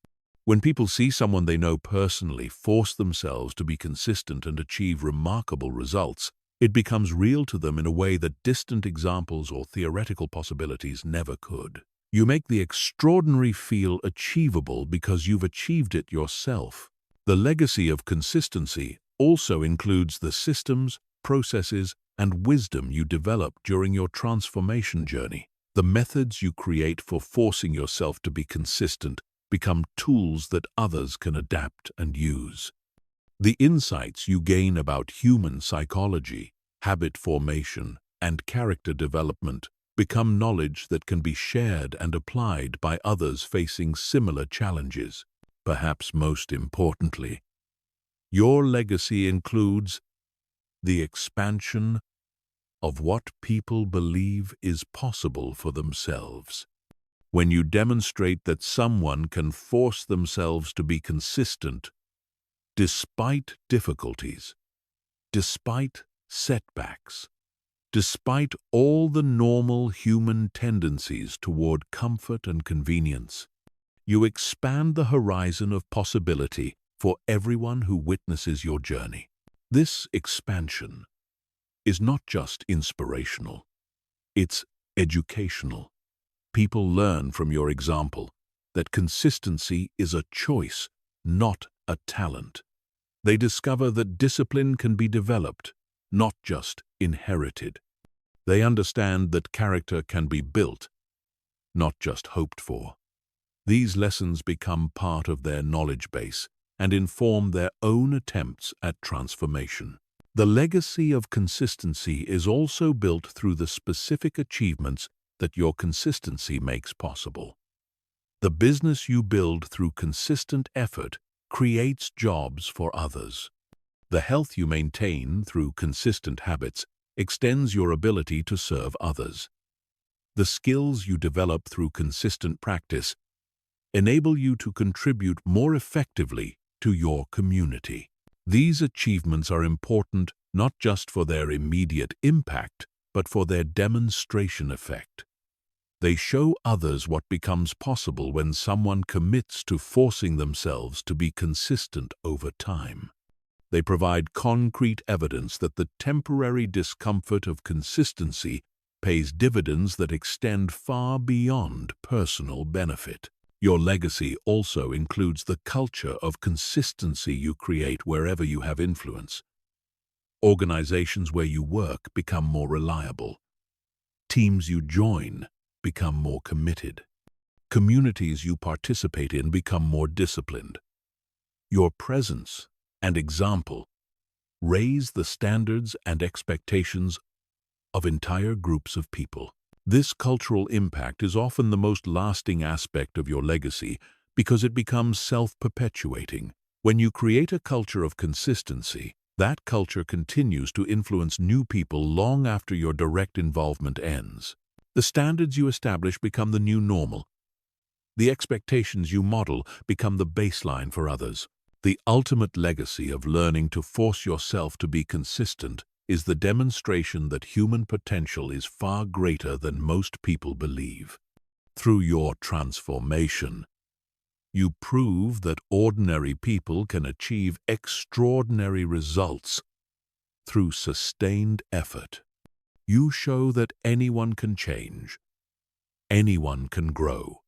When people see someone they know personally force themselves to be consistent and achieve remarkable results, it becomes real to them in a way that distant examples or theoretical possibilities never could. You make the extraordinary feel achievable because you've achieved it yourself. The legacy of consistency also includes the systems, processes, and wisdom you develop during your transformation journey. The methods you create for forcing yourself to be consistent become tools that others can adapt and use. The insights you gain about human psychology, habit formation, and character development become knowledge that can be shared and applied by others facing similar challenges. Perhaps most importantly, your legacy includes the expansion of what people believe is possible for themselves. When you demonstrate that someone can force themselves to be consistent, despite difficulties, despite setbacks, despite all the normal human tendencies toward comfort and convenience, you expand the horizon of possibility for everyone who witnesses your journey. This expansion is not just inspirational, it's educational. People learn from your example that consistency is a choice, not a talent. They discover that discipline can be developed, not just inherited. They understand that character can be built, not just hoped for. These lessons become part of their knowledge base and inform their own attempts at transformation. The legacy of consistency is also built through the specific achievements that your consistency makes possible. The business you build through consistent effort creates jobs for others. The health you maintain through consistent habits extends your ability to serve others. The skills you develop through consistent practice enable you to contribute more effectively to your community. These achievements are important not just for their immediate impact, but for their demonstration effect. They show others what becomes possible when someone commits to forcing themselves to be consistent over time. They provide concrete evidence that the temporary discomfort of consistency pays dividends that extend far beyond personal benefit. Your legacy also includes the culture of consistency you create wherever you have influence. Organizations where you work become more reliable. Teams you join become more committed. Communities you participate in become more disciplined. Your presence and example raise the standards and expectations of entire groups of people. This cultural impact is often the most lasting aspect of your legacy because it becomes self-perpetuating. When you create a culture of consistency, that culture continues to influence new people long after your direct involvement ends. The standards you establish become the new normal. The expectations you model become the baseline for others. The ultimate legacy of learning to force yourself to be consistent is the demonstration that human potential is far greater than most people believe. Through your transformation, you prove that ordinary people can achieve extraordinary results through sustained effort. You show that anyone can change, anyone can grow,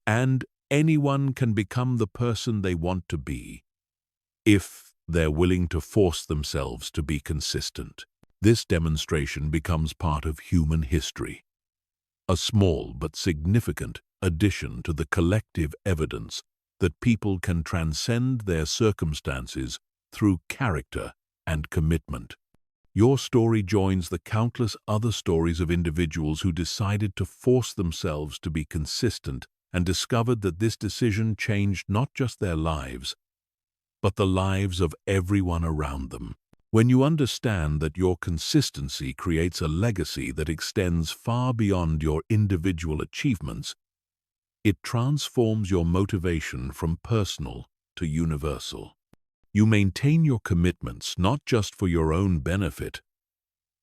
and anyone can become the person they want to be if they're willing to force themselves to be consistent. This demonstration becomes part of human history, a small but significant addition to the collective evidence that people can transcend their circumstances through character and commitment. Your story joins the countless other stories of individuals who decided to force themselves to be consistent and discovered that this decision changed not just their lives, but the lives of everyone around them. When you understand that your consistency creates a legacy that extends far beyond your individual achievements, it transforms your motivation from personal to universal. You maintain your commitments not just for your own benefit,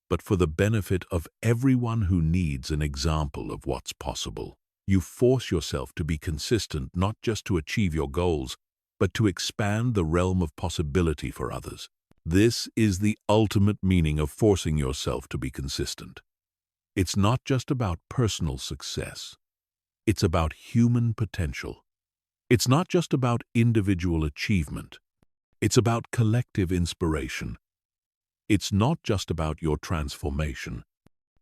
but for the benefit of everyone who needs an example of what's possible. You force yourself to be consistent not just to achieve your goals, but to expand the realm of possibility for others. This is the ultimate meaning of forcing yourself to be consistent. It's not just about personal success. It's about human potential. It's not just about individual achievement. It's about collective inspiration. It's not just about your transformation.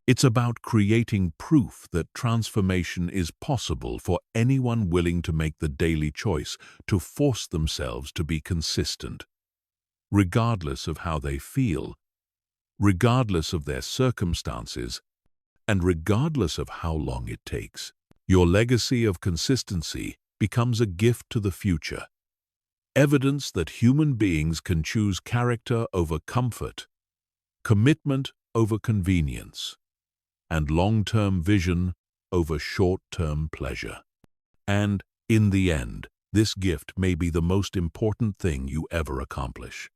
It's about creating proof that transformation is possible for anyone willing to make the daily choice to force themselves to be consistent, regardless of how they feel, regardless of their circumstances, and regardless of how long it takes. Your legacy of consistency becomes a gift to the future, evidence that human beings can choose character over comfort, commitment over convenience, and long-term vision over short-term pleasure. And, in the end, this gift may be the most important thing you ever accomplish.